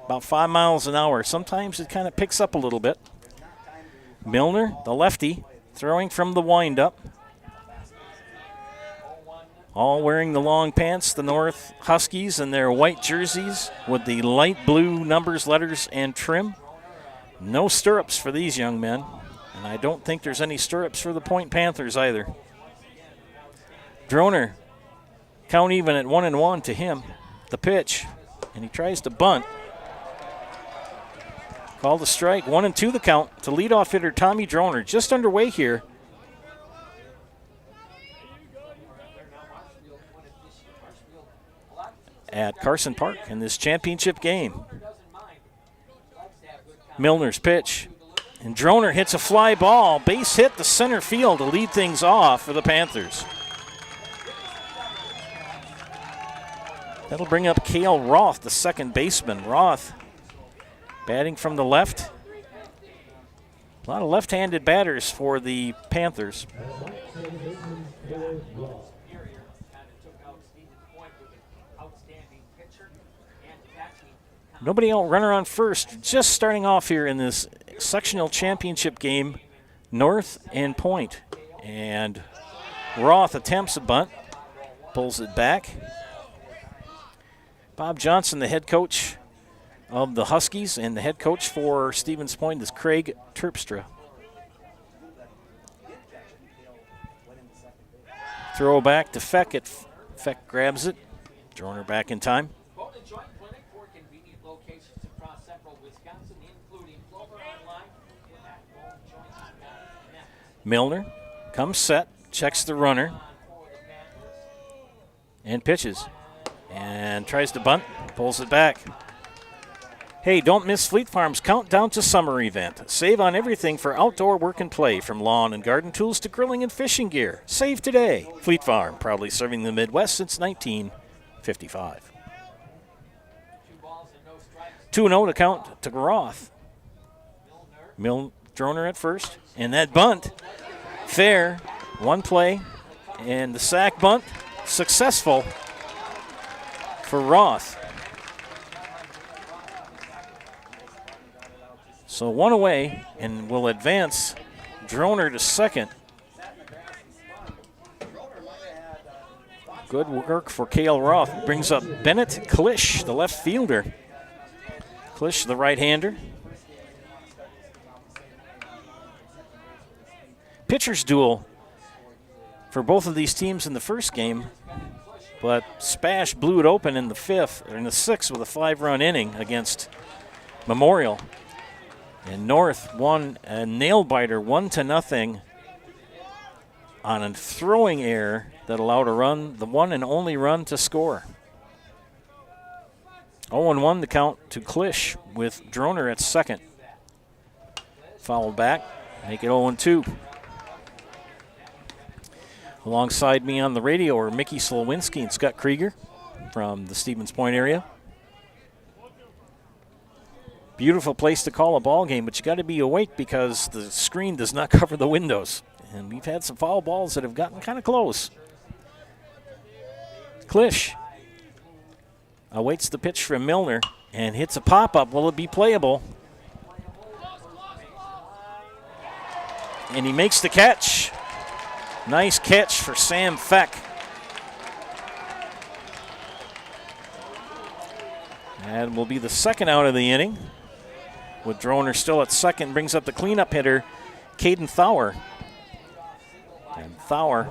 A: about 5 miles an hour. Sometimes it kind of picks up a little bit. Milner, the lefty, throwing from the windup. All wearing the long pants, the North Huskies, and their white jerseys with the light blue numbers, letters, and trim. No stirrups for these young men, and I don't think there's any stirrups for the Point Panthers either. Droner, count even at 1-1 to him. The pitch, and he tries to bunt. Called a strike, 1-2 the count to leadoff hitter Tommy Droner. Just underway here. At Carson Park in this championship game. Milner's pitch. And Droner hits a fly ball. Base hit to center field to lead things off for the Panthers. That'll bring up Cale Roth, the second baseman. Roth batting from the left. A lot of left-handed batters for the Panthers. Nobody out, runner on first. Just starting off here in this sectional championship game, North and Point. And Roth attempts a bunt, pulls it back. Bob Johnson, the head coach of the Huskies, and the head coach for Stevens Point is Craig Terpstra. Throw back to Feck. Feck grabs it. Droner back in time. Milner comes set, checks the runner, and pitches. And tries to bunt, pulls it back. Hey, don't miss Fleet Farm's Countdown to Summer event. Save on everything for outdoor work and play, from lawn and garden tools to grilling and fishing gear. Save today. Fleet Farm, proudly serving the Midwest since 1955. 2-0 to count to Roth. Droner at first, and that bunt, fair, one play, and the sack bunt, successful for Roth. So one away, and will advance Droner to second. Good work for Cale Roth. Brings up Bennett Klisch, the left fielder. Klisch, the right-hander. Pitcher's duel for both of these teams in the first game, but SPASH blew it open in the sixth with a 5-run inning against Memorial. And North won a nail-biter 1-0 on a throwing error that allowed a run, the one and only run to score. 0-1 the count to Klisch with Droner at second. Foul back, make it 0-2. Alongside me on the radio are Mickey Slowinski and Scott Krieger from the Stevens Point area. Beautiful place to call a ball game, but you got to be awake because the screen does not cover the windows. And we've had some foul balls that have gotten kind of close. Klisch awaits the pitch from Milner and hits a pop-up. Will it be playable? And he makes the catch. Nice catch for Sam Feck. And will be the second out of the inning. With Droner still at second, brings up the cleanup hitter, Caden Thauer. And Thauer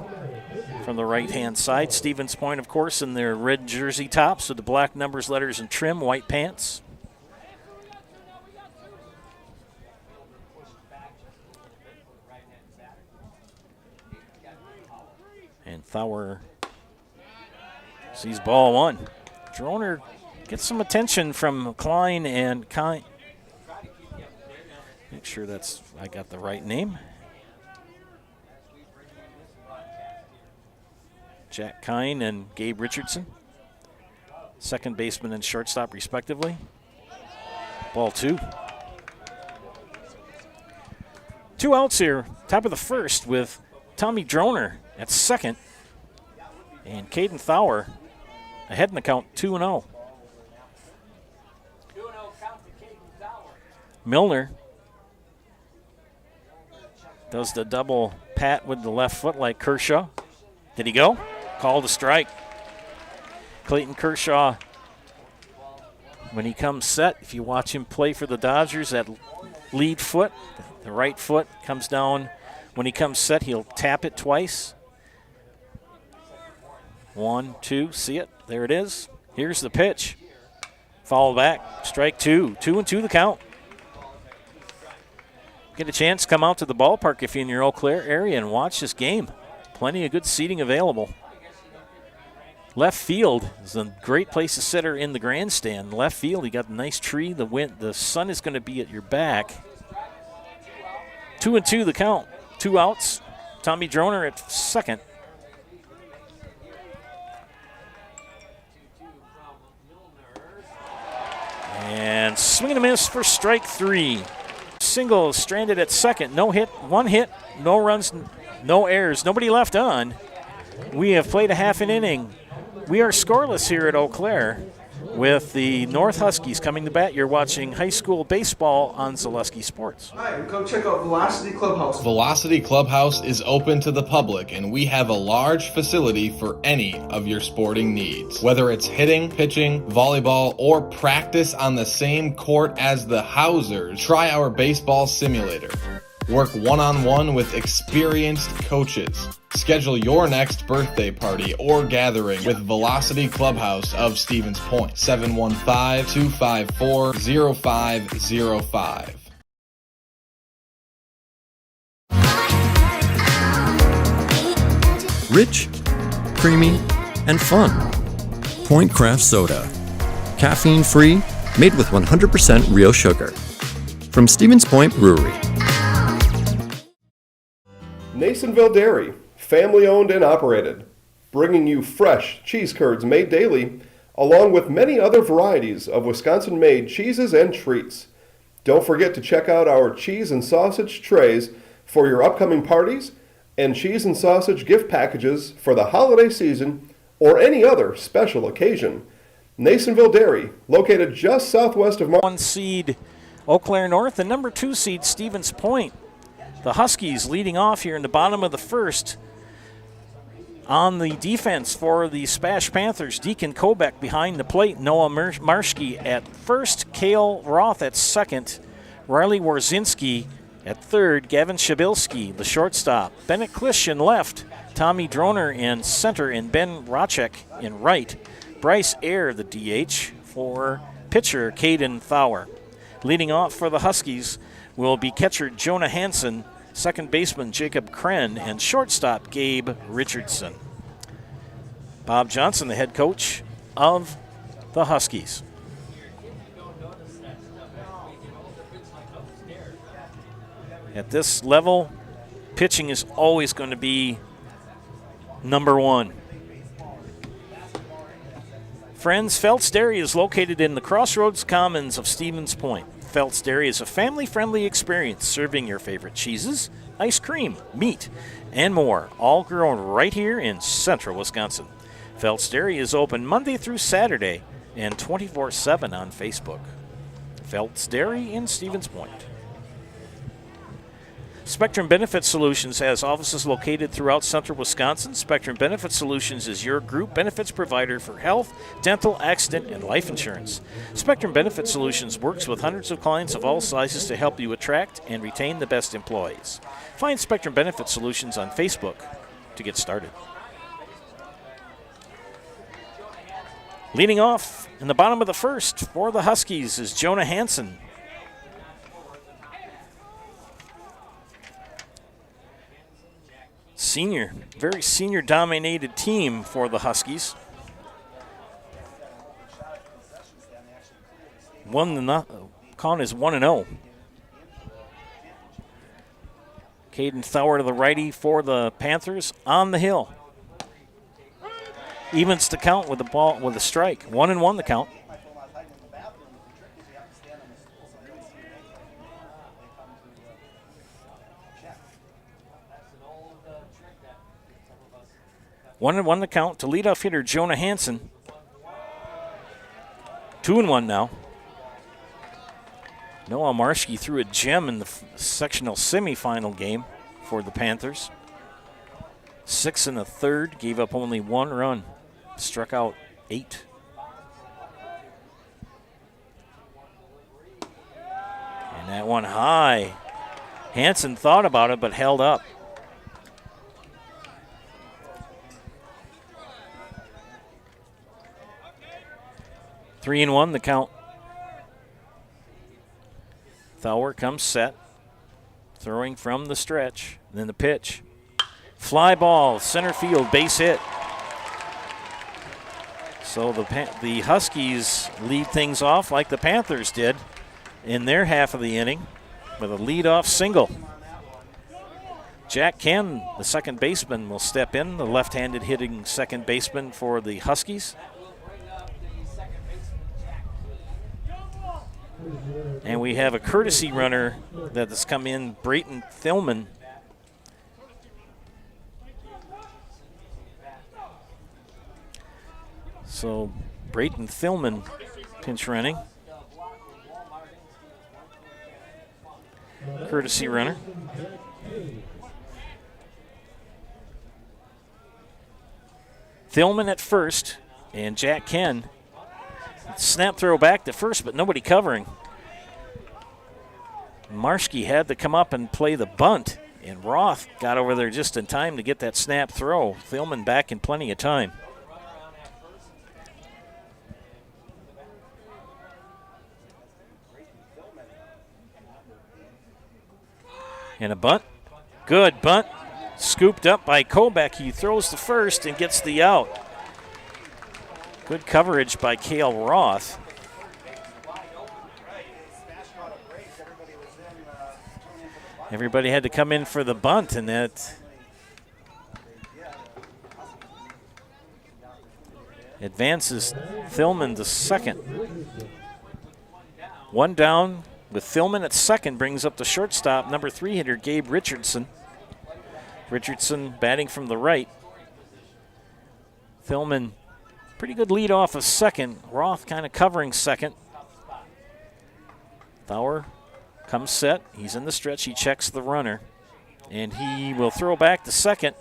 A: from the right-hand side. Stevens Point, of course, in their red jersey tops with the black numbers, letters, and trim, white pants. And Thauer sees ball one. Droner gets some attention from Klein and Kine. Make sure I got the right name. Jack Kine and Gabe Richardson. Second baseman and shortstop, respectively. Ball two. 2 outs here, top of the first with Tommy Droner at second. And Caden Thauer ahead in the count, 2-0. Milner does the double pat with the left foot like Kershaw. Did he go? Called a strike. Clayton Kershaw, when he comes set, if you watch him play for the Dodgers, that lead foot, the right foot comes down. When he comes set, he'll tap it twice. 1, 2, see it? There it is. Here's the pitch. Foul back, strike two. 2-2 the count. Get a chance, come out to the ballpark if you're in your Eau Claire area and watch this game. Plenty of good seating available. Left field is a great place to sit her in the grandstand. Left field, you got a nice tree. The sun is going to be at your back. 2-2 the count. 2 outs. Tommy Droner at second. And swing and a miss for strike 3. Single stranded at second. No hit, 1 hit, no runs, no errors, nobody left on. We have played a half an inning. We are scoreless here at Eau Claire with the North Huskies coming to bat. You're watching high school baseball on Zaleski Sports.
X: Hi, come check out Velocity Clubhouse.
G: Velocity Clubhouse is open to the public, and we have a large facility for any of your sporting needs. Whether it's hitting, pitching, volleyball, or practice on the same court as the Housers, try our baseball simulator. Work one-on-one with experienced coaches. Schedule your next birthday party or gathering with Velocity Clubhouse of Stevens Point. 715-254-0505.
H: Rich, creamy, and fun. Point Craft Soda. Caffeine free, made with 100% real sugar. From Stevens Point Brewery.
I: Nasonville Dairy, family owned and operated, bringing you fresh cheese curds made daily, along with many other varieties of Wisconsin-made cheeses and treats. Don't forget to check out our cheese and sausage trays for your upcoming parties and cheese and sausage gift packages for the holiday season or any other special occasion. Nasonville Dairy, located just southwest of
A: 1 seed Eau Claire North and number 2 seed Stevens Point. The Huskies leading off here in the bottom of the first. On the defense for the SPASH Panthers, Deacon Kobeck behind the plate, Noah Marschke at first, Cale Roth at second, Riley Warzinski at third, Gavin Shabilski, the shortstop, Bennett Klisch in left, Tommy Droner in center, and Ben Rochek in right. Bryce Ayer, the DH, for pitcher Caden Thauer. Leading off for the Huskies will be catcher Jonah Hansen, second baseman Jacob Kren, and shortstop Gabe Richardson. Bob Johnson, the head coach of the Huskies. At this level, pitching is always going to be number one. Friends, Felt's Dairy is located in the Crossroads Commons of Stevens Point. Felt's Dairy is a family-friendly experience serving your favorite cheeses, ice cream, meat, and more, all grown right here in central Wisconsin. Felt's Dairy is open Monday through Saturday and 24/7 on Facebook. Felt's Dairy in Stevens Point. Spectrum Benefit Solutions has offices located throughout central Wisconsin. Spectrum Benefit Solutions is your group benefits provider for health, dental, accident, and life insurance. Spectrum Benefit Solutions works with hundreds of clients of all sizes to help you attract and retain the best employees. Find Spectrum Benefit Solutions on Facebook to get started. Leading off in the bottom of the first for the Huskies is Jonah Hansen. Senior, very senior-dominated team for the Huskies. Count is 1-0. Caden Thauer to the righty for the Panthers on the hill. Evens the count with the ball with a strike. 1-1 the count. One and one the count to leadoff hitter Jonah Hansen. 2-1 now. Noah Marshke threw a gem in the sectional semifinal game for the Panthers. 6 1/3, gave up only 1 run, struck out 8. And that one high. Hansen thought about it but held up. Three and one the count. Thauer comes set, throwing from the stretch. Then the pitch. Fly ball, center field, base hit. So the Huskies lead things off like the Panthers did in their half of the inning with a leadoff single. Jack Ken, the second baseman, will step in, the left-handed hitting second baseman for the Huskies. And we have a courtesy runner that has come in, Brayton Thillman. So Brayton Thillman pinch running. Courtesy runner. Thillman at first, and Jack Ken. Snap throw back to first, but nobody covering. Marshke had to come up and play the bunt, and Roth got over there just in time to get that snap throw. Thillman back in plenty of time. And a bunt. Good bunt. Scooped up by Kobeck. He throws the first and gets the out. Good coverage by Cale Roth. Everybody had to come in for the bunt, and that advances Thillman to second. One down with Thillman at second brings up the shortstop, number 3 hitter Gabe Richardson. Richardson batting from the right. Thillman, pretty good lead off of second. Roth kind of covering second. Thauer comes set. He's in the stretch. He checks the runner. And he will throw back to second.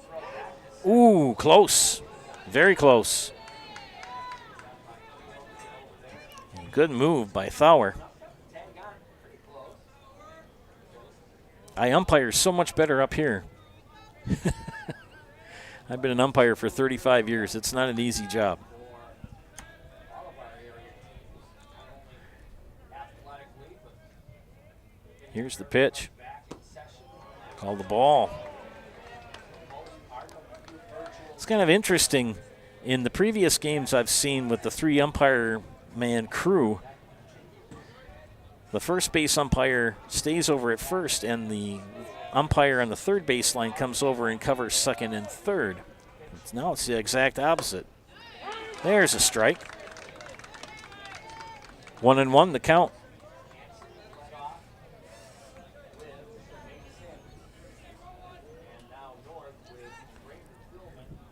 A: Ooh, close. Very close. Good move by Thauer. I umpire so much better up here. I've been an umpire for 35 years. It's not an easy job. Here's the pitch. Call the ball. It's kind of interesting. In the previous games I've seen with the 3 umpire man crew, the first base umpire stays over at first, and the umpire on the third baseline comes over and covers second and third. Now it's the exact opposite. There's a strike. 1-1 the count.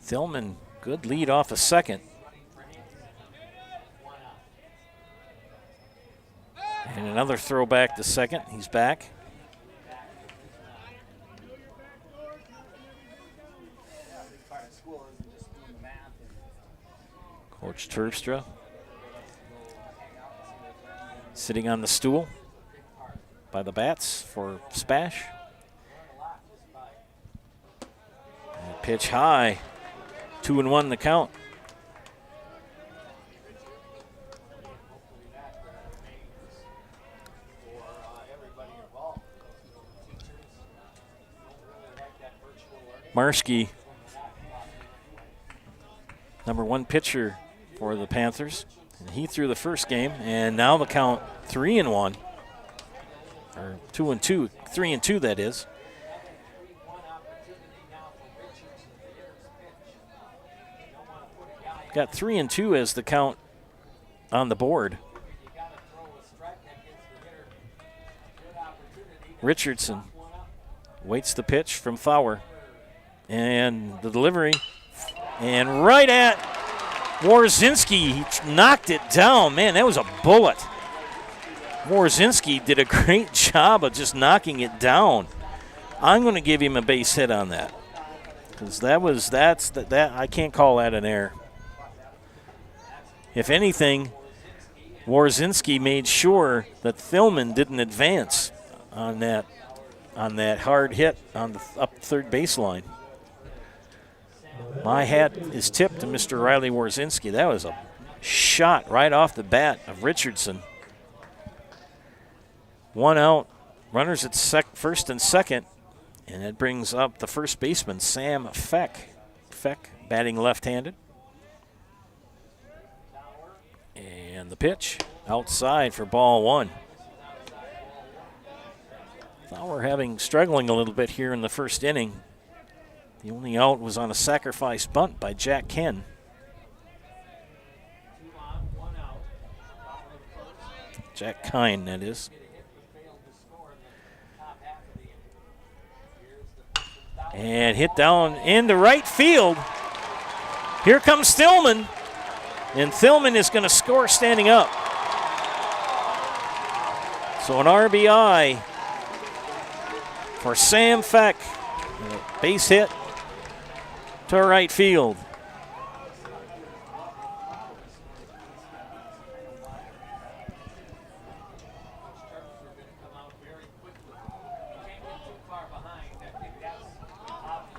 A: Thillman, good lead off a second. And another throw back to second. He's back. Coach Terpstra sitting on the stool by the bats for SPASH. And pitch high. 2-1 the count. Marski, number 1 pitcher for the Panthers. And he threw the first game, and now the count 3-1. Or 2-2, 3-2 that is. Got 3-2 as the count on the board. Richardson waits the pitch from Thauer. And the delivery. And right at Warzinski, he knocked it down. Man, that was a bullet. Warzinski did a great job of just knocking it down. I'm going to give him a base hit on that. Because that I can't call that an error. If anything, Warzinski made sure that Thillman didn't advance on that hard hit on the up third baseline. My hat is tipped to Mr. Riley Warzinski. That was a shot right off the bat of Richardson. 1 out, runners at first and second, and that brings up the first baseman, Sam Feck. Feck batting left-handed. And the pitch outside for ball 1. Thauer struggling a little bit here in the first inning. The only out was on a sacrifice bunt by Jack Ken. Jack Kine, that is. And hit down into right field. Here comes Thillman. And Thillman is going to score standing up. So an RBI for Sam Feck. Base hit to right field.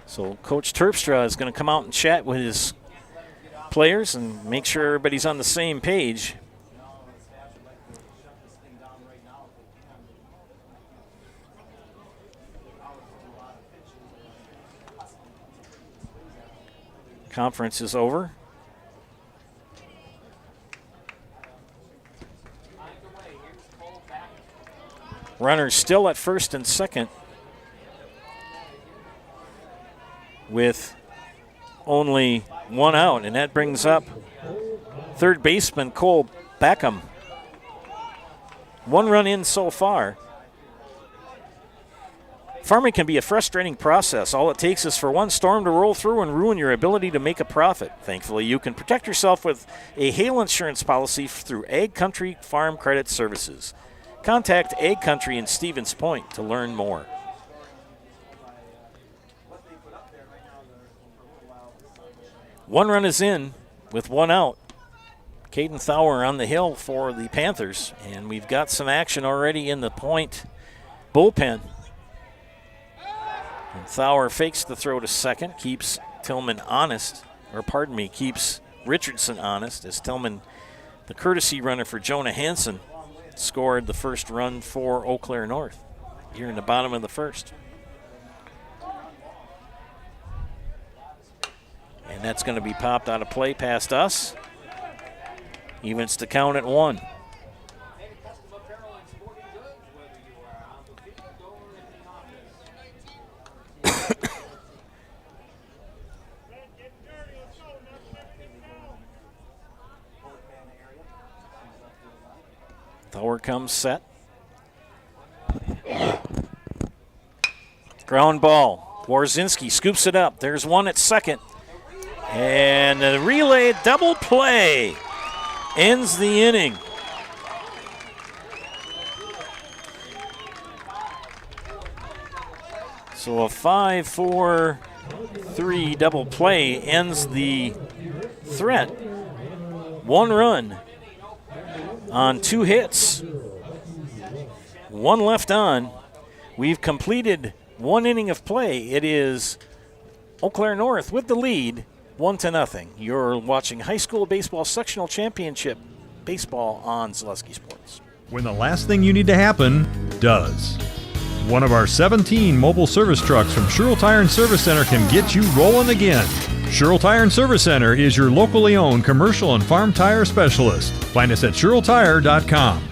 A: So Coach Terpstra is going to come out and chat with his players and make sure everybody's on the same page. Conference is over. Runners still at first and second with only 1 out, and that brings up third baseman Cole Backham. 1 run in so far. Farming can be a frustrating process. All it takes is for one storm to roll through and ruin your ability to make a profit. Thankfully, you can protect yourself with a hail insurance policy through Ag Country Farm Credit Services. Contact Ag Country in Stevens Point to learn more. One run is in with 1 out. Caden Thauer on the hill for the Panthers, and we've got some action already in the Point bullpen. And Thauer fakes the throw to second, keeps Tillman honest, keeps Richardson honest, as Tillman, the courtesy runner for Jonah Hansen, scored the first run for Eau Claire North. here in the bottom of the first. And that's going to be popped out of play past us. Evens to count at 1. Thor comes set. Ground ball. Warzinski scoops it up. There's one at second. And a relay double play ends the inning. So a 5-4-3 double play ends the threat. 1 run on 2 hits. 1 left on. We've completed 1 inning of play. It is Eau Claire North with the lead, 1-0. You're watching high school baseball sectional championship baseball on Zaleski Sports.
N: When the last thing you need to happen does. One of our 17 mobile service trucks from Sherrill Tire and Service Center can get you rolling again. Sherrill Tire and Service Center is your locally owned commercial and farm tire specialist. Find us at SherrillTire.com.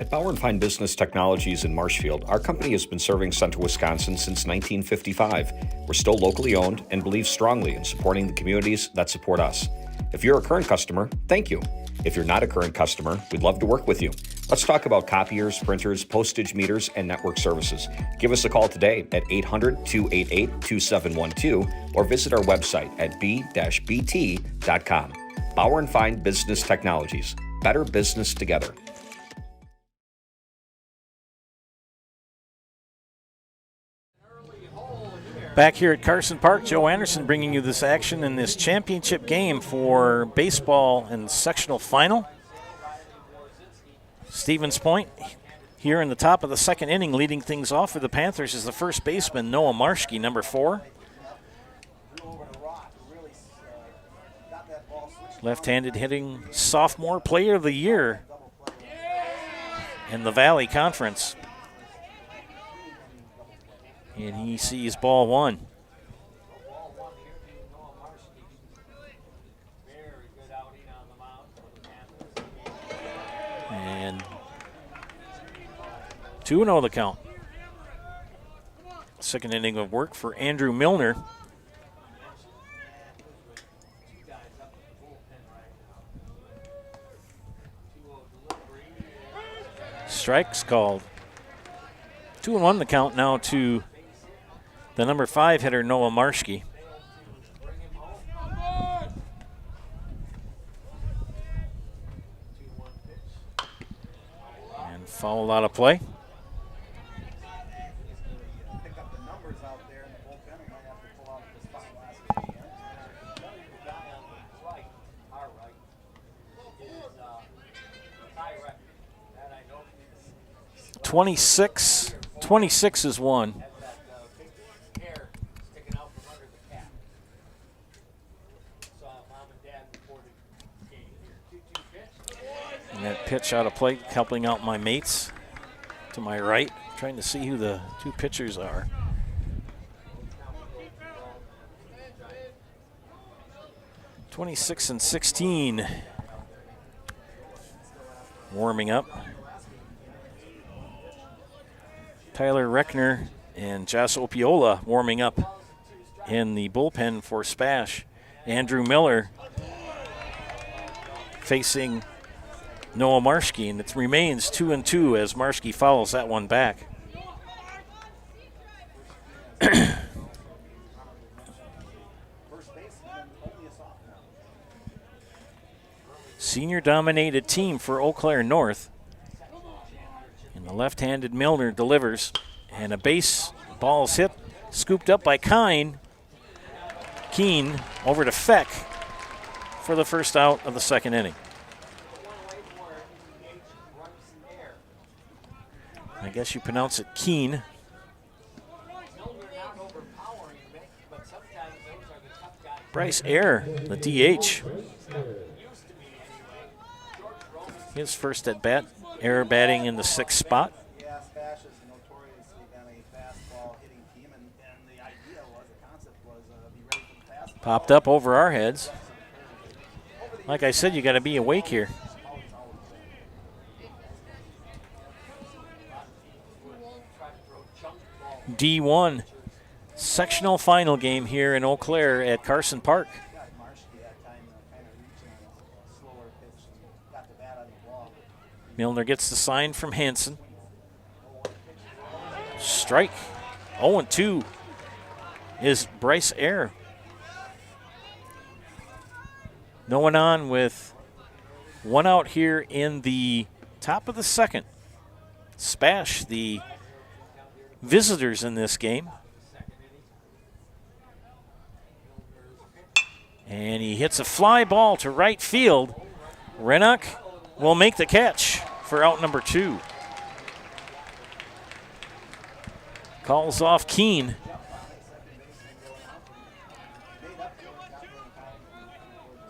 O: At Bauer & Fine Business Technologies in Marshfield, our company has been serving Central Wisconsin since 1955. We're still locally owned and believe strongly in supporting the communities that support us. If you're a current customer, thank you. If you're not a current customer, we'd love to work with you. Let's talk about copiers, printers, postage meters, and network services. Give us a call today at 800-288-2712 or visit our website at b-bt.com. Bauer & Fine Business Technologies. Better business together.
A: Back here at Carson Park, Joe Anderson bringing you this action in this championship game for baseball and sectional final. Stevens Point here in the top of the second inning, leading things off for the Panthers is the first baseman, Noah Marschke, number 4. Left-handed hitting sophomore player of the year in the Valley Conference. And he sees ball 1. And 2-0 the count. Second inning of work for Andrew Milner. Strikes called. 2-1 the count now to the number 5 hitter, Noah Marschke. And fouled out of play. Twenty-six is 1. And that pitch out of play, helping out my mates to my right, trying to see who the 2 pitchers are. (26-16). Warming up. Tyler Reckner and Joss Opiola warming up in the bullpen for SPASH. Andrew Miller facing Noah Marschke, and it remains 2-2 as Marschke fouls that one back. Senior-dominated team for Eau Claire North. And the left-handed Milner delivers, and a base ball's hit, scooped up by Keene over to Feck for the first out of the second inning. I guess you pronounce it Keene. Bryce Ayer, the DH. His first at bat. Ayer batting in the 6th spot.
C: Yeah, SPASH is notoriously been a fastball hitting team, and the idea was, the concept was be ready for the fastball.
A: Popped up over our heads. Like I said, you got to be awake here. D1 sectional final game here in Eau Claire at Carson Park. Milner gets the sign from Hansen. Strike. 0-2 is Bryce Ayer. No one on with one out here in the top of the 2nd. SPASH, the visitors in this game. And he hits a fly ball to right field. Rennock will make the catch for out number 2. Calls off Keene.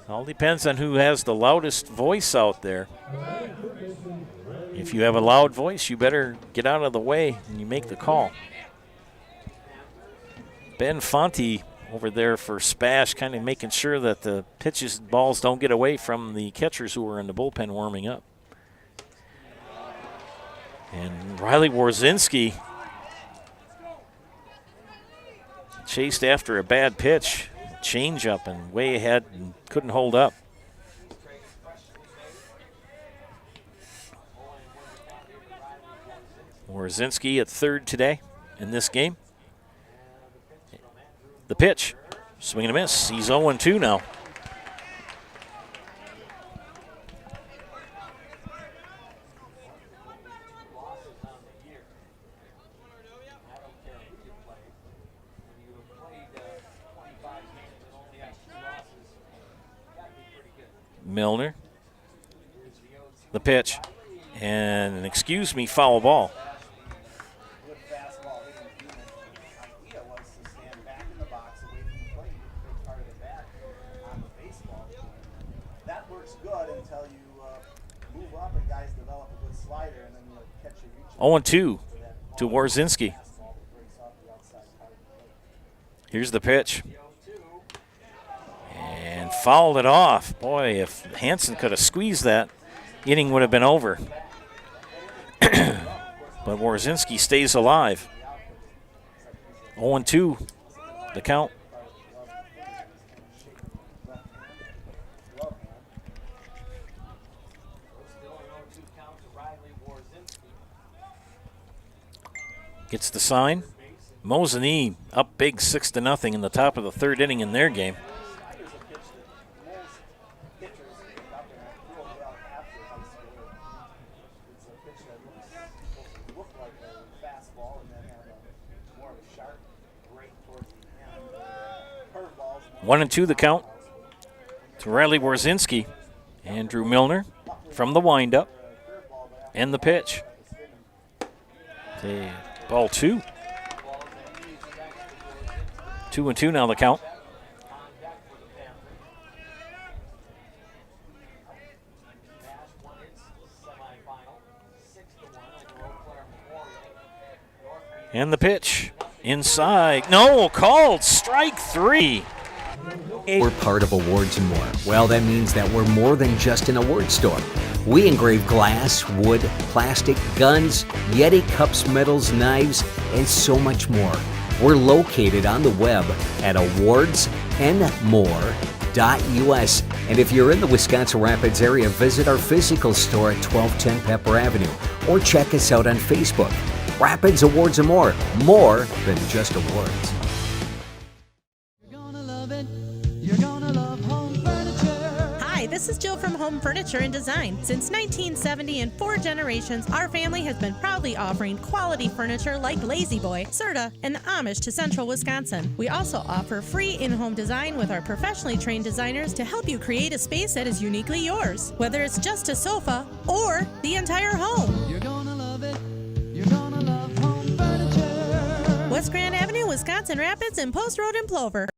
A: All depends on who has the loudest voice out there. If you have a loud voice, you better get out of the way and you make the call. Ben Fonte over there for SPASH, kind of making sure that the pitches, balls don't get away from the catchers who are in the bullpen warming up. And Riley Warzinski chased after a bad pitch, change up and way ahead and couldn't hold up. Warzinski at 3rd today in this game. The pitch, swing and a miss. He's 0-2 now. Milner. The pitch. And an excuse me foul ball.
C: That works good until you move up and guys develop a good slider, and then you'll catch your reach.
A: 0-2 to Warzinski. Here's the pitch. And fouled it off. Boy, if Hansen could have squeezed that, inning would have been over. But Warzinski stays alive. 0-2, the count. Gets the sign. Mosinee up big 6-0 in the top of the 3rd inning in their game. One and 2 the count to Riley Warzinski. Andrew Milner from the windup and the pitch. The ball 2. 2-2 now the count. And the pitch inside. No, called strike 3.
P: We're part of Awards and More. Well, that means that we're more than just an award store. We engrave glass, wood, plastic, guns, Yeti cups, medals, knives, and so much more. We're located on the web at awardsandmore.us. And if you're in the Wisconsin Rapids area, visit our physical store at 1210 Pepper Avenue or check us out on Facebook. Rapids Awards and More than just awards.
Q: Hi, this is Jill from Home Furniture and Design. Since 1970 and 4 generations, our family has been proudly offering quality furniture like Lazy Boy, Serta, and the Amish to Central Wisconsin. We also offer free in-home design with our professionally trained designers to help you create a space that is uniquely yours, whether it's just a sofa or the entire home. You're gonna love it. You're gonna love Home Furniture. West Grand Avenue, Wisconsin Rapids, and Post Road in Plover.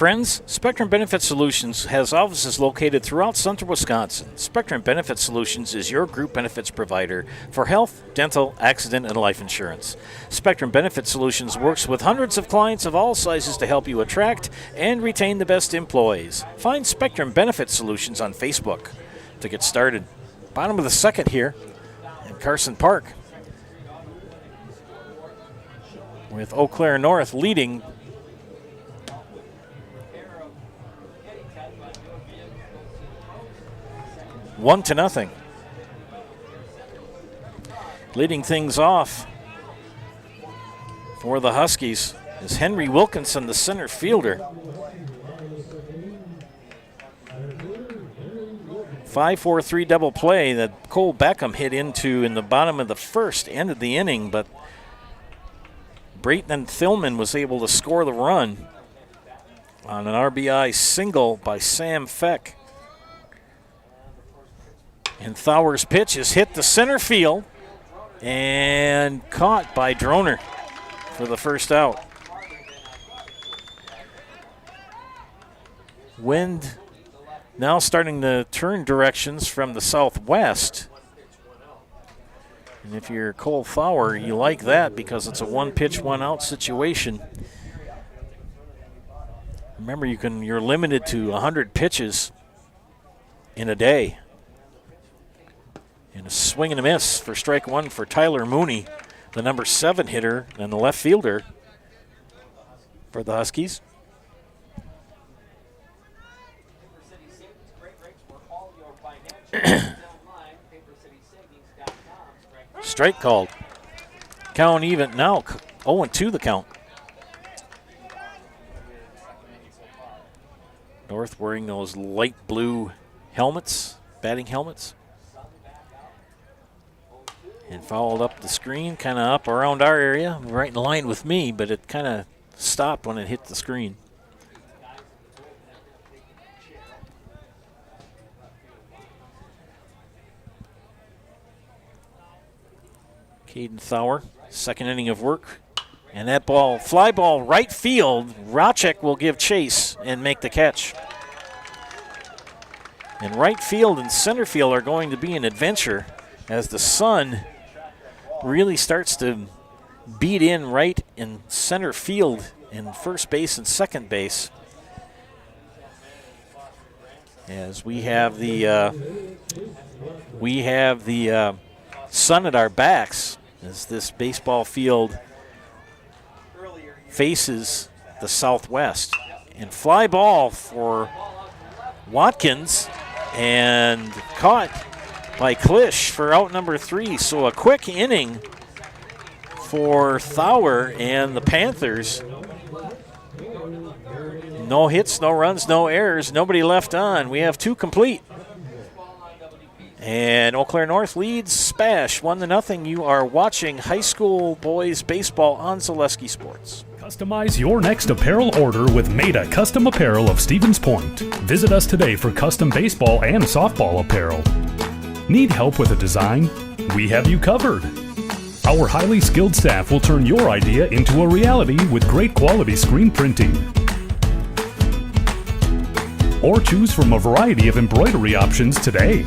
A: Friends, Spectrum Benefit Solutions has offices located throughout central Wisconsin. Spectrum Benefit Solutions is your group benefits provider for health, dental, accident, and life insurance. Spectrum Benefit Solutions works with hundreds of clients of all sizes to help you attract and retain the best employees. Find Spectrum Benefit Solutions on Facebook to get started. Bottom of the second here in Carson Park, with Eau Claire North leading 1-0. Leading things off for the Huskies is Henry Wilkinson, the center fielder. 5-4-3 double play that Cole Beckham hit into in the bottom of the first, ended the inning, but Brayton Thillman was able to score the run on an RBI single by Sam Feck. And Thauer's pitch is hit to center field and caught by Droner for the first out. Wind now starting to turn directions from the southwest. And if you're Cole Thauer, you like that because it's a one-pitch, one-out situation. Remember, you're limited to 100 pitches in a day. And a swing and a miss for strike one for Tyler Mooney, the number 7 hitter and the left fielder for the Huskies. Strike called. Count even now, 0-2 the count. North wearing those light blue helmets, batting helmets. And fouled up the screen, kind of up around our area, right in line with me, but it kind of stopped when it hit the screen. Caden Thauer, second inning of work. And that ball, fly ball, right field. Racek will give chase and make the catch. And right field and center field are going to be an adventure as the sun really starts to beat in right in center field in first base and second base. As we have the sun at our backs as this baseball field faces the southwest. And fly ball for Watkins and caught by Klisch for out number 3. So a quick inning for Thauer and the Panthers. No hits, no runs, no errors, nobody left on. We have 2 complete. And Eau Claire North leads SPASH 1-0. You are watching high school boys baseball on Zaleski Sports.
D: Customize your next apparel order with Maida Custom Apparel of Stevens Point. Visit us today for custom baseball and softball apparel. Need help with a design? We have you covered. Our highly skilled staff will turn your idea into a reality with great quality screen printing. Or choose from a variety of embroidery options today.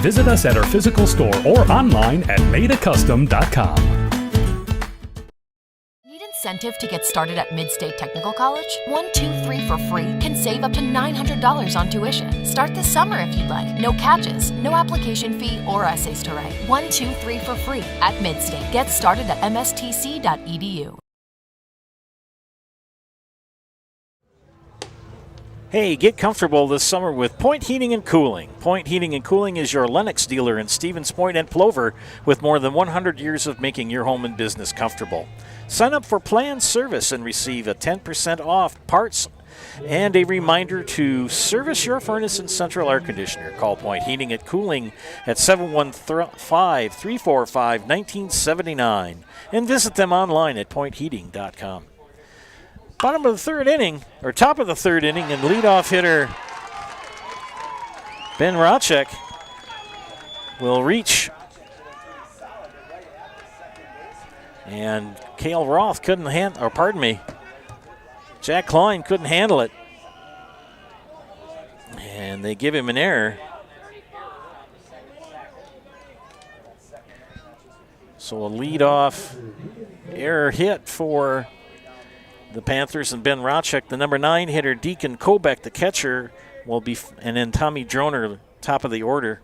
D: Visit us at our physical store or online at maidacustom.com.
J: Incentive to get started at Mid-State Technical College? 1, 2, 3 for free can save up to $900 on tuition. Start this summer if you'd like. No catches, no application fee or essays to write. 1, 2, 3 for free at Mid-State. Get started at mstc.edu.
A: Hey, get comfortable this summer with Point Heating and Cooling. Point Heating and Cooling is your Lennox dealer in Stevens Point and Plover with more than 100 years of making your home and business comfortable. Sign up for planned service and receive a 10% off parts and a reminder to service your furnace and central air conditioner. Call Point Heating and Cooling at 715-345-1979 and visit them online at pointheating.com. Bottom of the third inning, or top of the third inning, and leadoff hitter Ben Racek will reach. And Cale Roth couldn't Jack Klein couldn't handle it. And they give him an error. So a leadoff error hit for the Panthers, and Ben Rochek, the number 9 hitter. Deacon Kobeck, the catcher, will be, and then Tommy Droner, top of the order.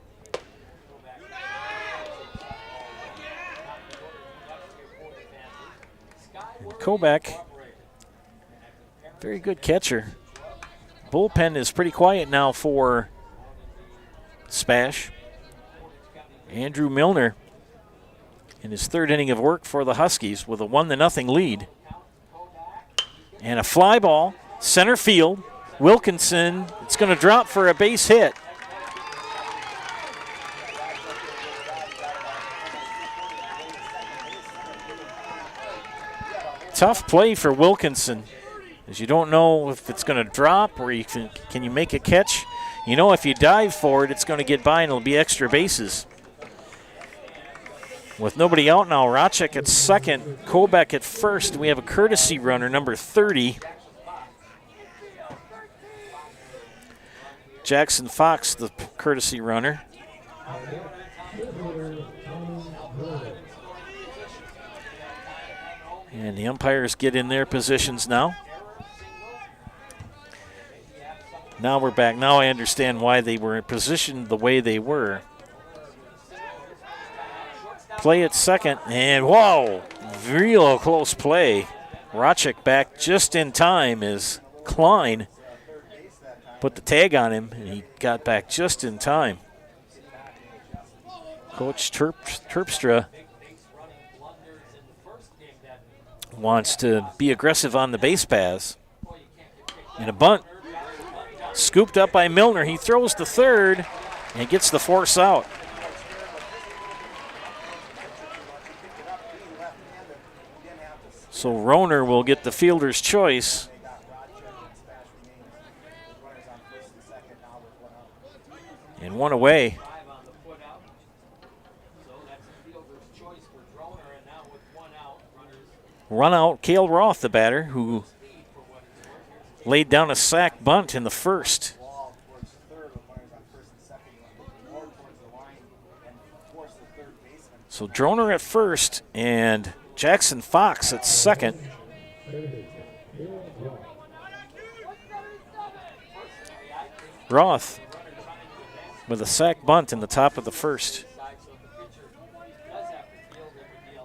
A: And Kobeck, very good catcher. Bullpen is pretty quiet now for SPASH. Andrew Milner in his third inning of work for the Huskies with a 1-0 lead. And a fly ball, center field. Wilkinson, it's going to drop for a base hit. Tough play for Wilkinson, as you don't know if it's going to drop or can you make a catch. You know if you dive for it, it's going to get by and it'll be extra bases. With nobody out now, Rochek at second, Kobeck at first. We have a courtesy runner, number 30. Jackson Fox, the courtesy runner. And the umpires get in their positions now. Now we're back. Now I understand why they were positioned the way they were. Play at second, and whoa, real close play. Rochek back just in time as Klein put the tag on him, and he got back just in time. Coach Terpstra wants to be aggressive on the base paths. And a bunt scooped up by Milner. He throws to third and gets the force out. So Roner will get the fielder's choice. And one away. Run out, Cale Roth, the batter, who laid down a sac bunt in the first. So Droner at first and Jackson Fox at second. Roth with a sac bunt in the top of the first.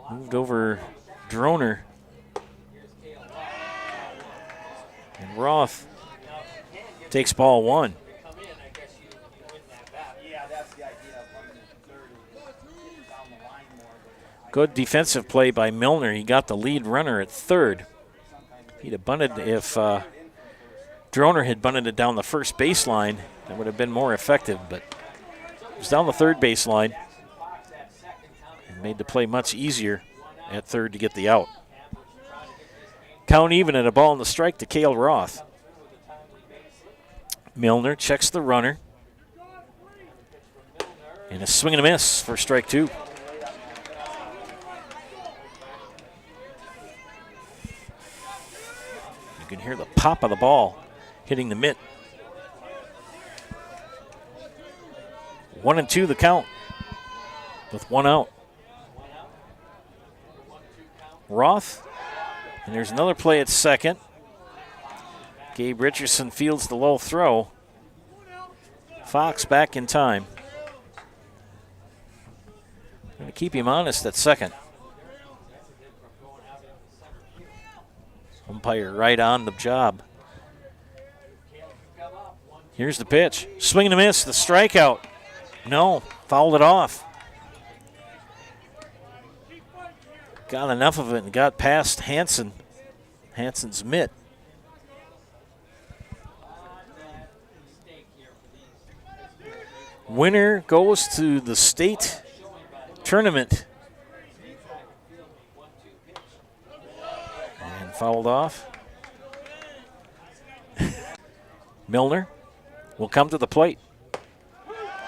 A: Moved over Droner. And Roth takes ball one. Good defensive play by Milner. He got the lead runner at third. He'd have bunted if Droner had bunted it down the first baseline. That would have been more effective, but it was down the third baseline and made the play much easier at third to get the out. Count even at a ball in the strike to Cale Roth. Milner checks the runner. And a swing and a miss for strike two. You can hear the pop of the ball hitting the mitt. 1-2 the count with one out. Roth, and there's another play at second. Gabe Richardson fields the low throw. Fox back in time. Going to keep him honest at second. Umpire right on the job. Here's the pitch. Swing and a miss, the strikeout. No, fouled it off. Got enough of it and got past Hansen. Hansen's mitt. Winner goes to the state tournament. And fouled off. Milner will come to the plate.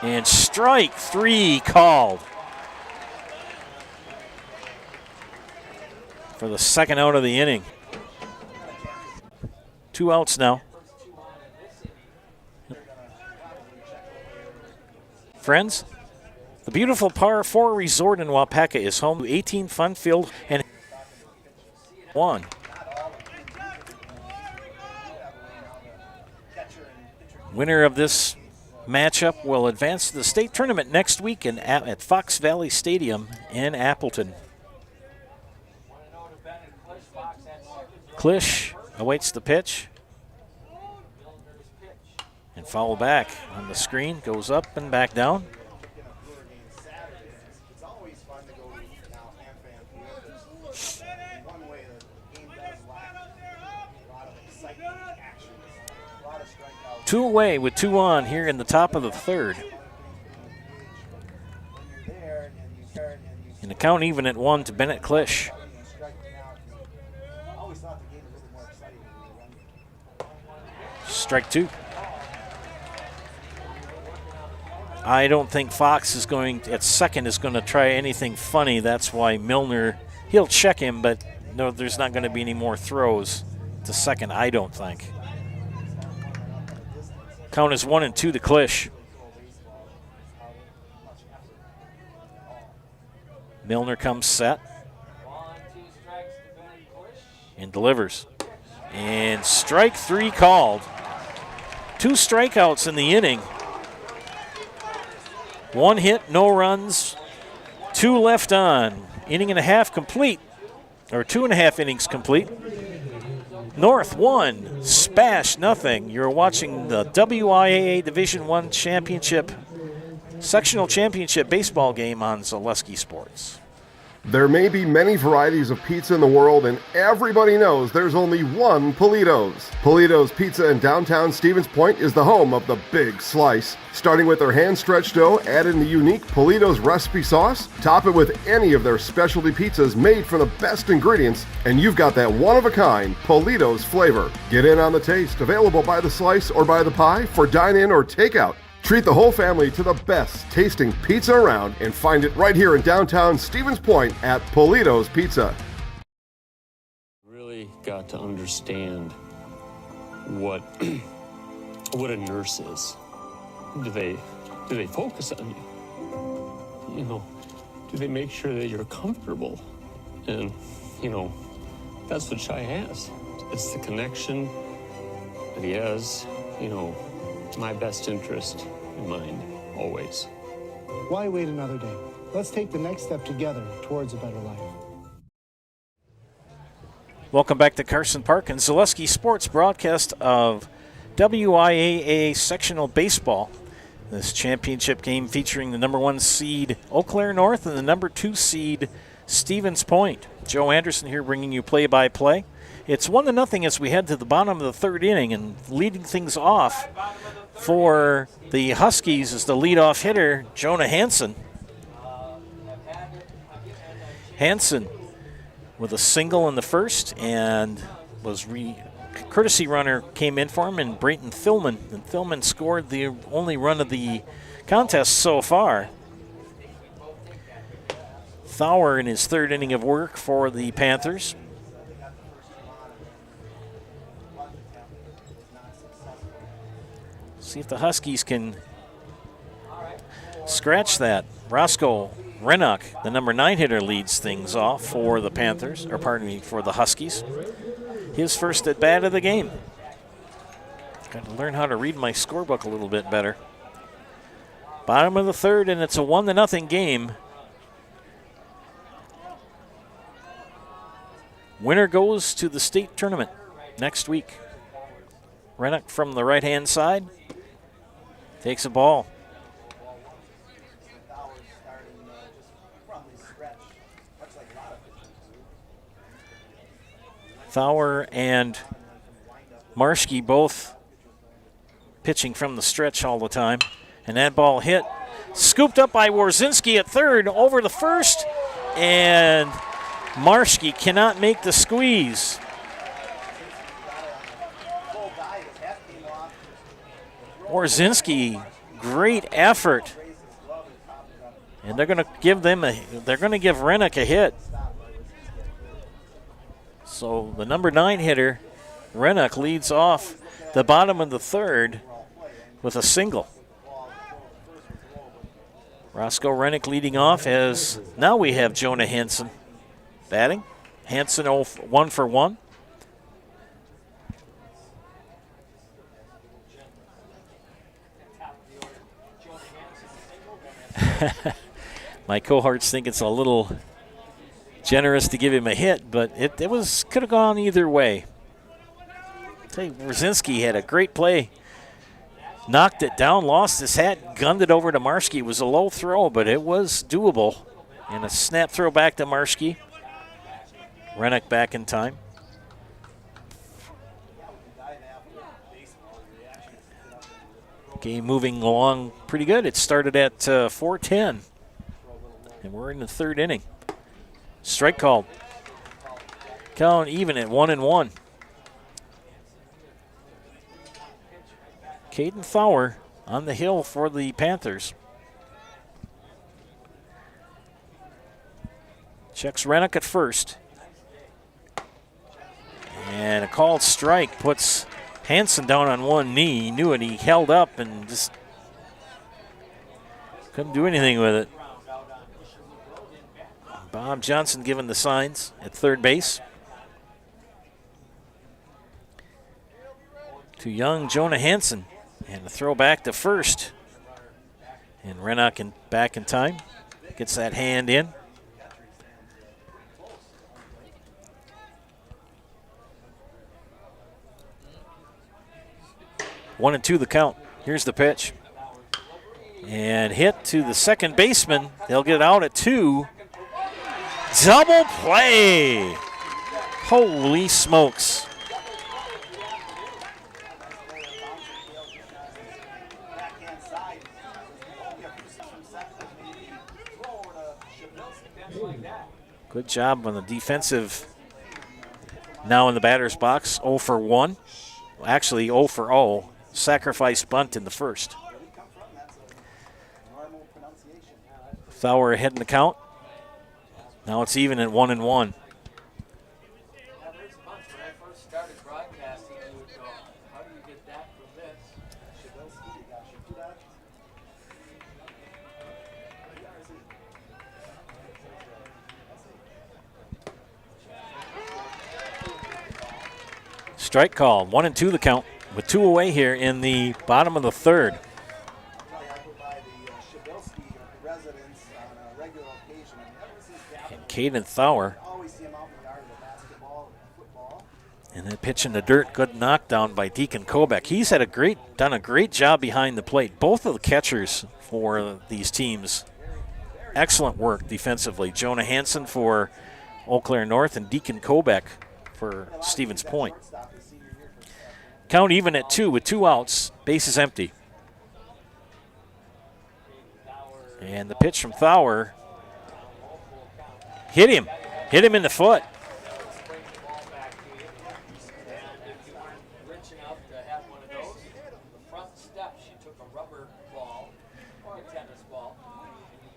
A: And strike three called. For the second out of the inning. 2 outs now. Friends, the beautiful Par 4 Resort in Wapaka is home to 18 fun field and 1. Winner of this matchup will advance to the state tournament next week at Fox Valley Stadium in Appleton. Klisch awaits the pitch. And foul back on the screen, goes up and back down. Two away with 2 on here in the top of the 3rd. And the count even at 1 to Bennett Klisch. Strike 2. I don't think Fox is going at second is going to try anything funny. That's why Milner, he'll check him, but no, there's not going to be any more throws to second, I don't think. Count is 1-2 to Klisch. Milner comes set and delivers. And strike 3 called. 2 strikeouts in the inning. 1 hit, no runs, 2 left on. Inning and a half complete, or 2.5 innings complete. North 1, SPASH nothing. You're watching the WIAA Division I Championship, Sectional Championship baseball game on Zaleski Sports.
I: There may be many varieties of pizza in the world, and everybody knows there's only one Polito's. Polito's Pizza in downtown Stevens Point is the home of the Big Slice. Starting with their hand-stretched dough, add in the unique Polito's recipe sauce, top it with any of their specialty pizzas made from the best ingredients, and you've got that one-of-a-kind Polito's flavor. Get in on the taste, available by the slice or by the pie for dine-in or takeout. Treat the whole family to the best tasting pizza around and find it right here in downtown Stevens Point at Polito's Pizza.
R: Really got to understand what a nurse is. Do they focus on you? You know, do they make sure that you're comfortable? And, you know, that's what Shai has. It's the connection that he has, you know, my best interest in mind, always.
S: Why wait another day? Let's take the next step together towards a better life.
A: Welcome back to Carson Park and Zaleski Sports broadcast of WIAA Sectional Baseball. This championship game featuring the number 1 seed Eau Claire North and the number 2 seed Stevens Point. Joe Anderson here bringing you play-by-play. It's 1-0 as we head to the bottom of the 3rd inning, and leading things off for the Huskies is the leadoff hitter, Jonah Hansen. Hansen with a single in the first, and courtesy runner came in for him, and Brayton Thilman. And Thilman scored the only run of the contest so far. Thauer in his 3rd inning of work for the Panthers. See if the Huskies can scratch that. Roscoe Rennock, the number 9 hitter, leads things off for the Panthers, or pardon me, for the Huskies. His first at bat of the game. Got to learn how to read my scorebook a little bit better. Bottom of the 3rd, and it's a 1-0 game. Winner goes to the state tournament next week. Rennock from the right-hand side takes a ball. Thauer and Marschke both pitching from the stretch all the time. And that ball hit, scooped up by Warzinski at 3rd, over the 1st, and Marschke cannot make the squeeze. Warzinski, great effort. And they're going to give Rennock a hit. So the number 9 hitter Rennock leads off the bottom of the third with a single. Roscoe Rennick leading off as now we have Jonah Hansen batting. Hansen 1 for 1. My cohorts think it's a little generous to give him a hit, but it could have gone either way. Brzezinski had a great play. Knocked it down, lost his hat, gunned it over to Marski. It was a low throw, but it was doable. And a snap throw back to Marski. Rennick back in time. Game moving along pretty good. It started at 4:10, and we're in the third inning. Strike called. Count even at 1-1. Caden Fowler on the hill for the Panthers. Checks Rennick at first. And a called strike puts Hansen down on one knee. He knew it. He held up and just couldn't do anything with it. Bob Johnson giving the signs at third base. To young Jonah Hansen. And a throw back to first. And Rennock back in time. Gets that hand in. One and two the count. Here's the pitch. And hit to the second baseman. They'll get out at 2. Double play. Holy smokes. Good job on the defensive. Now in the batter's box, 0 for 1. Actually, 0 for 0. Sacrifice bunt in the first. Fowler ahead in the count. Now it's even at 1-1. Strike call, 1-2 the count, with 2 away here in the bottom of the third. And Caden Fowler. And then pitch in the dirt, good knockdown by Deacon Kobeck. He's had done a great job behind the plate. Both of the catchers for these teams, excellent work defensively. Jonah Hansen for Eau Claire North and Deacon Kobeck for Stevens Point. Count even at 2 with 2 outs. Base is empty. And the pitch from Fowler hit him in the foot.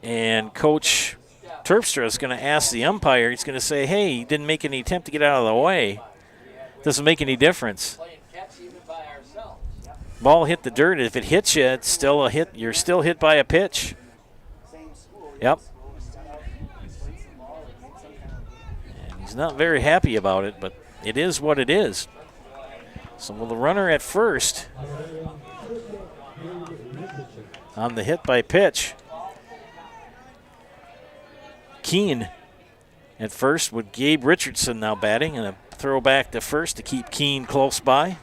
A: And Coach Terpstra is going to ask the umpire, he's going to say, hey, he didn't make any attempt to get out of the way. Doesn't make any difference. Ball hit the dirt. If it hits you, it's still a hit. You're still hit by a pitch. Yep. And he's not very happy about it, but it is what it is. So with the runner at first on the hit by pitch. Keene at first with Gabe Richardson now batting, and a throw back to first to keep Keene close by.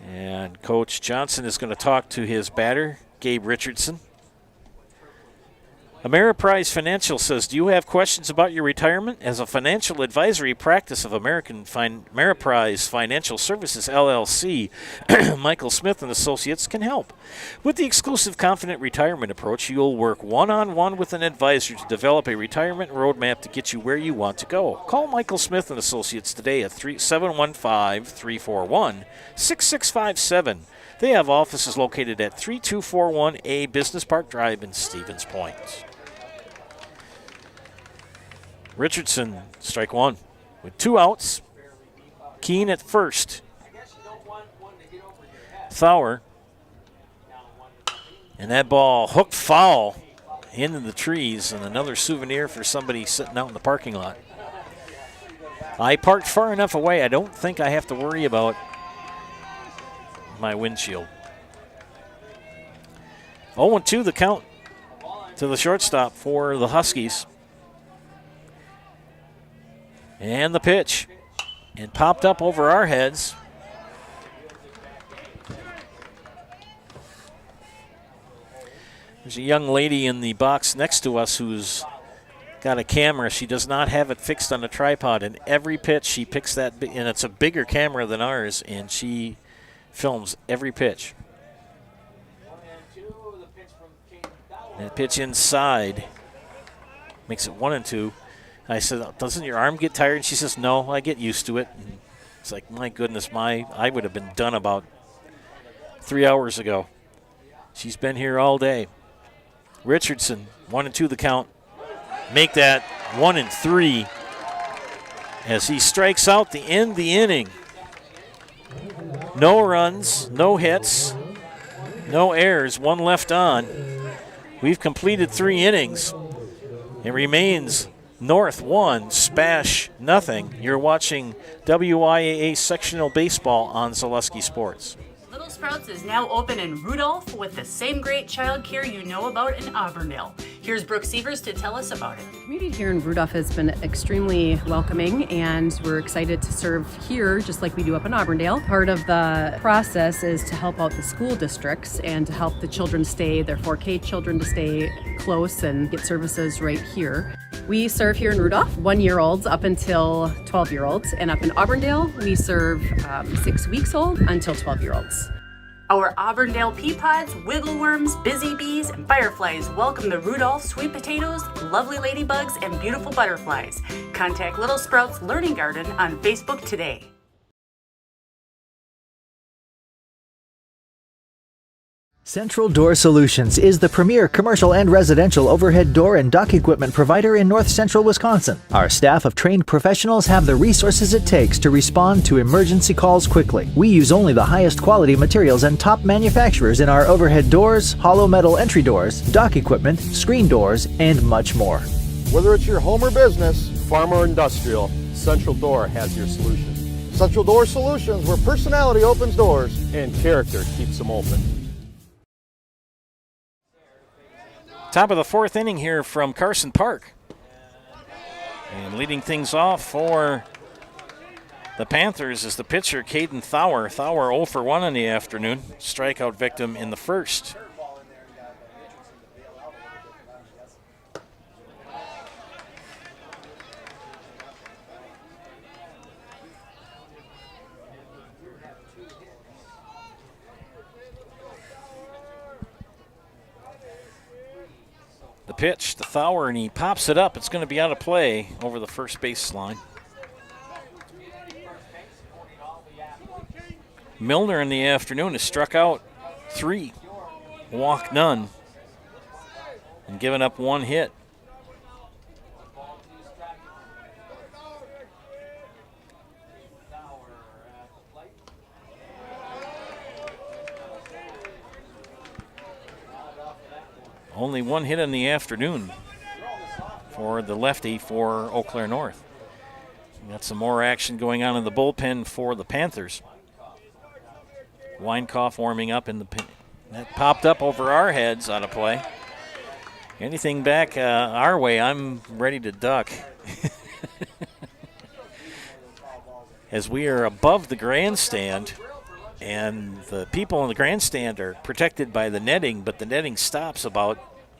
A: And Coach Johnson is going to talk to his batter, Gabe Richardson. Ameriprise Financial says, do you have questions about your retirement? As a financial advisory practice of Ameriprise Financial Services, LLC, Michael Smith and Associates can help. With the exclusive Confident Retirement approach, you'll work one-on-one with an advisor to develop a retirement roadmap to get you where you want to go. Call Michael Smith and Associates today at 715-341-6657. They have offices located at 3241A Business Park Drive in Stevens Point. Richardson, strike one. With 2 outs, Keene at first. Thauer. And that ball hooked foul into the trees, and another souvenir for somebody sitting out in the parking lot. I parked far enough away, I don't think I have to worry about my windshield. 0-2 the count to the shortstop for the Huskies. And the pitch. It popped up over our heads. There's a young lady in the box next to us who's got a camera. She does not have it fixed on a tripod, and every pitch she picks that, and it's a bigger camera than ours, and she films every pitch. That pitch inside makes it 1-2. I said, doesn't your arm get tired? And she says, no, I get used to it. And it's like, my goodness, I would have been done about 3 hours ago. She's been here all day. Richardson, 1-2 the count. Make that 1-3 as he strikes out to end the inning. No runs, no hits, no errors, 1 left on. We've completed 3 innings. It remains North 1, SPASH nothing. You're watching WIAA Sectional Baseball on Zaleski Sports.
E: Little Sprouts is now open in Rudolph with the same great child care you know about in Auburndale. Here's Brooke Sievers to tell us about it.
T: The community here in Rudolph has been extremely welcoming, and we're excited to serve here just like we do up in Auburndale. Part of the process is to help out the school districts and to help the children stay, their 4K children to stay close and get services right here. We serve here in Rudolph 1-year-olds up until 12-year-olds, and up in Auburndale we serve 6 weeks old until 12-year-olds.
E: Our Auburndale pea pods, wiggle worms, busy bees, and fireflies welcome the Rudolph sweet potatoes, lovely ladybugs, and beautiful butterflies. Contact Little Sprouts Learning Garden on Facebook today.
U: Central Door Solutions is the premier commercial and residential overhead door and dock equipment provider in north central Wisconsin. Our staff of trained professionals have the resources it takes to respond to emergency calls quickly. We use only the highest quality materials and top manufacturers in our overhead doors, hollow metal entry doors, dock equipment, screen doors, and much more.
V: Whether it's your home or business, farm or industrial, Central Door has your solution. Central Door Solutions, where personality opens doors and character keeps them open.
A: Top of the 4th inning here from Carson Park. And leading things off for the Panthers is the pitcher, Caden Thauer. Thauer 0 for 1 in the afternoon. Strikeout victim in the first. The pitch to Thauer, and he pops it up. It's going to be out of play over the first base line. Milner in the afternoon has struck out 3, walked none, and given up 1 hit. Only 1 hit in the afternoon for the lefty for Eau Claire North. We got some more action going on in the bullpen for the Panthers. Weinkoff warming up in the pin. That popped up over our heads out of play. Anything back our way, I'm ready to duck. As we are above the grandstand, and the people in the grandstand are protected by the netting, but the netting stops about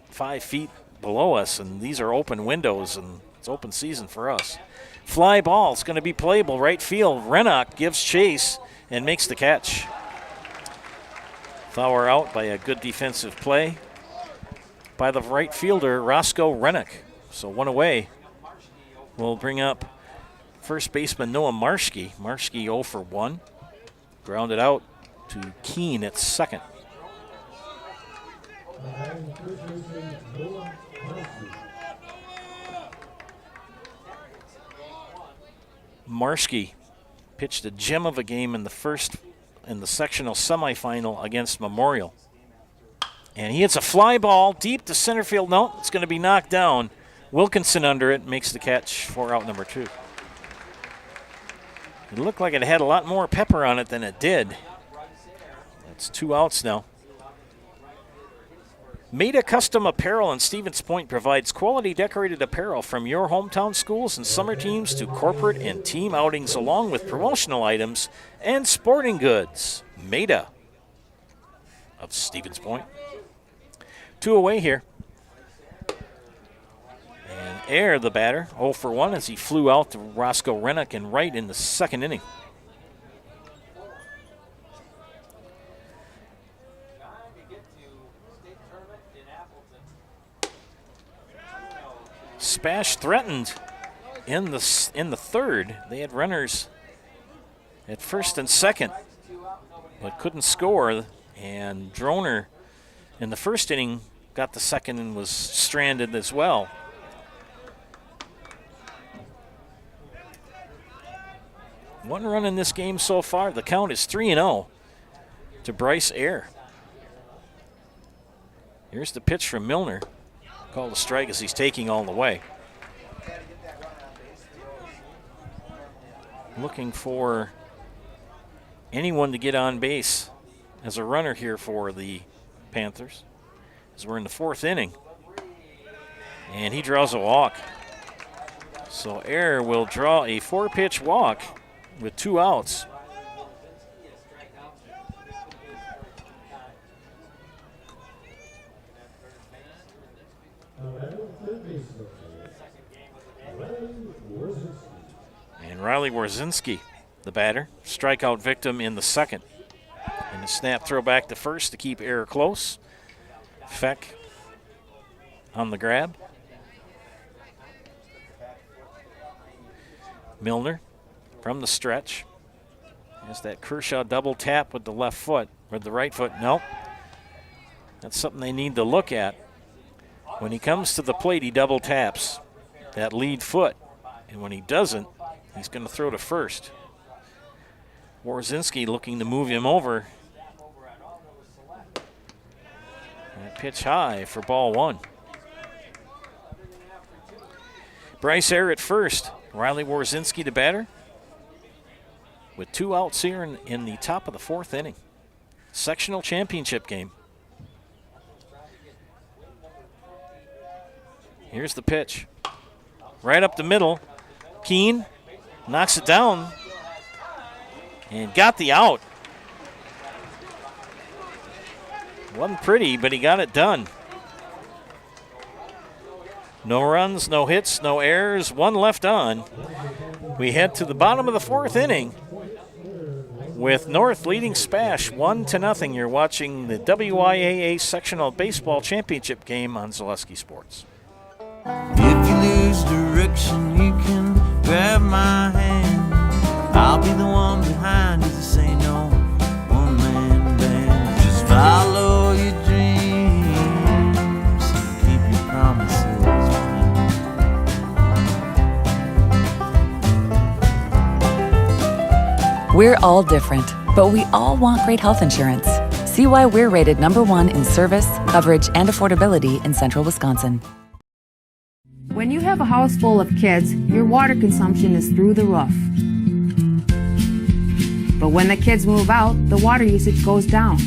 A: 5 feet below us, and these are open windows, and it's open season for us. Fly ball, it's going to be playable right field. Rennock gives chase and makes the catch. Thauer out by a good defensive play by the right fielder, Roscoe Rennock. So 1 away. We'll bring up first baseman Noah Marschke. Marschke 0 for 1. Grounded out to Keene at second. Marshke pitched a gem of a game in the sectional semifinal against Memorial. And he hits a fly ball deep to center field. No, it's going to be knocked down. Wilkinson under it makes the catch for out number 2. It looked like it had a lot more pepper on it than it did. It's 2 outs now. Maida Custom Apparel in Stevens Point provides quality decorated apparel from your hometown schools and summer teams to corporate and team outings, along with promotional items and sporting goods. Maida of Stevens Point. 2 away here. And Air, the batter, 0 for 1 as he flew out to Roscoe Rennick and right in the second inning. SPASH threatened in the third. They had runners at first and second, but couldn't score. And Droner in the first inning got the second and was stranded as well. One run in this game so far. The count is 3-0 to Bryce Air. Here's the pitch from Milner. Called a strike as he's taking all the way. Looking for anyone to get on base as a runner here for the Panthers, as we're in the 4th inning. And he draws a walk. So Air will draw a 4-pitch walk with 2 outs. And Riley Warzinski, the batter, strikeout victim in the second. And a snap throw back to first to keep Air close. Feck on the grab. Milner from the stretch. Has that Kershaw double tap with the left foot, with the right foot. Nope. That's something they need to look at. When he comes to the plate, he double taps that lead foot. And when he doesn't, he's going to throw to first. Warzinski looking to move him over. That pitch high for ball 1. Bryce Air at first. Riley Warzinski the batter. With 2 outs here in the top of the 4th inning. Sectional championship game. Here's the pitch. Right up the middle. Keene knocks it down and got the out. Wasn't pretty, but he got it done. No runs, no hits, no errors, 1 left on. We head to the bottom of the 4th inning with North leading SPASH 1-0. You're watching the WIAA Sectional Baseball Championship game on Zaleski Sports.
F: If you lose direction, you can grab my hand. I'll be the one behind you to say no one-man band. Just follow your dreams and keep your promises.
K: We're all different, but we all want great health insurance. See why we're rated #1 in service, coverage, and affordability in Central Wisconsin.
L: When you have a house full of kids, your water consumption is through the roof. But when the kids move out, the water usage goes down.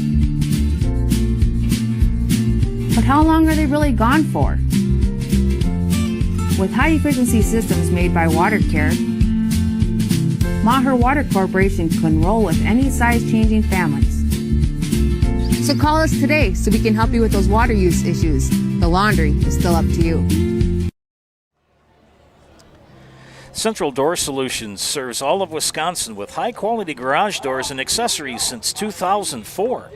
L: But how long are they really gone for? With high-efficiency systems made by WaterCare, Maher Water Corporation can roll with any size-changing families. So call us today so we can help you with those water use issues. The laundry is still up to you.
A: Central Door Solutions serves all of Wisconsin with high-quality garage doors and accessories since 2004.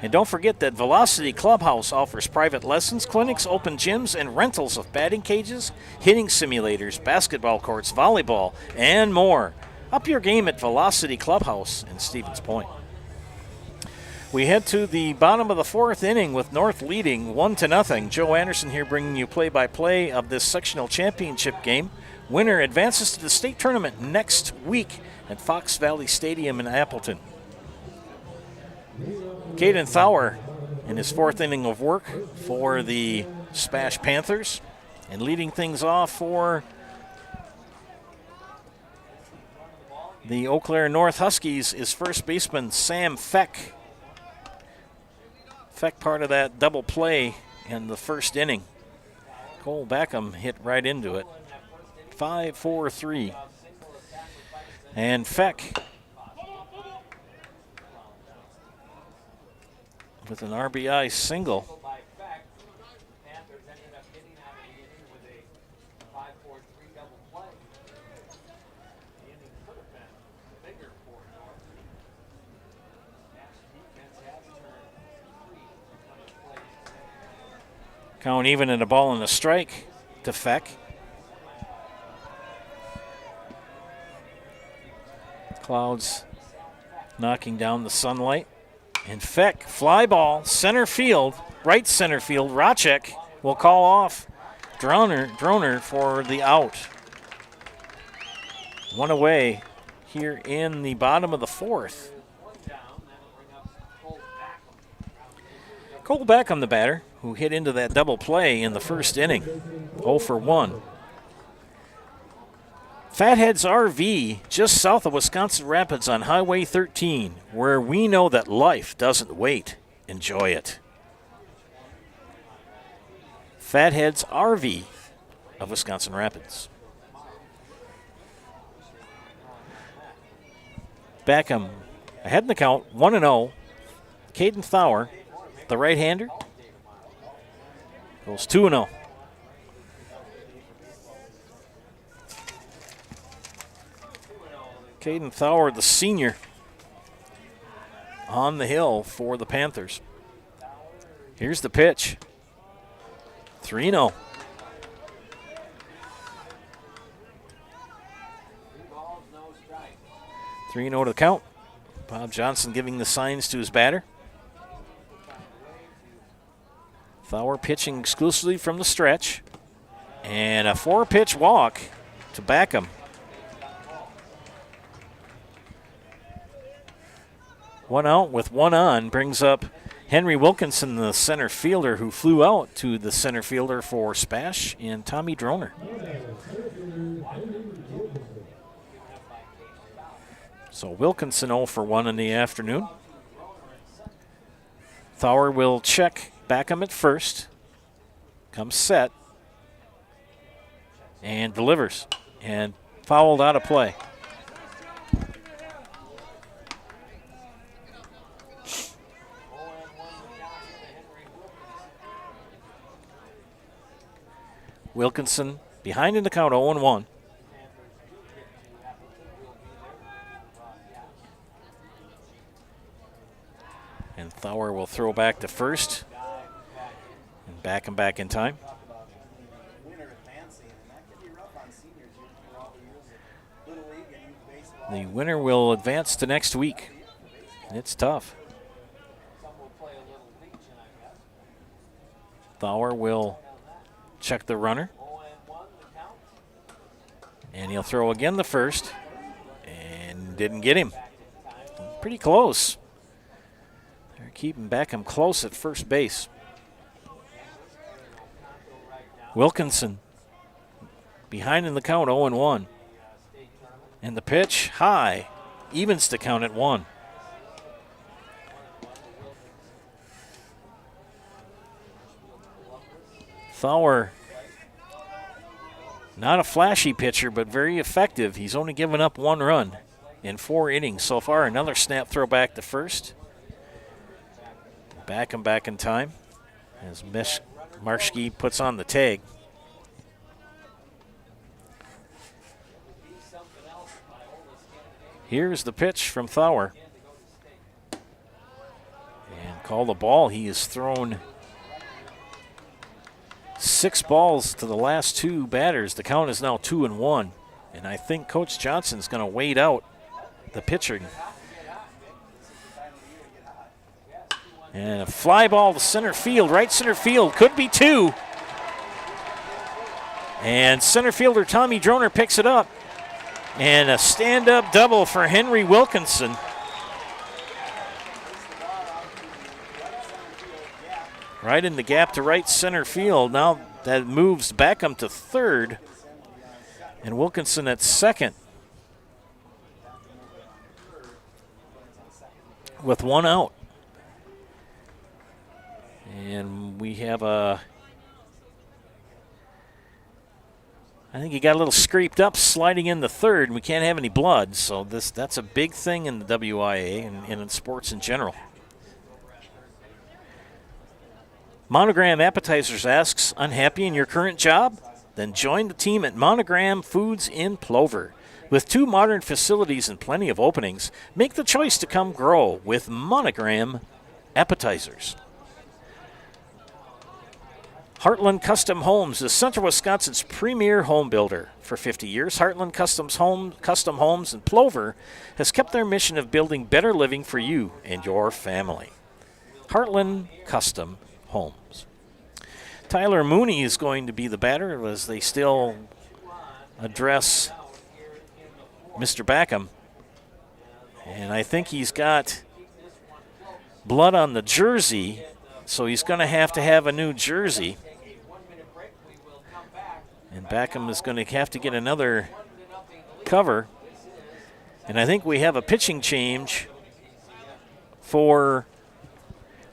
A: And don't forget that Velocity Clubhouse offers private lessons, clinics, open gyms, and rentals of batting cages, hitting simulators, basketball courts, volleyball, and more. Up your game at Velocity Clubhouse in Stevens Point. We head to the bottom of the fourth inning with North leading 1-0. Joe Anderson here bringing you play-by-play of this sectional championship game. Winner advances to the state tournament next week at Fox Valley Stadium in Appleton. Caden Thauer in his fourth inning of work for the SPASH Panthers. And leading things off for the Eau Claire North Huskies is first baseman Sam Feck. Feck part of that double play in the first inning. Cole Backham hit right into it. 5-4-3. And Feck with an RBI single. Count even in a ball and a strike to Feck. Clouds knocking down the sunlight. And Feck, fly ball, center field, right center field. Racek will call off Droner for the out. One away here in the bottom of the fourth. Cole Backham, the batter, who hit into that double play in the first inning. 0 for 1. Fatheads RV, just south of Wisconsin Rapids on Highway 13, where we know that life doesn't wait. Enjoy it. Fatheads RV of Wisconsin Rapids. Backham ahead in the count, 1-0. Caden Thauer, the right-hander, goes 2-0. Caden Thauer, the senior, on the hill for the Panthers. Here's the pitch. 3-0. To the count. Bob Johnson giving the signs to his batter. Thauer pitching exclusively from the stretch. And a 4-pitch walk to Backham. One out with one on brings up Henry Wilkinson, the center fielder, who flew out to the center fielder for SPASH, and Tommy Droner. So Wilkinson 0 for 1 in the afternoon. Thauer will check Backham at first. Comes set. And delivers. And fouled out of play. Wilkinson behind in the count, 0-1. And Thauer will throw back to first and back him back in time. The winner will advance to next week. And it's tough. Thauer will check the runner. And he'll throw again the first. And didn't get him. Pretty close. They're keeping Backham close at first base. Wilkinson behind in the count, 0-1. And the pitch high, evens the count at 1. Thauer, not a flashy pitcher, but very effective. He's only given up 1 run in 4 innings so far. Another snap throw back to first. Backham back in time as Marschke puts on the tag. Here's the pitch from Thauer. And call the ball. He has thrown 6 balls to the last 2 batters. The count is now 2-1. And I think Coach Johnson's going to wait out the pitching. And a fly ball to center field, right center field, could be 2. And center fielder Tommy Droner picks it up. And a stand-up double for Henry Wilkinson. Right in the gap to right center field. Now that moves Beckham to third. And Wilkinson at second. With 1 out. And we have I think he got a little scraped up sliding in the third, and we can't have any blood. So that's a big thing in the WIAA and in sports in general. Monogram Appetizers asks, unhappy in your current job? Then join the team at Monogram Foods in Plover. With 2 modern facilities and plenty of openings, make the choice to come grow with Monogram Appetizers. Heartland Custom Homes is Central Wisconsin's premier home builder. For 50 years, Heartland Custom Homes in Plover has kept their mission of building better living for you and your family. Heartland Custom Homes. Tyler Mooney is going to be the batter as they still address Mr. Backham. And I think he's got blood on the jersey, so he's going to have a new jersey. And Backham is going to have to get another cover. And I think we have a pitching change for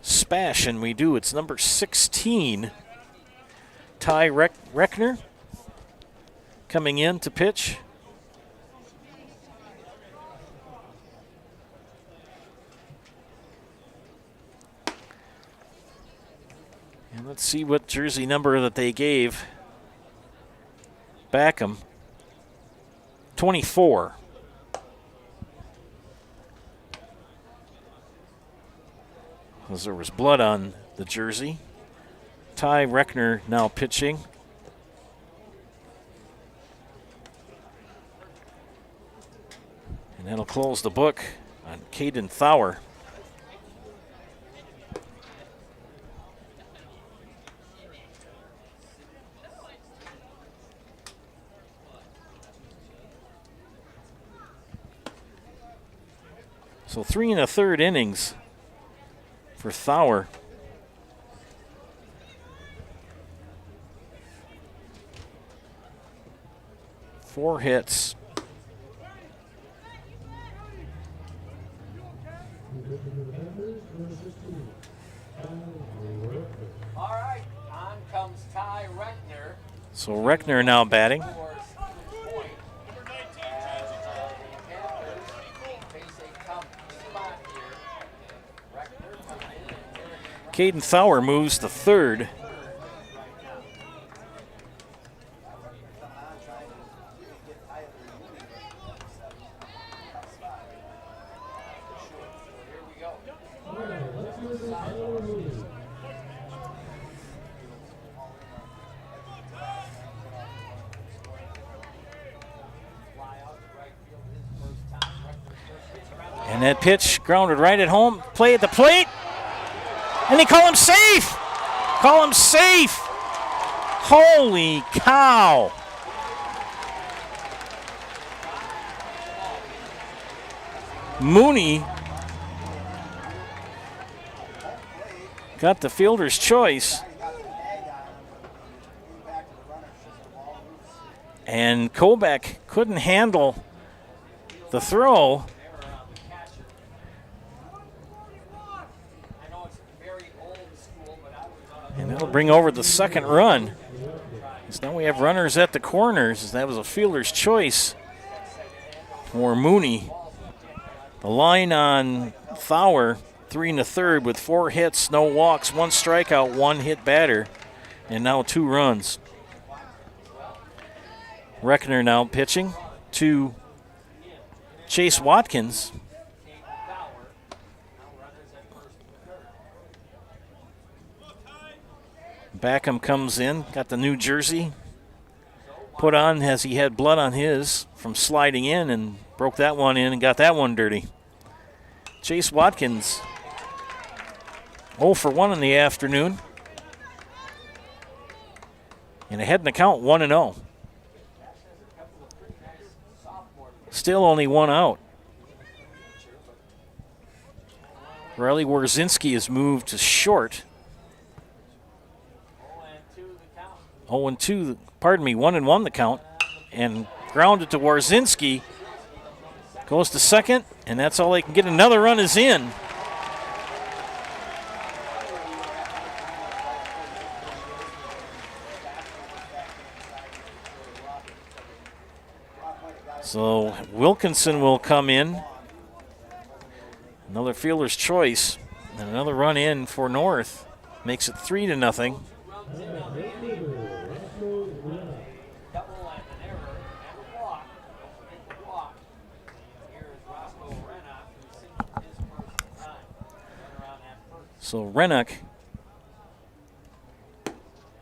A: SPASH, and we do. It's number 16, Ty Reckner, coming in to pitch. And let's see what jersey number that they gave Backham. 24. Because there was blood on the jersey. Ty Reckner now pitching. And that'll close the book on Caden Thauer. So 3 1/3 innings for Thauer. Four hits.
B: All right, on comes Ty Reckner.
A: So Reckner now batting. Caden Thauer moves to third. And that pitch grounded right at home. Play at the plate. And they call him safe. Call him safe. Holy cow. Mooney got the fielder's choice. And Kobach couldn't handle the throw. And that'll bring over the second run. So now we have runners at the corners. That was a fielder's choice for Mooney. The line on Thauer, 3 1/3 with 4 hits, no walks, 1 strikeout, 1 hit batter, and now 2 runs. Reckner now pitching to Chase Watkins. Backham comes in, got the new jersey put on as he had blood on his from sliding in and broke that one in and got that one dirty. Chase Watkins 0 for 1 in the afternoon. And ahead in the count, 1-0. Still only one out. Riley Warzinski has moved to short. 0-2, pardon me, 1-1 the count. And grounded to Warzinski. Goes to second, and that's all they can get. Another run is in. So Wilkinson will come in. Another fielder's choice. And another run in for North. Makes it 3-0. So Rennock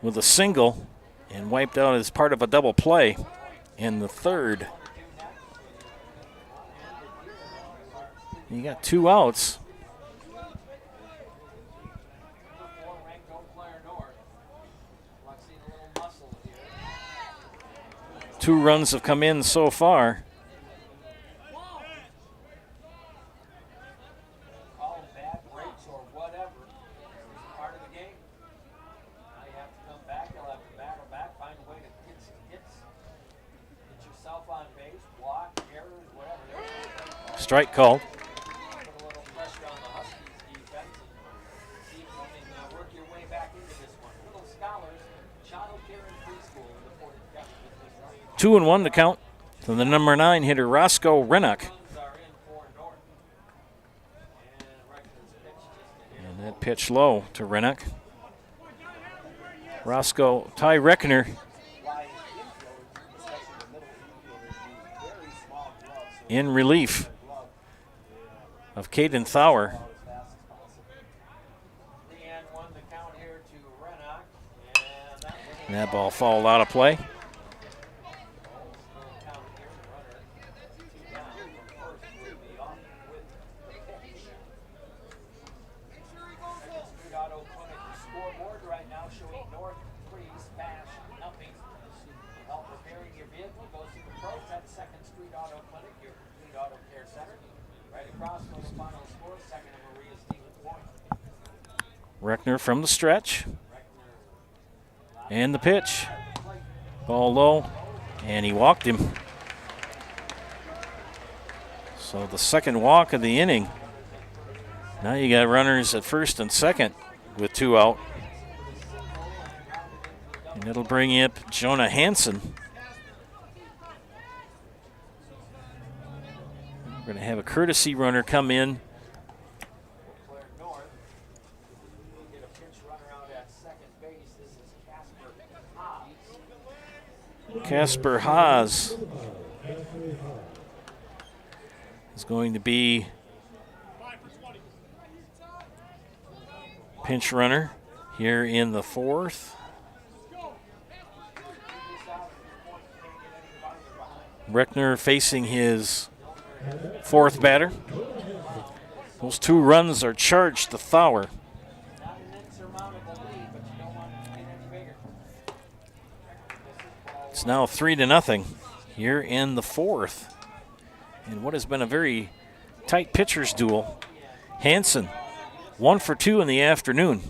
A: with a single and wiped out as part of a double play in the third. You got 2 outs. Two runs have come in so far. Strike called. Two and 1 to count to the number 9 hitter, Roscoe Rennock. And that pitch low to Rennock. Roscoe, Ty Reckner in relief of Caden Thauer. And that ball fouled out of play. Reckner from the stretch. And the pitch. Ball low, and he walked him. So the second walk of the inning. Now you got runners at first and second with 2 out. And it'll bring up Jonah Hansen. We're going to have a courtesy runner come in. Casper Haas is going to be pinch runner here in the 4th. Reckner facing his 4th batter. Those 2 runs are charged to Thauer. It's now 3-0 here in the 4th. And what has been a very tight pitcher's duel. Hansen, 1 for 2 in the afternoon.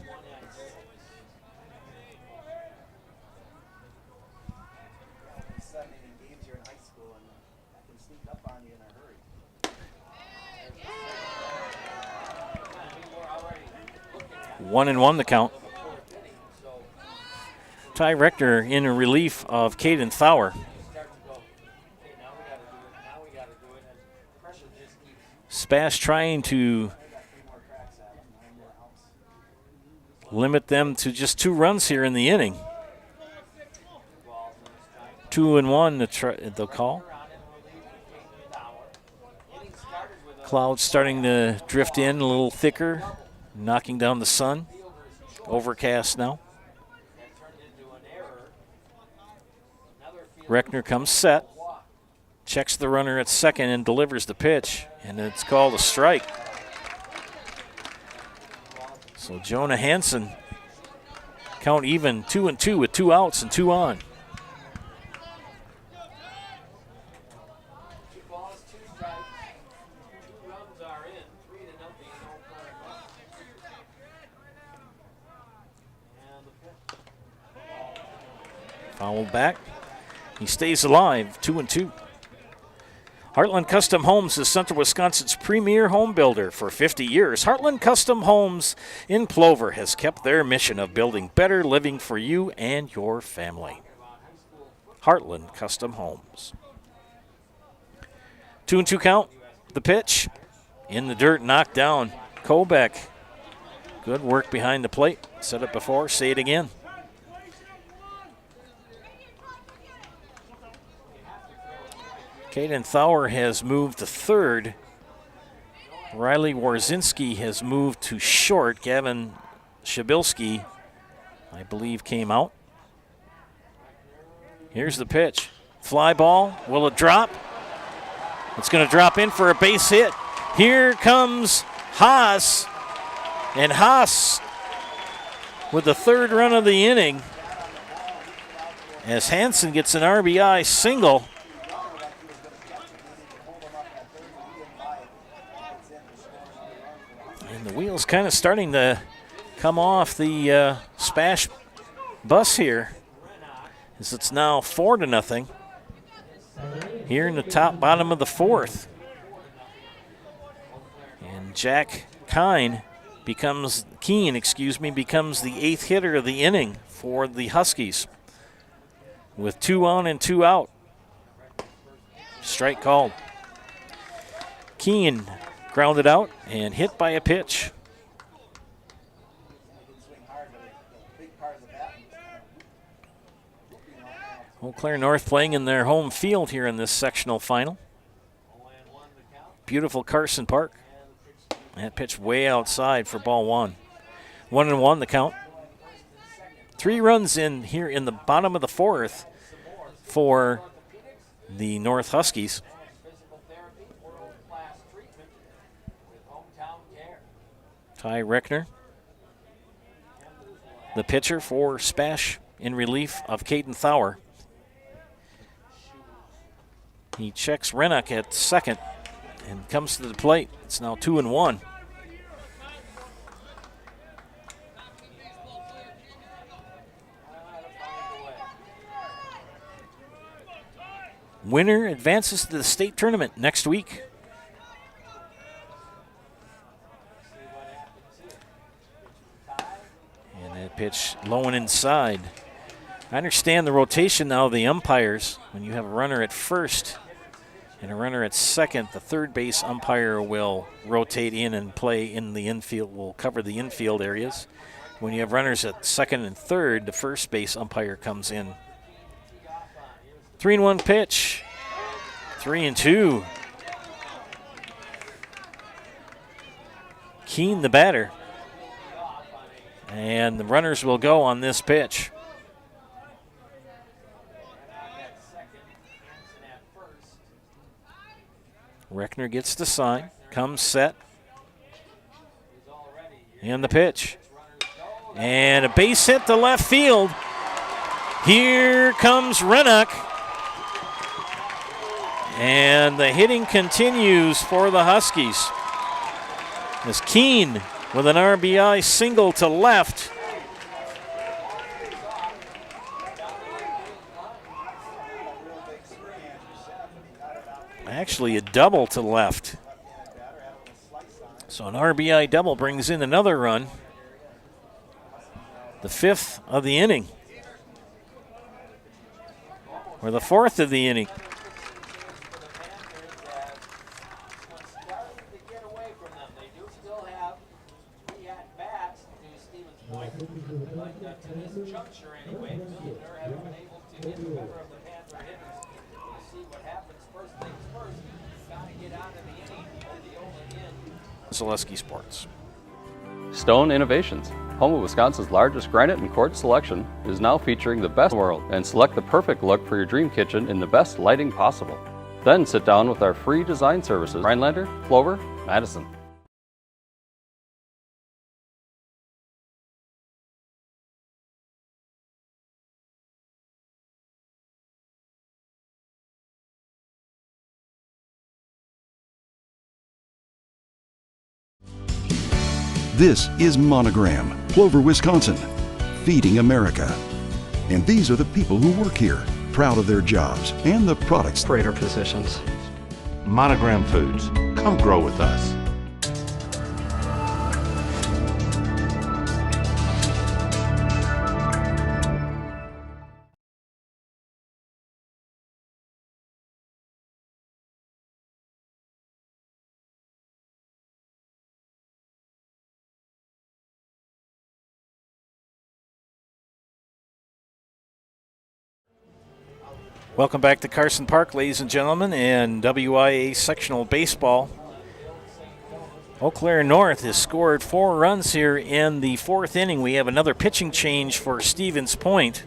A: One and 1 the count. Ty Reckner in relief of Caden Thauer. SPASH trying to limit them to just 2 runs here in the inning. 2 and 1 the call. Clouds starting to drift in a little thicker, knocking down the sun. Overcast now. Reckner comes set, checks the runner at second and delivers the pitch, and it's called a strike. So Jonah Hansen count even 2-2 with 2 outs and 2 on. Fouled back. He stays alive, 2-2. Heartland Custom Homes is Central Wisconsin's premier home builder for 50 years. Heartland Custom Homes in Plover has kept their mission of building better living for you and your family. Heartland Custom Homes. 2-2 count. The pitch. In the dirt, knocked down. Kobeck. Good work behind the plate. Said it before, say it again. Caden Thauer has moved to third. Riley Warzinski has moved to short. Gavin Shabilski, I believe, came out. Here's the pitch. Fly ball. Will it drop? It's going to drop in for a base hit. Here comes Haas. And Haas with the third run of the inning as Hansen gets an RBI single. And the wheel's kind of starting to come off the SPASH bus here, as it's now 4-0 here in the bottom of the fourth. And Jack Keene becomes the 8th hitter of the inning for the Huskies with 2 on and 2 out. Strike called. Keene grounded out and hit by a pitch. Eau Claire North playing in their home field here in this sectional final. Beautiful Carson Park. That pitch way outside for ball 1. 1-1 the count. 3 runs in here in the bottom of the fourth for the North Huskies. Ty Reckner, the pitcher for SPASH in relief of Caden Thauer. He checks Rennock at second and comes to the plate. It's now 2-1. Winner advances to the state tournament next week. And that pitch low and inside. I understand the rotation now of the umpires. When you have a runner at first and a runner at second, the third base umpire will rotate in and play in the infield, will cover the infield areas. When you have runners at second and third, the first base umpire comes in. 3-1 pitch. 3-2. Keene the batter. And the runners will go on this pitch. Reckner gets the sign, comes set. And the pitch. And a base hit to left field. Here comes Rennock. And the hitting continues for the Huskies. As Keene with an RBI single to left. Actually a double to left. So an RBI double brings in another run. The 5th of the inning. Or the 4th of the inning. Zaleski Sports.
G: Stone Innovations, home of Wisconsin's largest granite and quartz selection, is now featuring the best in the world, and select the perfect look for your dream kitchen in the best lighting possible. Then sit down with our free design services, Rhinelander, Plover, Madison.
H: This is Monogram, Plover, Wisconsin, feeding America. And these are the people who work here, proud of their jobs and the products.
M: Operator positions.
W: Monogram Foods. Come grow with us.
A: Welcome back to Carson Park, ladies and gentlemen, and WIAA Sectional Baseball. Eau Claire North has scored 4 runs here in the 4th inning. We have another pitching change for Stevens Point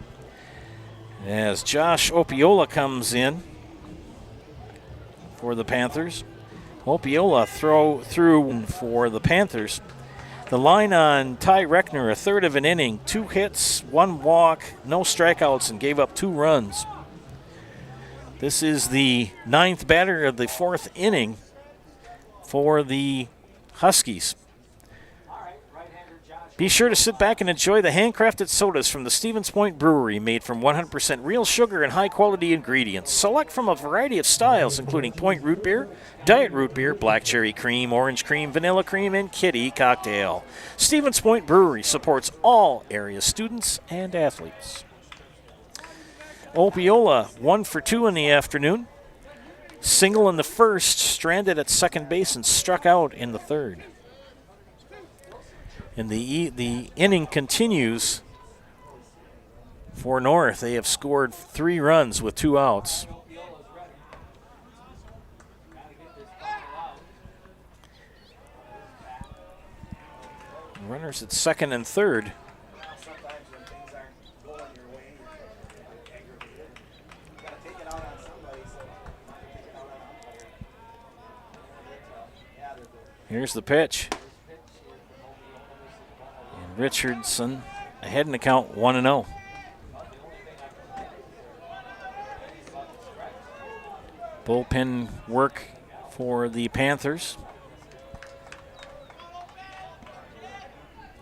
A: as Josh Opiola comes in for the Panthers. Opiola through for the Panthers. The line on Ty Reckner, a third of an inning, 2 hits, 1 walk, no strikeouts, and gave up 2 runs. This is the 9th batter of the 4th inning for the Huskies. Be sure to sit back and enjoy the handcrafted sodas from the Stevens Point Brewery, made from 100% real sugar and high-quality ingredients. Select from a variety of styles, including Point Root Beer, Diet Root Beer, Black Cherry Cream, Orange Cream, Vanilla Cream, and Kitty Cocktail. Stevens Point Brewery supports all area students and athletes. Opiola 1 for 2 in the afternoon. Single in the first, stranded at second base, and struck out in the third. And the inning continues for North. They have scored 3 runs with 2 outs. Runners at second and third. Here's the pitch. And Richardson ahead in the count 1-0. Bullpen work for the Panthers.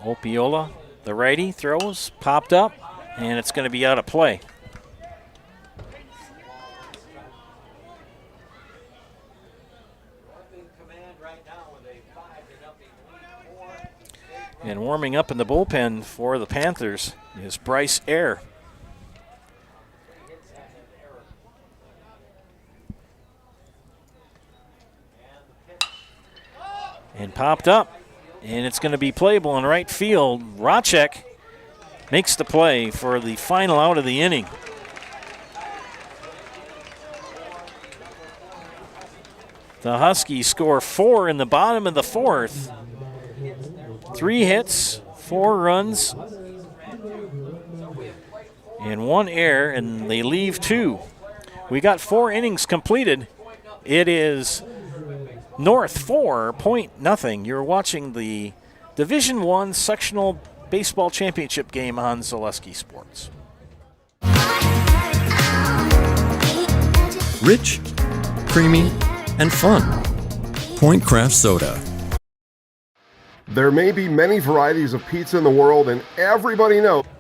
A: Opiola, the righty, throws, popped up, and it's going to be out of play. And warming up in the bullpen for the Panthers is Bryce Eyre. And popped up. And it's going to be playable in right field. Racek makes the play for the final out of the inning. The Huskies score 4 in the bottom of the 4th. 3 hits, 4 runs, and 1 error, and they leave 2. We got 4 innings completed. It is North 4, Point nothing. You're watching the Division I Sectional Baseball Championship game on Zaleski Sports.
X: Rich, creamy, and fun. Point Craft Soda.
I: There may be many varieties of pizza in the world, and everybody knows.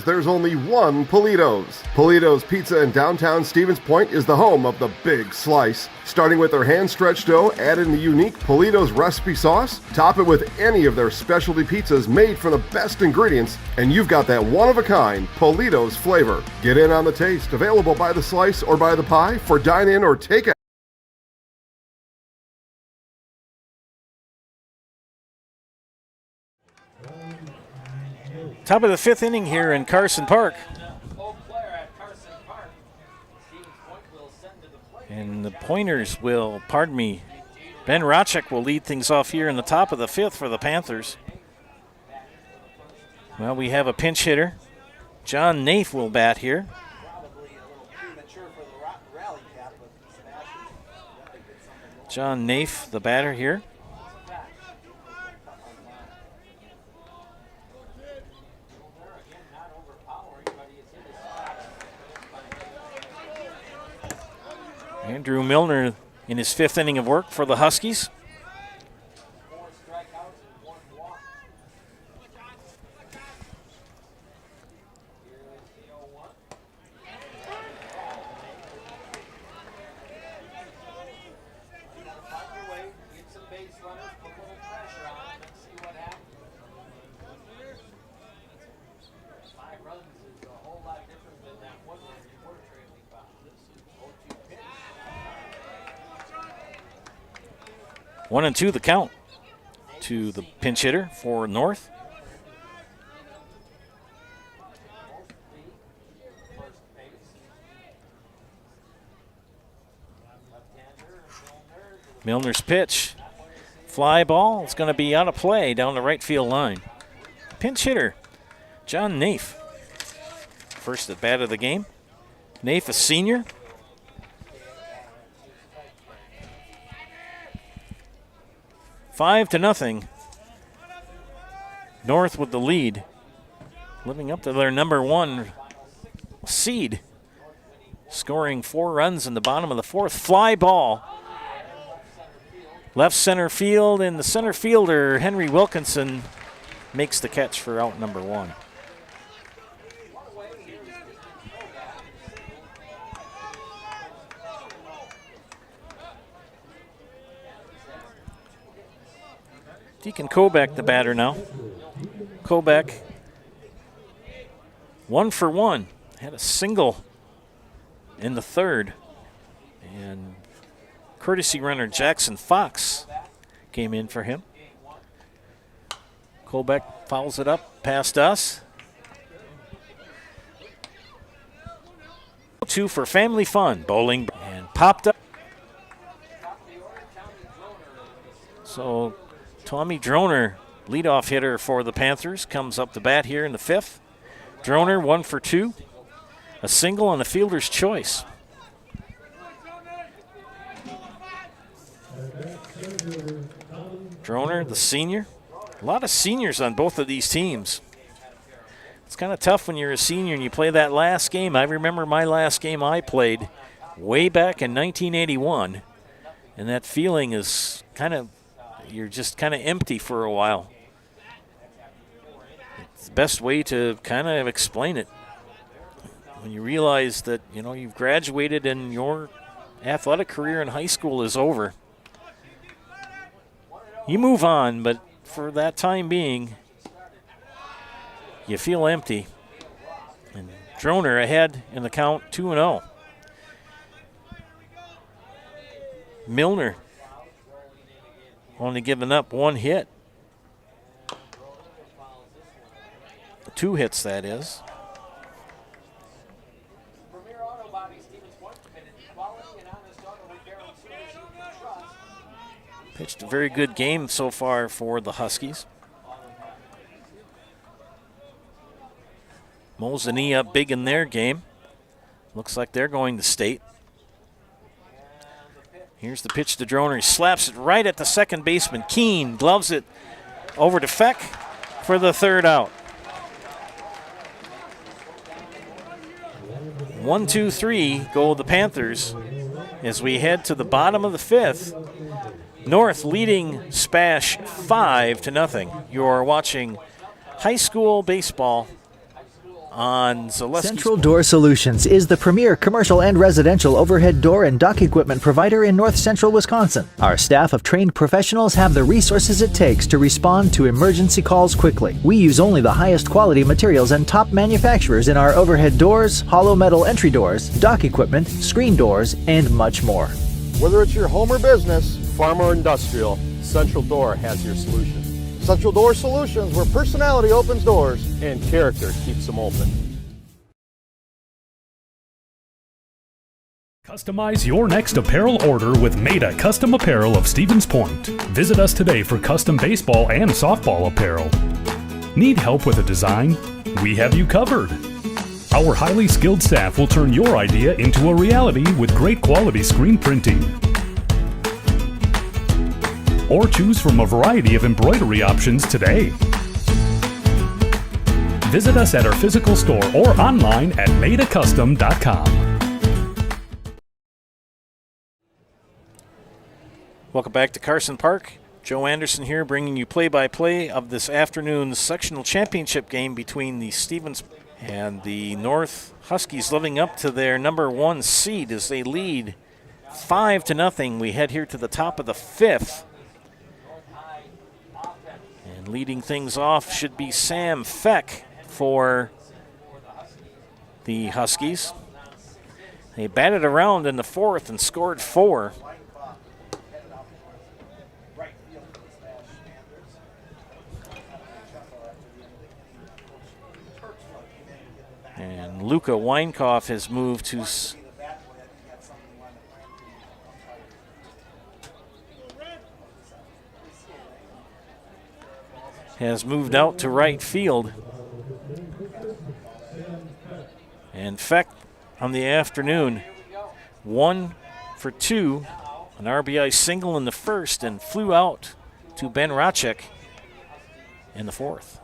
I: There's only one Polito's. Polito's Pizza in downtown Stevens Point is the home of the Big Slice. Starting with their hand-stretched dough, add in the unique Polito's recipe sauce, top it with any of their specialty pizzas made from the best ingredients, and you've got that one-of-a-kind Polito's flavor. Get in on the taste, available by the slice or by the pie for dine-in or take-out.
A: Top of the 5th inning here in Carson Park. And the Pointers will, Ben Racek will lead things off here in the top of the 5th for the Panthers. Well, we have a pinch hitter. John Naif will bat here. John Naif, the batter here. Andrew Milner, in his 5th inning of work for the Huskies. One and two the count to the pinch hitter for North. Milner's pitch. Fly ball. It's going to be out of play down the right field line. Pinch hitter, John Naif. First at bat of the game. Naif, a senior. 5-0. North with the lead. Living up to their number 1 seed. Scoring 4 runs in the bottom of the 4th. Fly ball. Left center field, and the center fielder, Henry Wilkinson, makes the catch for out number 1. Deacon Kobeck, the batter now. Kobeck, 1 for 1. Had a single in the 3rd. And courtesy runner Jackson Fox came in for him. Kobeck fouls it up past us. 2 for family fun. Bowling and popped up. So Tommy Droner, leadoff hitter for the Panthers, comes up to bat here in the 5th. Droner 1 for 2. A single and a fielder's choice. Droner, the senior. A lot of seniors on both of these teams. It's kind of tough when you're a senior and you play that last game. I remember my last game I played way back in 1981, and that feeling is you're just kind of empty for a while. It's the best way to kind of explain it. When you realize that, you've graduated and your athletic career in high school is over. You move on, but for that time being, you feel empty. And Droner ahead in the count, 2-0. Milner only giving up 1 hit. 2 hits, that is. Pitched a very good game so far for the Huskies. Mosinee up big in their game. Looks like they're going to state. Here's the pitch to Droner. He slaps it right at the second baseman. Keene gloves it over to Feck for the 3rd out. 1-2-3 go the Panthers as we head to the bottom of the 5th. North leading SPASH 5-0. You are watching high school baseball on Zaleski.
U: Central Door Solutions is the premier commercial and residential overhead door and dock equipment provider in north central Wisconsin. Our staff of trained professionals have the resources it takes to respond to emergency calls quickly. We use only the highest quality materials and top manufacturers in our overhead doors, hollow metal entry doors, dock equipment, screen doors, and much more.
V: Whether it's your home or business, farm or industrial, Central Door has your solution. Central Door Solutions, where personality opens doors and character keeps them open.
D: Customize your next apparel order with Maida Custom Apparel of Stevens Point. Visit us today for custom baseball and softball apparel. Need help with a design? We have you covered. Our highly skilled staff will turn your idea into a reality with great quality screen printing. Or choose from a variety of embroidery options today. Visit us at our physical store or online at maidacustom.com.
A: Welcome back to Carson Park. Joe Anderson here bringing you play-by-play of this afternoon's sectional championship game between the Stevens and the North Huskies, living up to their number 1 seed as they lead 5-0. We head here to the top of the 5th. And leading things off should be Sam Feck for the Huskies. They batted around in the 4th and scored 4. And Luka Weinkoff has moved to out to right field. And Feck on the afternoon, 1 for 2, an RBI single in the 1st, and flew out to Ben Racek in the 4th.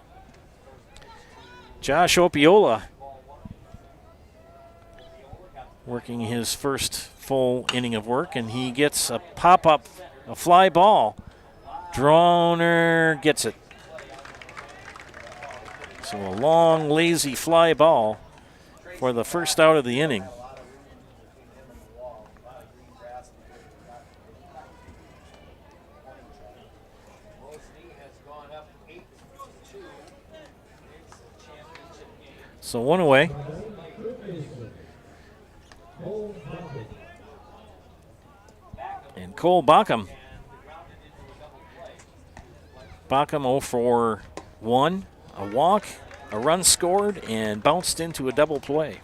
A: Josh Opiola working his first full inning of work, and he gets a pop-up, a fly ball. Droner gets it. So a long, lazy fly ball for the first out of the inning. So 1 away. And Cole Backham. Backham 0 for 1. A walk, a run scored, and bounced into a double play.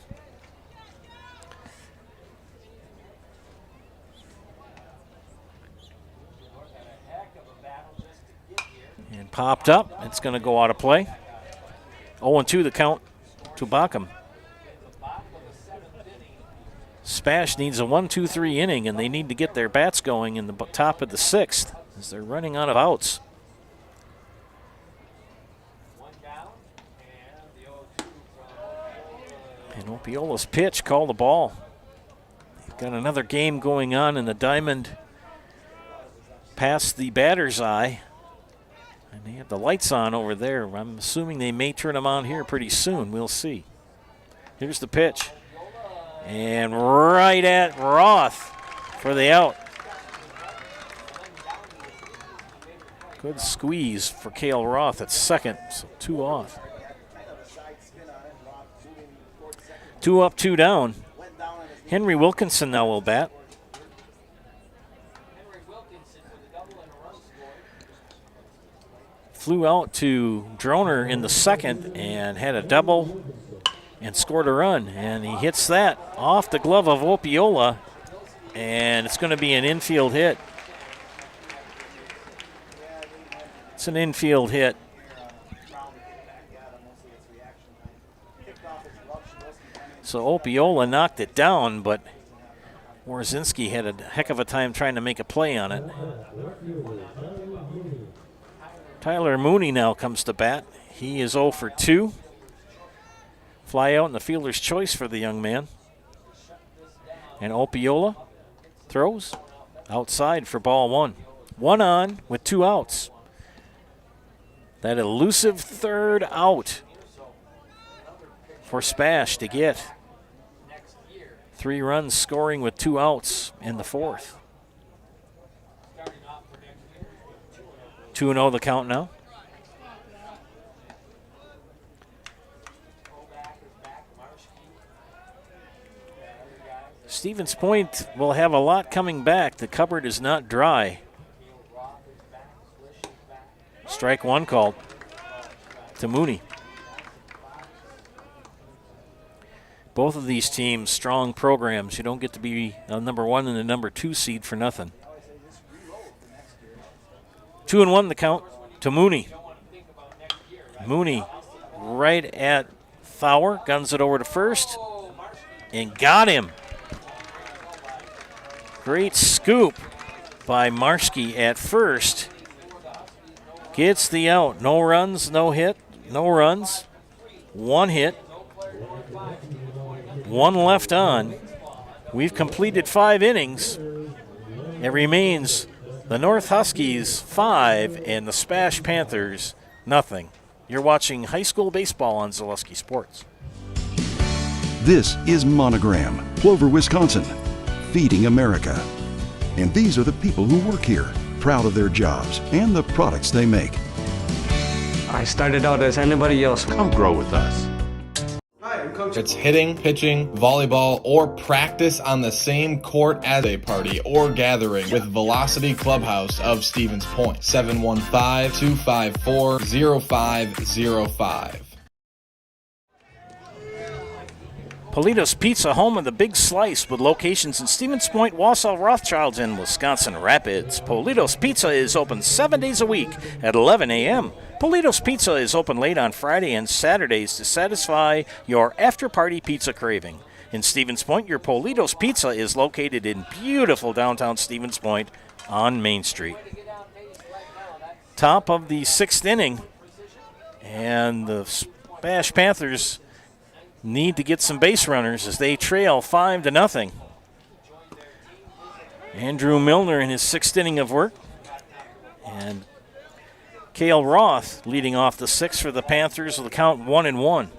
A: And popped up. It's going to go out of play. 0-2 the count to Backham. SPASH needs a 1-2-3 inning, and they need to get their bats going in the top of the 6th as they're running out of outs. And Opiola's pitch called the ball. They've got another game going on in the diamond past the batter's eye. And they have the lights on over there. I'm assuming they may turn them on here pretty soon. We'll see. Here's the pitch. And right at Roth for the out. Good squeeze for Cale Roth at second, so 2 off. 2 up, 2 down. Henry Wilkinson now will bat. Flew out to Droner in the 2nd and had a double and scored a run. And he hits that off the glove of Opiola, and it's going to be an infield hit. It's an infield hit. So Opiola knocked it down, but Worozinski had a heck of a time trying to make a play on it. Tyler Mooney now comes to bat. He is 0 for 2. Fly out in the fielder's choice for the young man. And Opiola throws outside for ball 1. 1 on with 2 outs. That elusive 3rd out for SPASH to get. 3 runs scoring with 2 outs in the 4th. 2-0 the count now. Stevens Point will have a lot coming back. The cupboard is not dry. Strike 1 called to Mooney. Both of these teams, strong programs. You don't get to be a number 1 and a number 2 seed for nothing. 2-1 the count to Mooney. Mooney right at Fowler, guns it over to first, and got him. Great scoop by Marski at first. Gets the out. No runs, no hit, no runs. 1 hit. 1 left on. We've completed 5 innings. It remains The North Huskies 5 and the SPASH Panthers nothing. You're watching high school baseball on Zaleski Sports.
H: This is Monogram, Plover, Wisconsin, feeding America. And these are the people who work here, proud of their jobs and the products they make.
W: I started out as anybody else. Come grow with us.
C: It's hitting, pitching, volleyball, or practice on the same court as a party or gathering with Velocity Clubhouse of Stevens Point. 715-254-0505.
A: Politos Pizza, home of the Big Slice, with locations in Stevens Point, Wausau, Rothschilds, and Wisconsin Rapids. Politos Pizza is open 7 days a week at 11 a.m. Politos Pizza is open late on Friday and Saturdays to satisfy your after-party pizza craving. In Stevens Point, your Politos Pizza is located in beautiful downtown Stevens Point on Main Street. Top of the 6th inning, and the SPASH Panthers need to get some base runners as they trail 5-0. Andrew Milner in his 6th inning of work, and Cale Roth leading off the 6th for the Panthers with a count 1-1.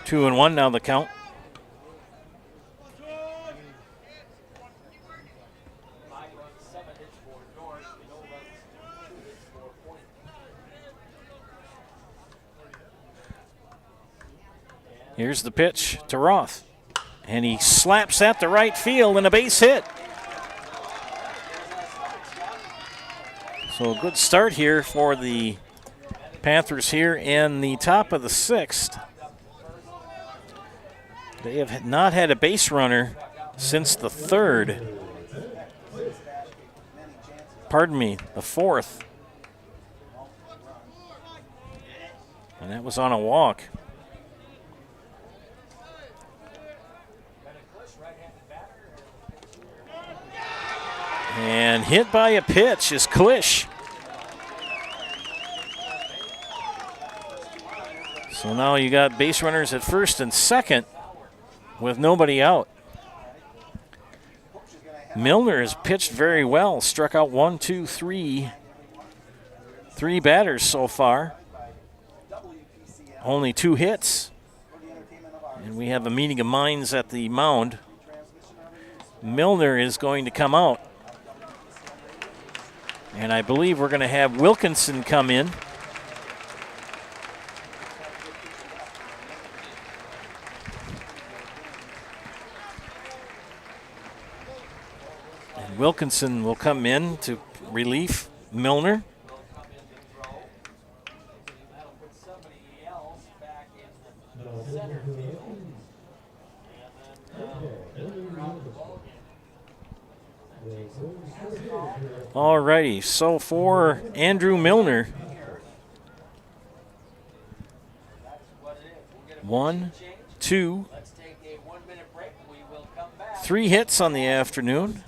A: Two and one now the count. Here's the pitch to Roth, and he slaps at the right field and a base hit. So a good start here for the Panthers here in the top of the 6th. They have not had a base runner since the 3rd. Pardon me, the 4th. And that was on a walk. And hit by a pitch is Klisch. So now you got base runners at first and second with nobody out. Milner has pitched very well, struck out 3 batters so far. Only 2 hits. And we have a meeting of minds at the mound. Milner is going to come out. And I believe we're going to have Wilkinson come in. And Wilkinson will come in to relieve Milner. Alrighty, so for Andrew Milner, 1, 2, 3 hits on the afternoon.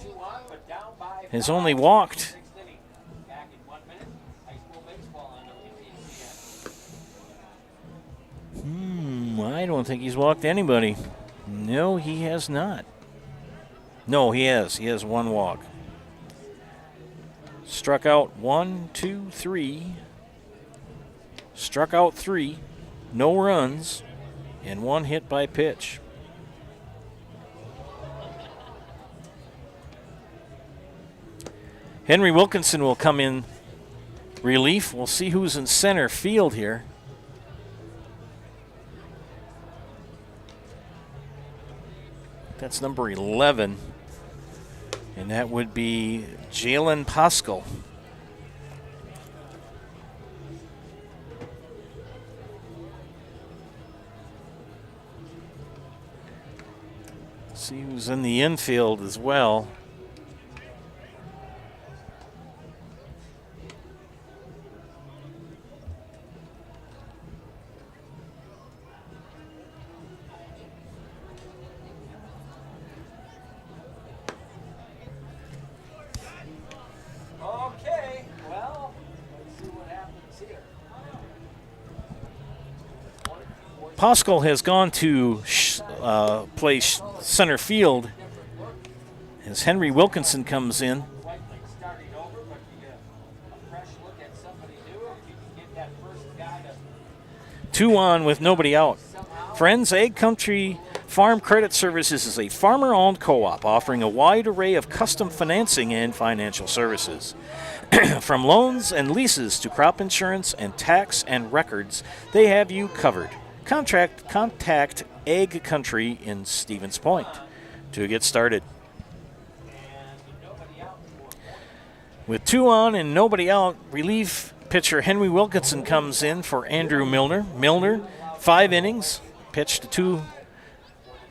A: Has only walked I don't think he's walked anybody. No, he has not. No, he has. He has 1 walk. Struck out 1, 2, 3. Struck out 3. No runs. And 1 hit by pitch. Henry Wilkinson will come in relief. We'll see who's in center field here. That's number 11. And that would be Jalen Pascal. See who's in the infield as well. Pascal has gone to play center field as Henry Wilkinson comes in. Two on with nobody out. Friends Ag Country Farm Credit Services is a farmer-owned co-op offering a wide array of custom financing and financial services. From loans and leases to crop insurance and tax and records, they have you covered. Contact Ag Country in Stevens Point to get started. With two on and nobody out, relief pitcher Henry Wilkinson comes in for Andrew Milner. Milner, 5 innings, pitched to 2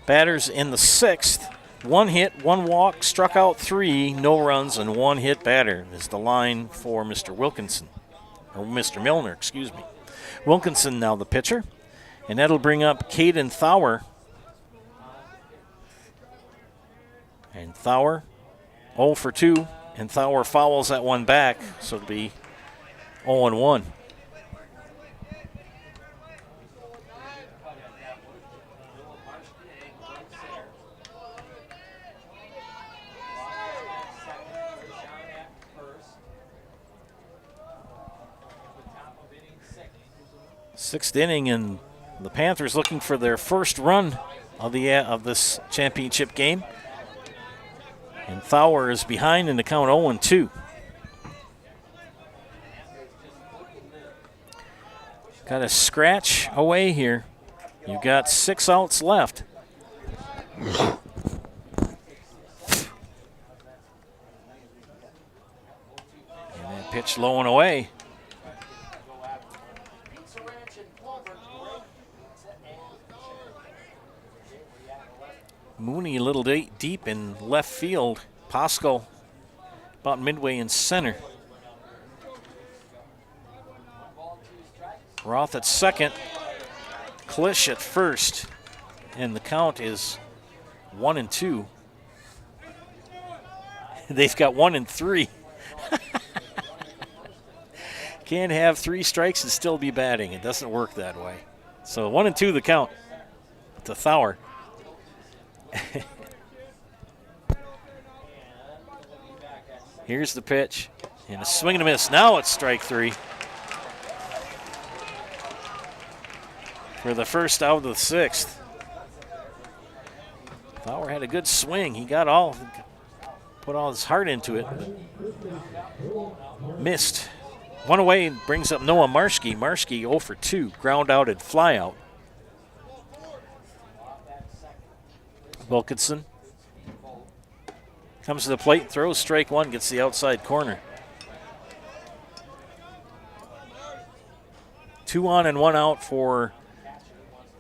A: batters in the 6th. 1 hit, 1 walk, struck out 3, no runs, and 1 hit batter is the line for Mr. Wilkinson, or Mr. Milner, excuse me. Wilkinson now the pitcher, and that'll bring up Caden Thawer. And Thawer, 0 for 2, and Thawer fouls that one back, so it'll be 0-1. Sixth inning, and the Panthers looking for their first run of this championship game. And Thawer is behind in the count 0-2. Got a scratch away here. You've got 6 outs left. And that pitch low and away. Mooney a little deep in left field. Pascal about midway in center. Roth at second. Klisch at first. And the count is 1-2. They've got 1-3. Can't have 3 strikes and still be batting. It doesn't work that way. So 1-2 the count to Thawer. Here's the pitch, and a swing and a miss. Now it's strike 3. For the first out of the 6th. Thawer had a good swing. He put all his heart into it. Missed. One away and brings up Noah Marski. Marski 0 for 2, ground out and fly out. Wilkinson comes to the plate, throws strike 1, gets the outside corner. 2 on and 1 out for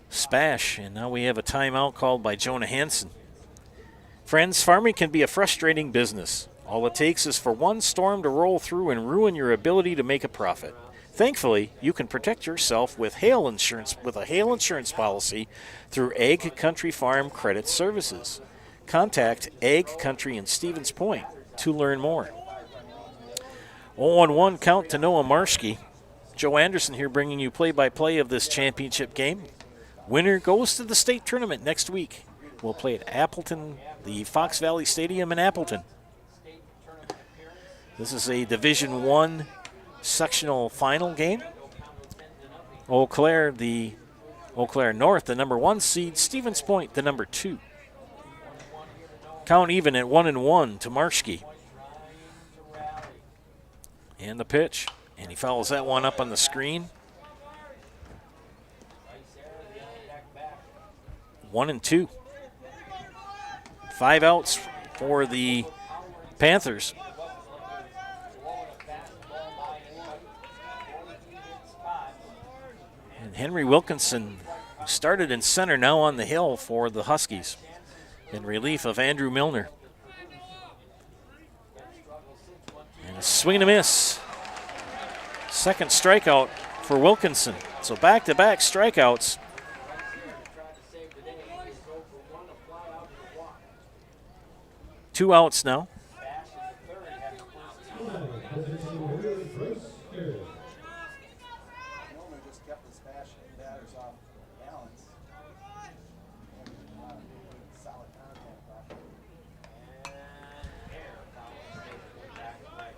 A: Spash, and now we have a timeout called by Jonah Hansen. Friends, farming can be a frustrating business. All it takes is for one storm to roll through and ruin your ability to make a profit. Thankfully, you can protect yourself with hail insurance with a hail insurance policy through Ag Country Farm Credit Services. Contact Ag Country in Stevens Point to learn more. 0-1 count to Noah Marski. Joe Anderson here bringing you play-by-play of this championship game. Winner goes to the state tournament next week. We'll play at Appleton, the Fox Valley Stadium in Appleton. This is a Division I sectional final game. Eau Claire North, the number 1 seed. Stevens Point, the number 2. Count even at 1-1 to Marski. And the pitch. And he fouls that one up on the screen. 1-2. 5 outs for the Panthers. And Henry Wilkinson started in center, now on the hill for the Huskies in relief of Andrew Milner. And a swing and a miss. Second strikeout for Wilkinson. So back-to-back strikeouts. Two outs now.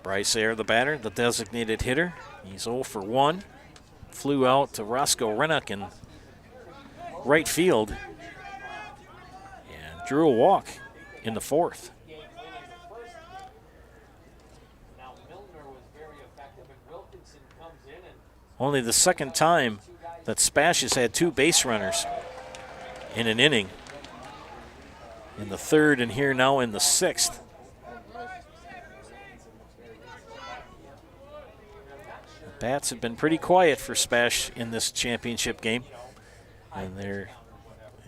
A: Bryce Ayer, the batter, the designated hitter. He's 0 for 1. Flew out to Roscoe Rennock in right field and drew a walk in the 4th. Only the second time that SPASH has had 2 base runners in an inning. In the 3rd and here now in the 6th. The bats have been pretty quiet for SPASH in this championship game. And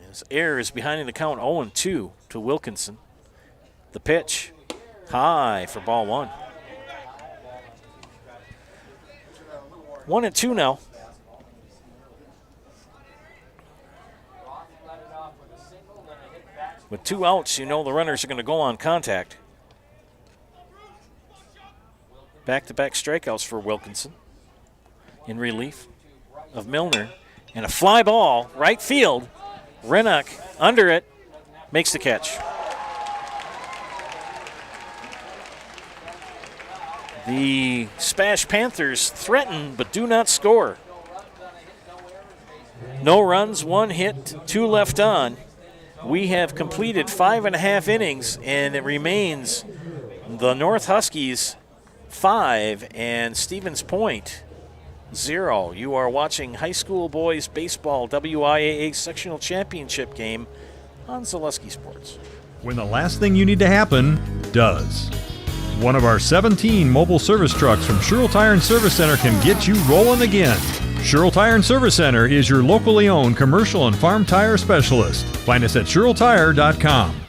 A: his Ayer is behind the count 0-2 to Wilkinson. The pitch, high for ball 1. 1-2 now. With 2 outs, you know the runners are going to go on contact. Back-to-back strikeouts for Wilkinson in relief of Milner. And a fly ball, right field. Rennock under it, makes the catch. The SPASH Panthers threaten but do not score. No runs, 1 hit, 2 left on. We have completed 5.5 innings, and it remains the North Huskies 5 and Stevens Point 0. You are watching high school boys baseball WIAA sectional championship game on Zaleski Sports.
M: When the last thing you need to happen does. One of our 17 mobile service trucks from Sherrill Tire and Service Center can get you rolling again. Sherrill Tire and Service Center is your locally owned commercial and farm tire specialist. Find us at SherrillTire.com.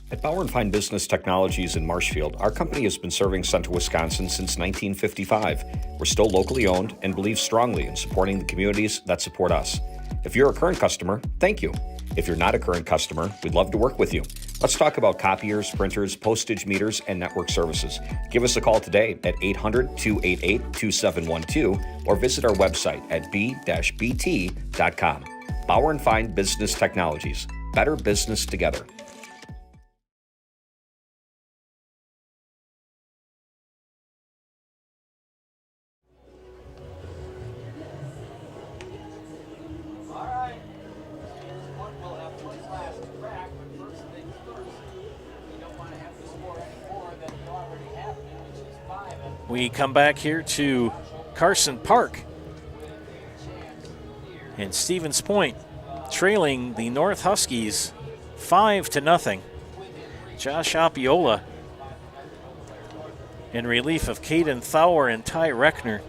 N: At Bauer & Fine Business Technologies in Marshfield, our company has been serving Central Wisconsin since 1955. We're still locally owned and believe strongly in supporting the communities that support us. If you're a current customer, thank you. If you're not a current customer, we'd love to work with you. Let's talk about copiers, printers, postage meters, and network services. Give us a call today at 800-288-2712 or visit our website at b-bt.com. Bauer & Fine Business Technologies. Better business together.
A: We come back here to Carson Park. And Stevens Point trailing the North Huskies 5-0. Josh Opiola in relief of Caden Thauer and Ty Reckner.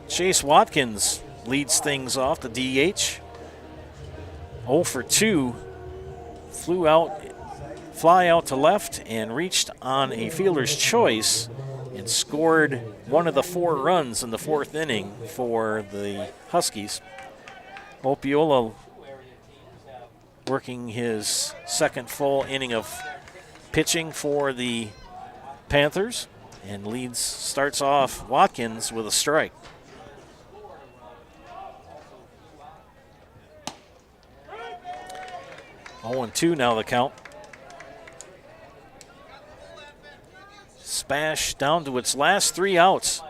A: Chase Watkins leads things off, the DH. 0 for 2. Fly out to left and reached on a fielder's choice and scored one of the 4 runs in the 4th inning for the Huskies. Opiola working his second full inning of pitching for the Panthers and starts off Watkins with a strike. Oh, 0-2 now the count. SPASH down to its last 3 outs.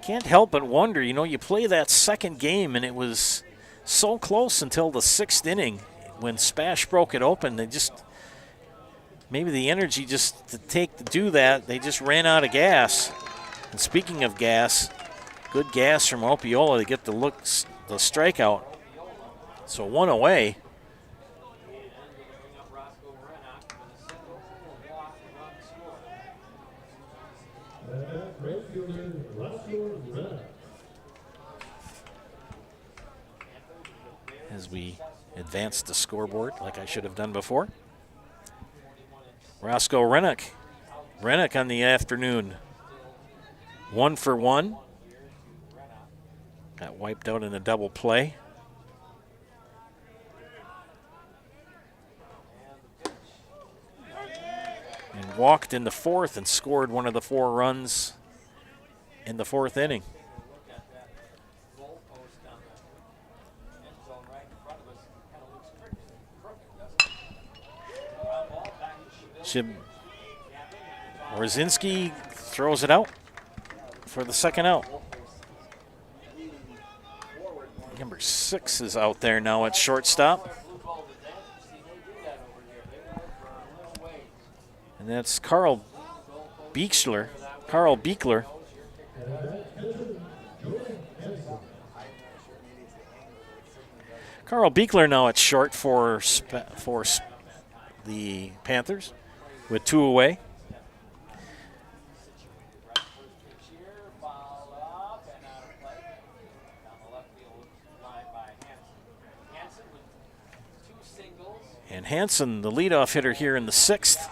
A: Can't help but wonder, you play that second game and it was so close until the 6th inning when SPASH broke it open. Maybe the energy just to do that, they just ran out of gas. And speaking of gas, good gas from Opiola to get the strikeout. So 1 away. As we advance the scoreboard like I should have done before. Roscoe Rennock. Rennock on the afternoon. 1 for 1. Got wiped out in a double play. walked in the fourth and scored one of the 4 runs in the 4th inning. Rosinski throws it out for the second out. Number 6 is out there now at shortstop. And that's Carl Beekler. Carl Beekler. Carl Beekler now at short for the Panthers with 2 away. And Hansen, the leadoff hitter here in the 6th.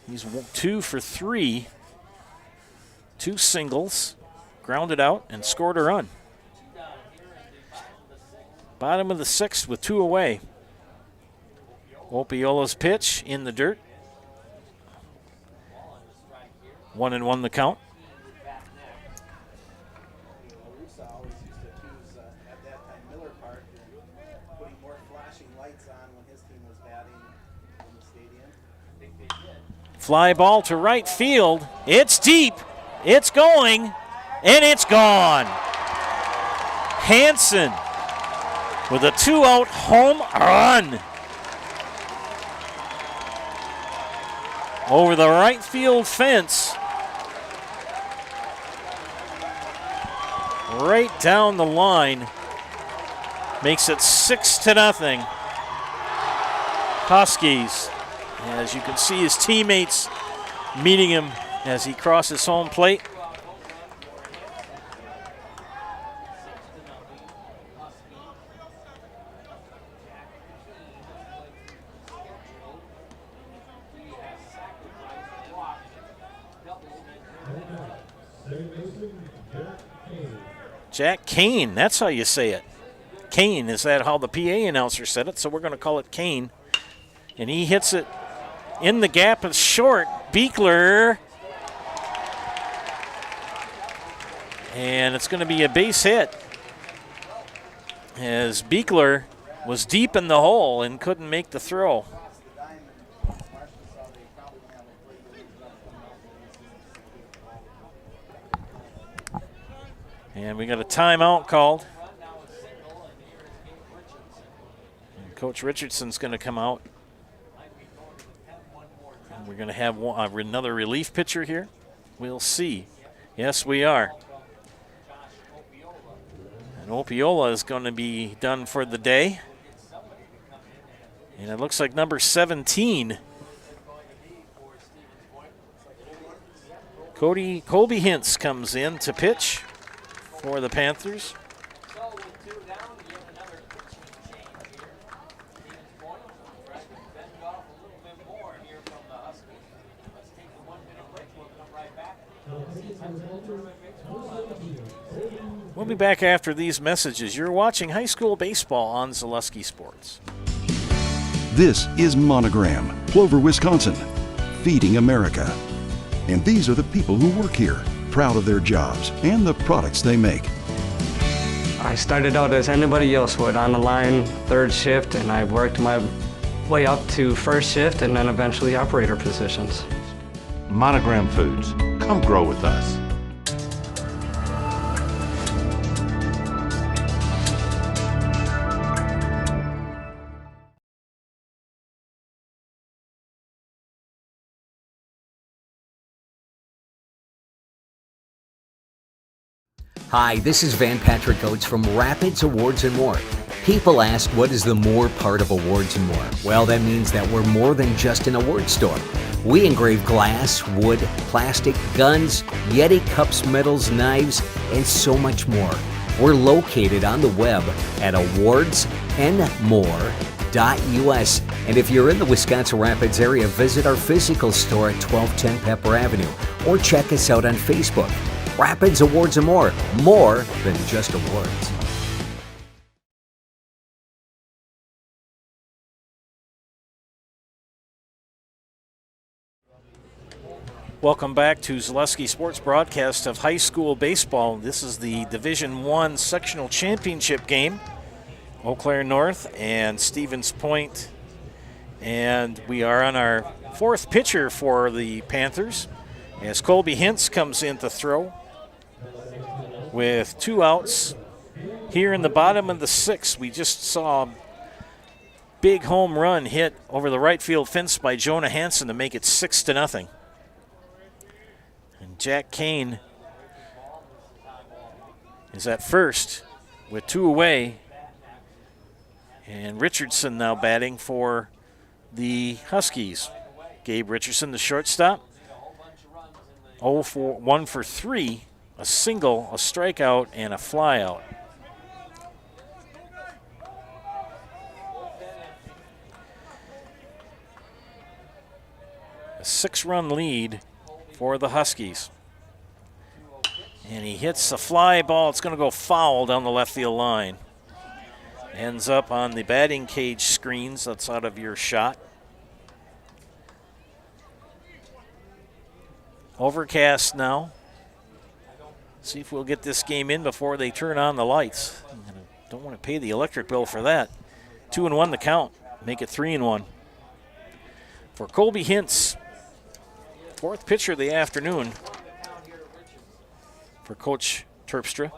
A: He's 2 for 3. 2 singles, grounded out, and scored a run. Bottom of the 6th with 2 away. Opiola's pitch in the dirt. 1-1 the count. Fly ball to right field. It's deep. It's going. And it's gone. Hansen with a 2-out home run. Over the right field fence. Right down the line. Makes it 6-0. Huskies. As you can see, his teammates meeting him as he crosses home plate. Jack Kane, that's how you say it. Kane, is that how the PA announcer said it? So we're going to call it Kane. And he hits it in the gap of short. Beekler. And it's going to be a base hit, as Beekler was deep in the hole and couldn't make the throw. And we got a timeout called. And Coach Richardson's going to come out. And we're going to have another relief pitcher here. We'll see. Yes, we are. And Opiola is going to be done for the day. And it looks like number 17. Colby Hintz comes in to pitch for the Panthers. We'll be back after these messages. You're watching high school baseball on Zaleski Sports.
H: This is Monogram, Plover, Wisconsin, feeding America. And these are the people who work here, proud of their jobs and the products they make.
J: I started out as anybody else would, on the line, third shift, and I worked my way up to first shift and then eventually operator positions.
W: Monogram Foods. Come grow with us.
O: Hi, this is Van Patrick Oates from Rapids Awards and More. People ask, what is the more part of Awards and More? Well, that means that we're more than just an award store. We engrave glass, wood, plastic, guns, Yeti cups, medals, knives, and so much more. We're located on the web at awardsandmore.us. And if you're in the Wisconsin Rapids area, visit our physical store at 1210 Pepper Avenue or check us out on Facebook. Rapids Awards and More than just awards.
A: Welcome back to Zaleski Sports broadcast of high school baseball. This is the Division I sectional championship game. Eau Claire North and Stevens Point. And we are on our fourth pitcher for the Panthers as Colby Hintz comes in to throw with 2 outs. Here in the bottom of the 6th, we just saw a big home run hit over the right field fence by Jonah Hansen to make it 6-0. And Jack Kane is at first with 2 away. And Richardson now batting for the Huskies. Gabe Richardson, the shortstop. 1 for 3, a single, a strikeout, and a flyout. A 6-run lead for the Huskies. And he hits a fly ball. It's going to go foul down the left field line. Ends up on the batting cage screens. That's out of your shot. Overcast now. See if we'll get this game in before they turn on the lights. Don't want to pay the electric bill for that. 2-1 the count. Make it 3-1. For Colby Hintz, fourth pitcher of the afternoon for Coach Terpstra.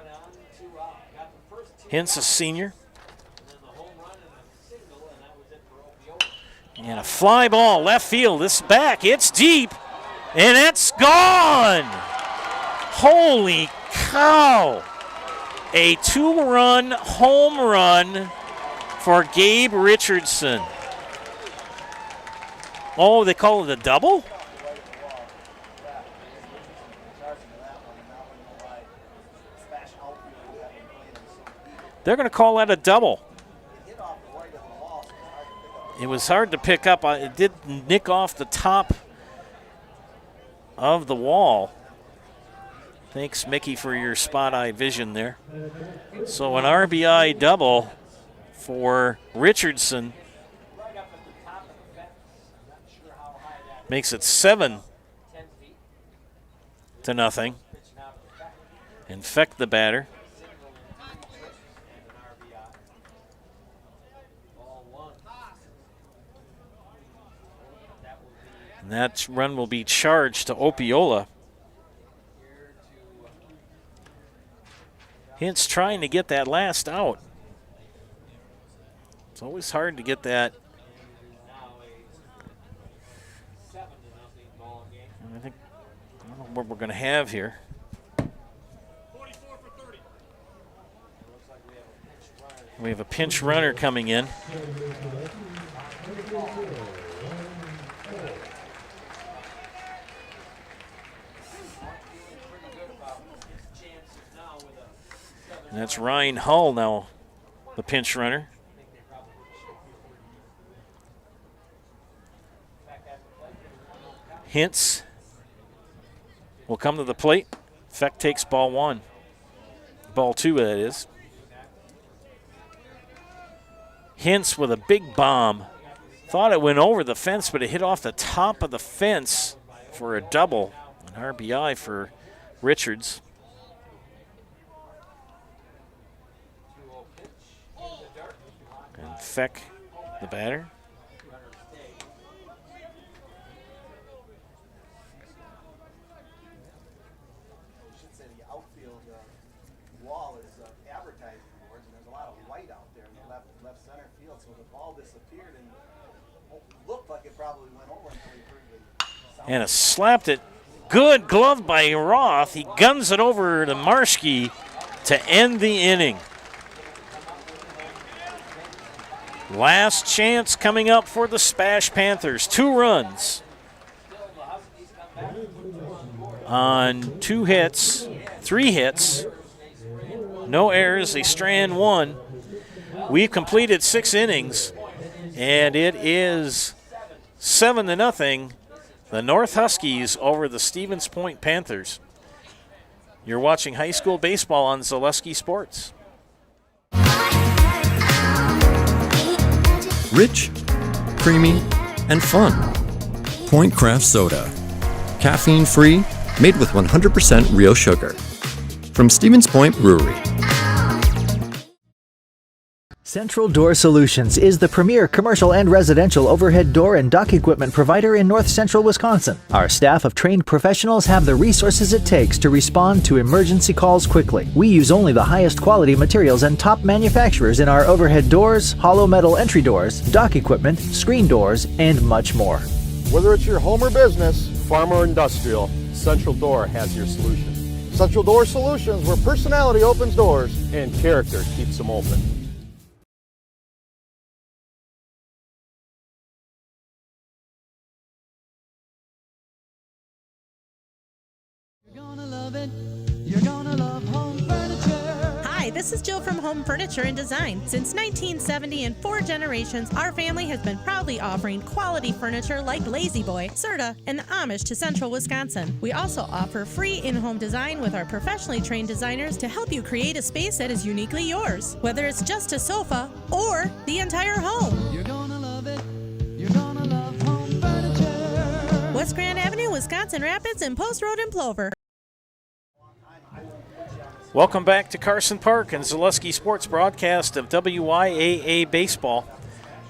A: Hintz, a senior. And a fly ball, left field. This is back. It's deep. And it's gone. Holy cow. A 2-run home run for Gabe Richardson. Oh, they call it a double? They're going to call that a double. It was hard to pick up. It did nick off the top of the wall. Thanks, Mickey, for your spot eye vision there. So an RBI double for Richardson makes it 7-0. Infect the batter. And that run will be charged to Opiola. Hintz trying to get that last out. It's always hard to get that. And I don't know what we're going to have here. We have a pinch runner coming in. And that's Ryan Hull now, the pinch runner. Hintz will come to the plate. Feck takes ball 1. Ball 2, that is. Hintz with a big bomb. Thought it went over the fence, but it hit off the top of the fence for a double. An RBI for Richards. And Feck, the batter. And a slapped it. Good glove by Roth. He guns it over to Marschke to end the inning. Last chance coming up for the SPASH Panthers. 2 runs on 2 hits, 3 hits, no errors, a strand 1. We've completed 6 innings, and it is 7-0. The North Huskies over the Stevens Point Panthers. You're watching high school baseball on Zaleski Sports.
X: Rich, creamy, and fun. Point Craft Soda. caffeine-free, made with 100% real sugar. From Stevens Point Brewery.
U: Central Door Solutions is the premier commercial and residential overhead door and dock equipment provider in north central Wisconsin. Our staff of trained professionals have the resources it takes to respond to emergency calls quickly. We use only the highest quality materials and top manufacturers in our overhead doors, hollow metal entry doors, dock equipment, screen doors, and much more.
V: Whether it's your home or business, farm or industrial, Central Door has your solution. Central Door Solutions, where personality opens doors and character keeps them open.
P: Hi, this is Jill from Home Furniture and Design. Since 1970 and 4 generations, our family has been proudly offering quality furniture like Lazy Boy, Serta, and the Amish to central Wisconsin. We also offer free in-home design with our professionally trained designers to help you create a space that is uniquely yours, whether it's just a sofa or the entire home. You're gonna love it. You're gonna love Home Furniture. West Grand Avenue, Wisconsin Rapids, and Post Road in Plover.
A: Welcome back to Carson Park and Zaleski Sports broadcast of WIAA Baseball.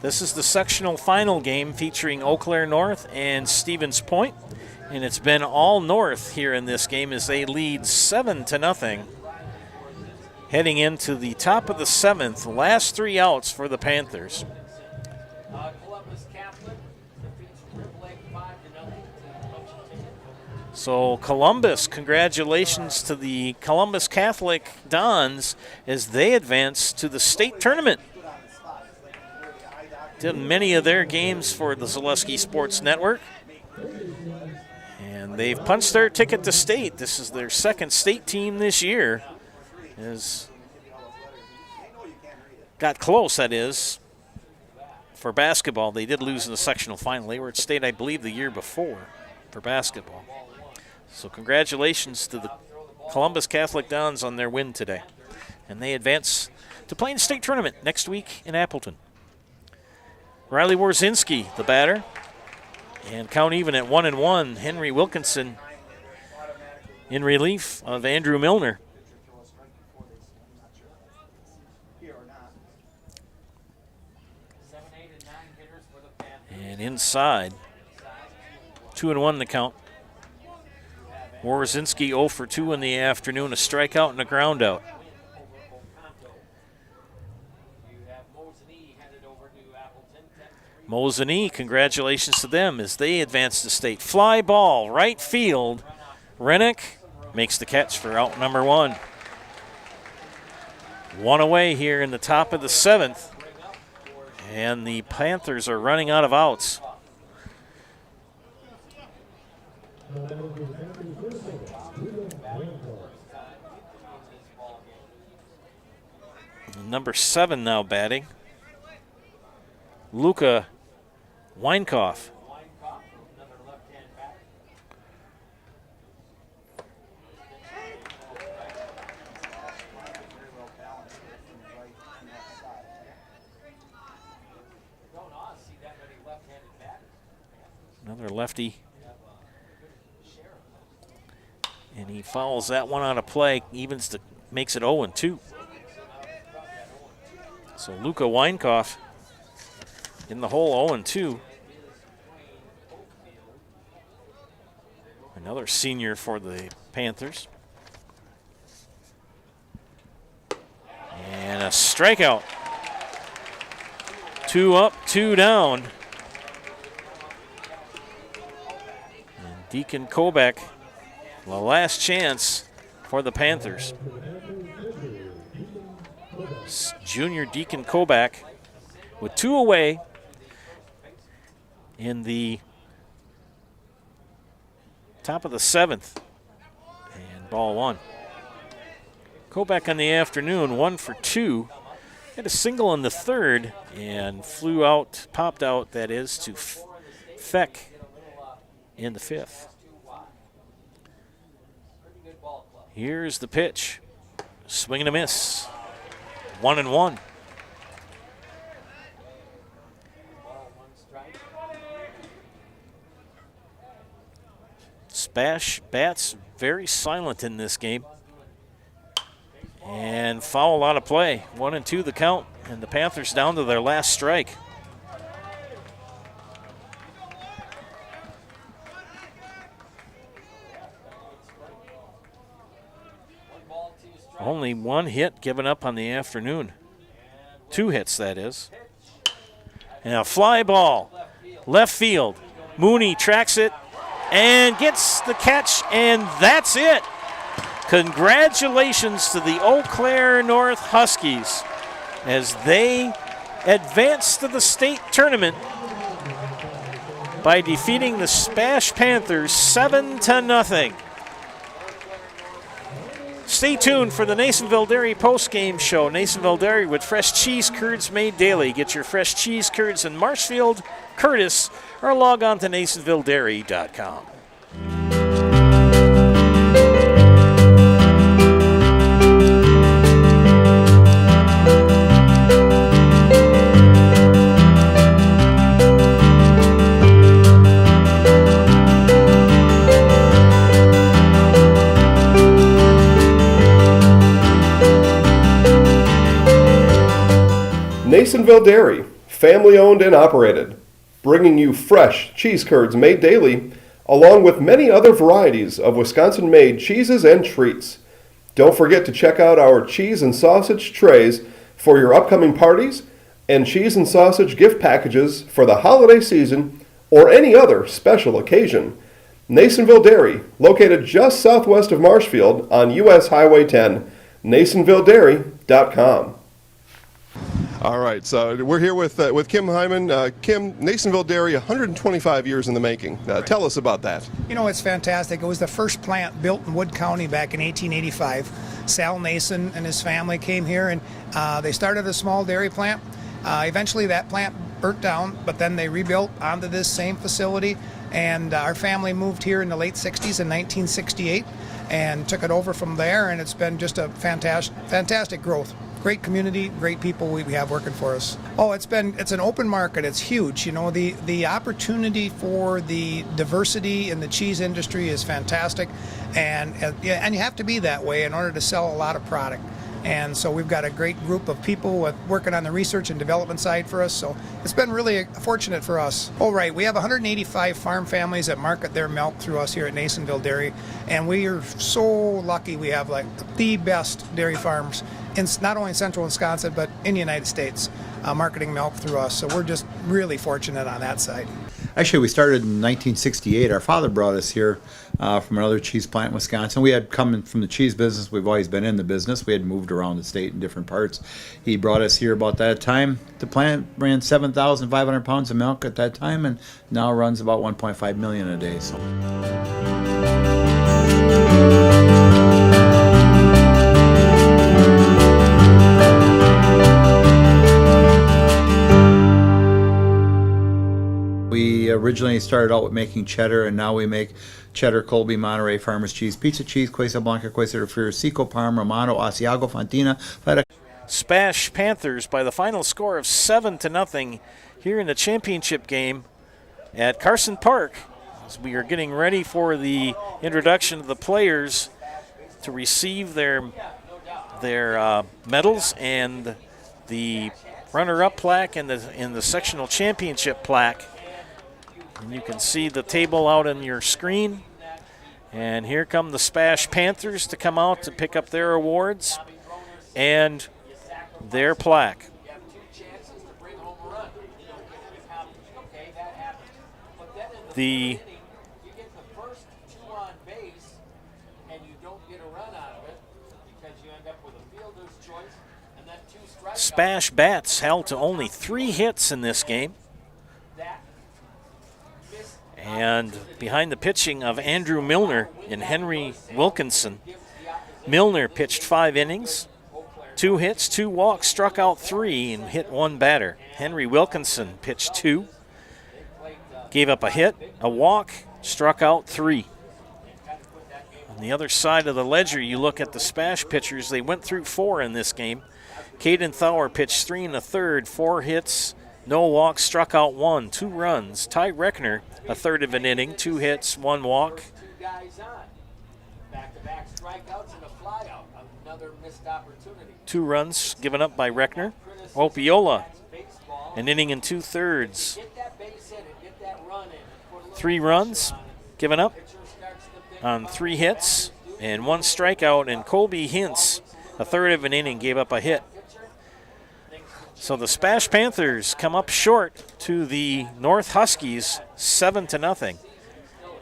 A: This is the sectional final game featuring Eau Claire North and Stevens Point. And it's been all north here in this game as they lead 7-0. Heading into the top of the 7th, last 3 outs for the Panthers. So Columbus, congratulations to the Columbus Catholic Dons as they advance to the state tournament. Did many of their games for the Zaleski Sports Network. And they've punched their ticket to state. This is their second state team this year. Got close, that is, for basketball. They did lose in the sectional final. They were at state, I believe, the year before for basketball. So congratulations to the Columbus Catholic Dons on their win today. And they advance to play in the state tournament next week in Appleton. Riley Warzinski, the batter. And count even at 1-1. Henry Wilkinson in relief of Andrew Milner. And inside, 2-1 the count. Warzinski 0 for 2 in the afternoon, a strikeout and a ground out. Mosini, congratulations to them as they advance to state. Fly ball, right field. Rennick makes the catch for out number 1. 1 away here in the top of the 7th. And the Panthers are running out of outs. Number 7 now batting. Luka Weinkoff. Another lefty. And he fouls that one out of play, makes it 0-2. So Luka Weinkoff in the hole, 0-2. Another senior for the Panthers. And a strikeout. 2 up, 2 down. And Deacon Kobach, the last chance for the Panthers. Junior Deacon Kobach with 2 away in the top of the 7th. And ball 1. Kobach on the afternoon, 1 for 2. Had a single in the 3rd and popped out, that is, to Feck in the 5th. Here's the pitch. Swing and a miss. 1-1. SPASH bats very silent in this game. And foul out of play. 1-2 the count, and the Panthers down to their last strike. Only one hit given up on the afternoon. 2 hits, that is. And a fly ball, left field. Mooney tracks it and gets the catch, and that's it. Congratulations to the Eau Claire North Huskies as they advance to the state tournament by defeating the SPASH Panthers 7-0. Stay tuned for the Nasonville Dairy post-game show. Nasonville Dairy with fresh cheese curds made daily. Get your fresh cheese curds in Marshfield, Curtis, or log on to NasonvilleDairy.com.
I: Nasonville Dairy, family owned and operated, bringing you fresh cheese curds made daily, along with many other varieties of Wisconsin-made cheeses and treats. Don't forget to check out our cheese and sausage trays for your upcoming parties and cheese and sausage gift packages for the holiday season or any other special occasion. Nasonville Dairy, located just southwest of Marshfield on US Highway 10, NasonvilleDairy.com.
Q: All right, so we're here with Kim Hyman. Kim, Nasonville Dairy, 125 years in the making. Tell us about that.
R: You know, it's fantastic. It was the first plant built in Wood County back in 1885. Sal Nason and his family came here, and they started a small dairy plant. Eventually that plant burnt down, but then they rebuilt onto this same facility, and our family moved here in the late 60s in 1968 and took it over from there, and it's been just a fantastic growth. Great community, great people we have working for us. Oh, it's an open market. It's huge. You know, the opportunity for the diversity in the cheese industry is fantastic, and you have to be that way in order to sell a lot of product. And so we've got a great group of people working on the research and development side for us. So it's been really fortunate for us. Oh, right. We have 185 farm families that market their milk through us here at Nasonville Dairy. And we are so lucky we have like the best dairy farms in not only central Wisconsin, but in the United States, marketing milk through us. So we're just really fortunate on that side.
S: Actually, we started in 1968. Our father brought us here from another cheese plant in Wisconsin. We had come from the cheese business. We've always been in the business. We had moved around the state in different parts. He brought us here about that time. The plant ran 7,500 pounds of milk at that time, and now runs about 1.5 million a day. So. We originally started out with making cheddar, and now we make cheddar, Colby, Monterey, Farmers Cheese, Pizza Cheese, Quesa Blanca, Quesa de Friar, Seco, Parm, Romano, Asiago, Fontina, Feta.
A: SPASH Panthers by the final score of 7-0 here in the championship game at Carson Park, as we are getting ready for the introduction of the players to receive their medals and the runner-up plaque and the sectional championship plaque. And you can see the table out on your screen. And here come the SPASH Panthers to come out to pick up their awards and their plaque. The SPASH bats held to only 3 hits in this game. And behind the pitching of Andrew Milner and Henry Wilkinson, Milner pitched 5 innings, 2 hits, 2 walks, struck out 3, and hit 1 batter. Henry Wilkinson pitched 2, gave up a hit, a walk, struck out 3. On the other side of the ledger, you look at the SPASH pitchers. They went through 4 in this game. Caden Thauer pitched 3 1/3, 4 hits, no walks, struck out 1, 2 runs. Ty Reckner, 1/3 of an inning, 2 hits, 1 walk,
B: guys on. Back-to-back strikeouts and a flyout. Another missed opportunity.
A: 2 runs given up by Reckner. Opiola, an inning and 2/3. 3 runs given up on 3 hits and 1 strikeout, and Colby Hintz, a third of an inning, gave up a hit. So the SPASH Panthers come up short to the North Huskies 7-0.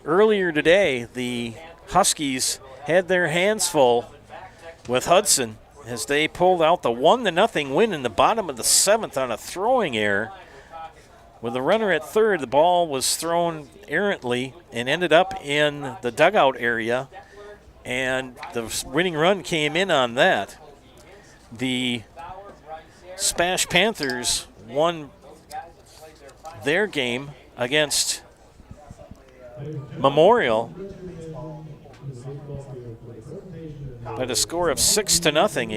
A: Earlier today, the Huskies had their hands full with Hudson as they pulled out the 1-0 win in the bottom of the 7th on a throwing error. With the runner at third, the ball was thrown errantly and ended up in the dugout area, and the winning run came in on that. The SPASH Panthers won their game against Memorial by the score of 6-0.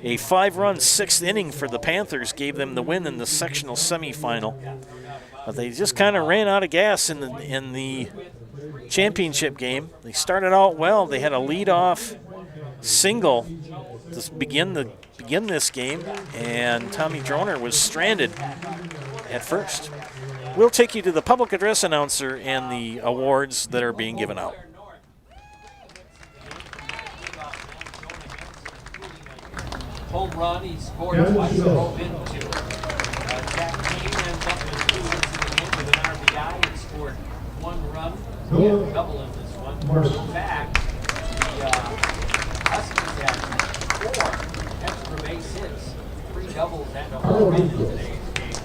A: A 5-run 6th inning for the Panthers gave them the win in the sectional semifinal. But they just kind of ran out of gas in the championship game. They started out well. They had a leadoff single to begin this game, and Tommy Droner was stranded at first. We'll take you to the public address announcer and the awards that are being given out.
B: Home run, he scored twice, drove into. Jack Kane ends up with 2 hits in the game with an RBI. He scored 1 run. He had a double in this one. In fact, the Huskies had 4 extra base hits, 3 doubles, and a home run in today's game.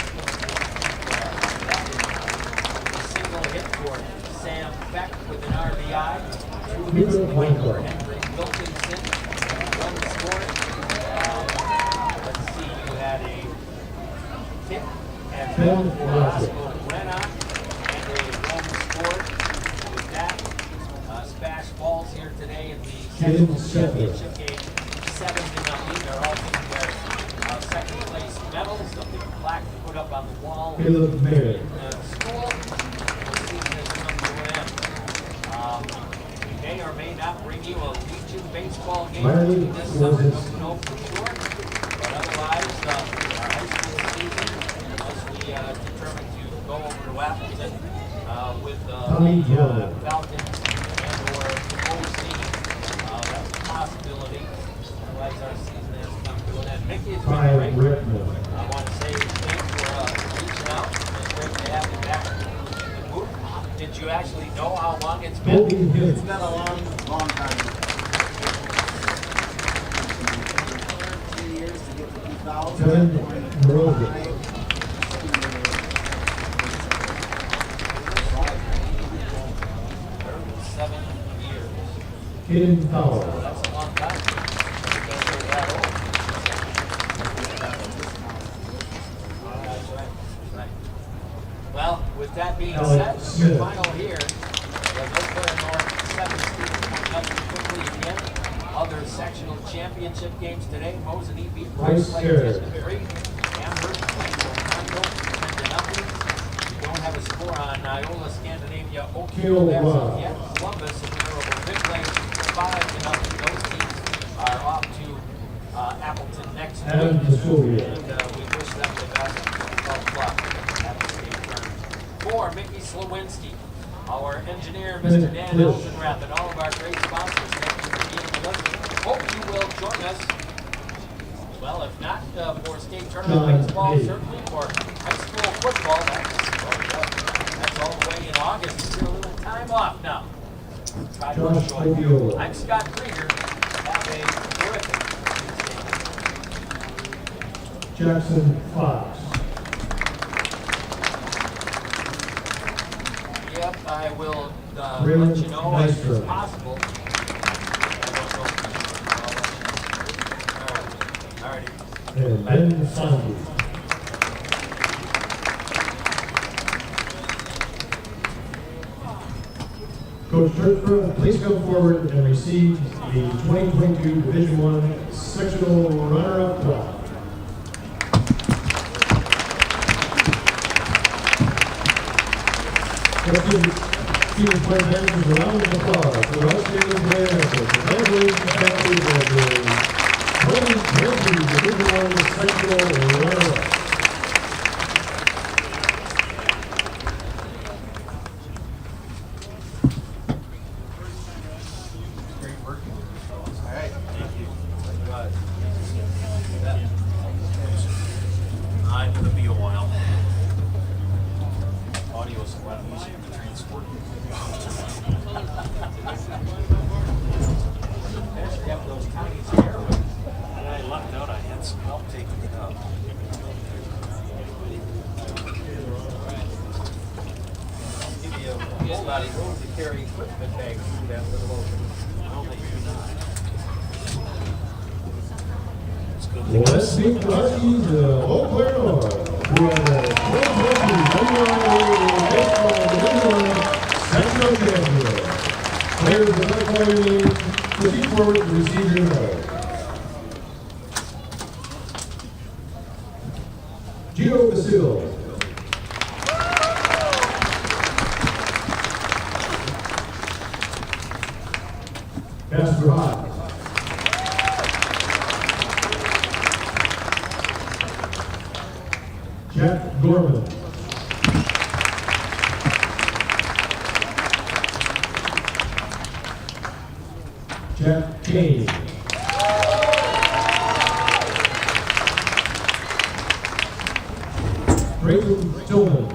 B: A single hit for Sam Beck with an RBI. 2 hits in the game for Henry Wilkinson. 1 scored. Let's see, you had a hit and 1 for Roscoe Brenna and a 1 scored. With that, SPASH falls here today in the sectional championship game, 7-0. They're all getting their second place medals. They'll be plaque to put up on the wall in the school. The season has come to an end. We may or may not bring you a Legion baseball game this summer. Don't know for sure. But otherwise, our high school season, unless we determine to go over to Appleton with the Falcons and or OC, that's a possibility. Otherwise, our season has come to an end. Mickey, it's been great. I want to say thanks for reaching out. It's great to have you back in the booth. Did you actually know how long it's been?
E: It's been a long time. 2 years to get to 2000.
B: 7 years.
E: That's
B: a long time. Well, with that being said, your final here. The Woodbury North 7th Street coming up quickly again. Other sectional championship games today. Mosinee beat Rice Lake 10-3. Amherst playing Orlando 10-0. We don't have a score on Iola Scandinavia Oakville as of yet. Columbus and Honorable Big Lake 5-0. Those teams are off to Appleton next week. And we wish them the best of luck at the state tournament. For Mickey Slawinski, our engineer, Mr. Dan Elsenrath, and all of our great sponsors, thank you for being with us. Hope you will join us. Well, if not for state tournament baseball, certainly for high school football. That's all the way in August. It's a little time off now. Try to enjoy you. I'm Scott Krieger. Have a terrific
E: Jackson Fox.
B: Yep, I will let you know as soon as possible. All righty.
E: And Ben Sandy. Coach Churchburg, please come forward and receive the 2022 Division I Sectional Runner-Up Plaque. Let's give Stevens Point Panthers a round of applause for outstanding player effort. Congratulations, Panthers, as the 2020 Division I Sectional runner-up.
A: I'm going to be a while. Audio is a lot easier to transport.
B: Actually, have those counties here.
A: I lucked out. I had some help taking it up.
B: Give you a lot of room to carry equipment bags through that little opening.
A: Well, they do not.
E: Let's see the Huskies of Eau Claire North, who are the 2020 Baseball Division I Sectional champions. Players of the following names, proceed forward to receive your medal. Gio Basil. Casper Hott. Jack Gorman. Jack Kane. Brayden Tillman.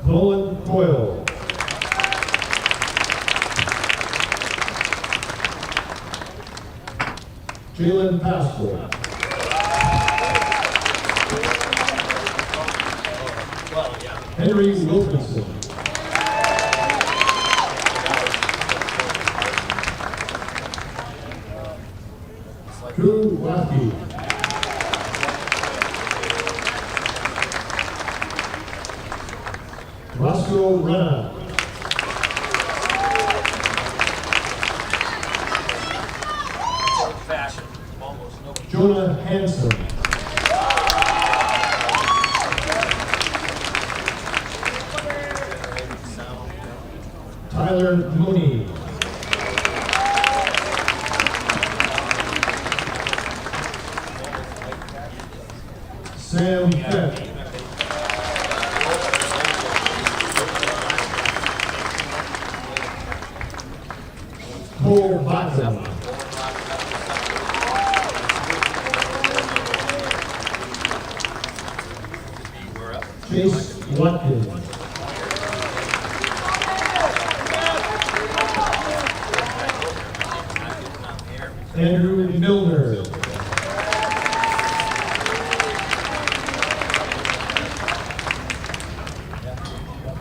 E: Nolan Coyle. Jalen Pascal. Henry Wilkinson. Drew Watkey. Roscoe Rana.
B: Fashion. Almost nobody.
E: Jonah Hansen. Tyler Mooney. Sam Fett. Cole Bottom. Chase Watkins. Andrew Milner.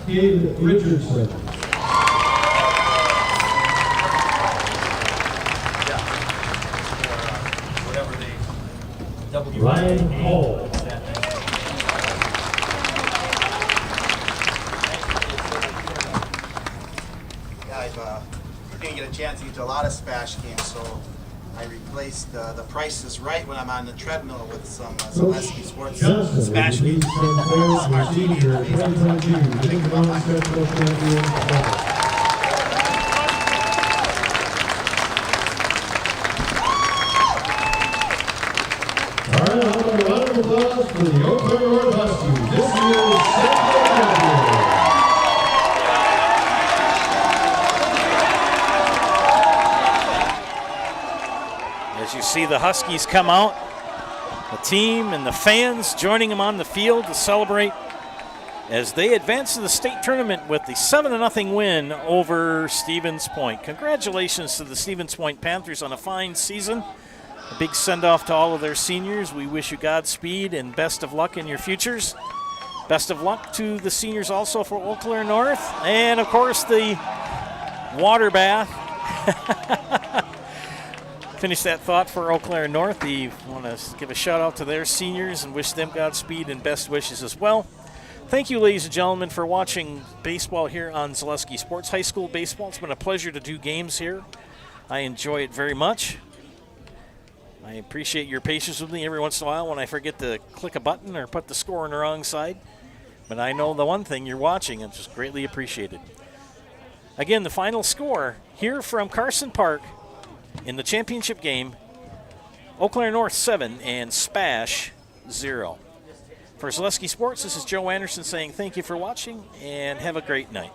E: Gabe Richardson.
B: Whatever they
E: Ryan Hall.
F: I didn't get a chance to get to a lot of SPASH games, so I replaced the Price is Right when I'm on the treadmill with some Zaleski Sports SPASH games. Smart TV.
E: All right, I'll have a round of applause for the Eau Claire North Huskies, this year's Sectional champions.
A: As you see the Huskies come out, the team and the fans joining them on the field to celebrate as they advance to the state tournament with the 7-0 win over Stevens Point. Congratulations to the Stevens Point Panthers on a fine season. A big send-off to all of their seniors. We wish you Godspeed and best of luck in your futures. Best of luck to the seniors also for Eau Claire North. And, of course, the water bath. Finish that thought for Eau Claire North. We want to give a shout-out to their seniors and wish them Godspeed and best wishes as well. Thank you, ladies and gentlemen, for watching baseball here on Zaleski Sports High School Baseball. It's been a pleasure to do games here. I enjoy it very much. I appreciate your patience with me every once in a while when I forget to click a button or put the score on the wrong side. But I know the one thing, you're watching, and just greatly appreciated. Again, the final score here from Carson Park in the championship game, Eau Claire North 7 and SPASH 0. For Zaleski Sports, this is Joe Anderson saying thank you for watching and have a great night.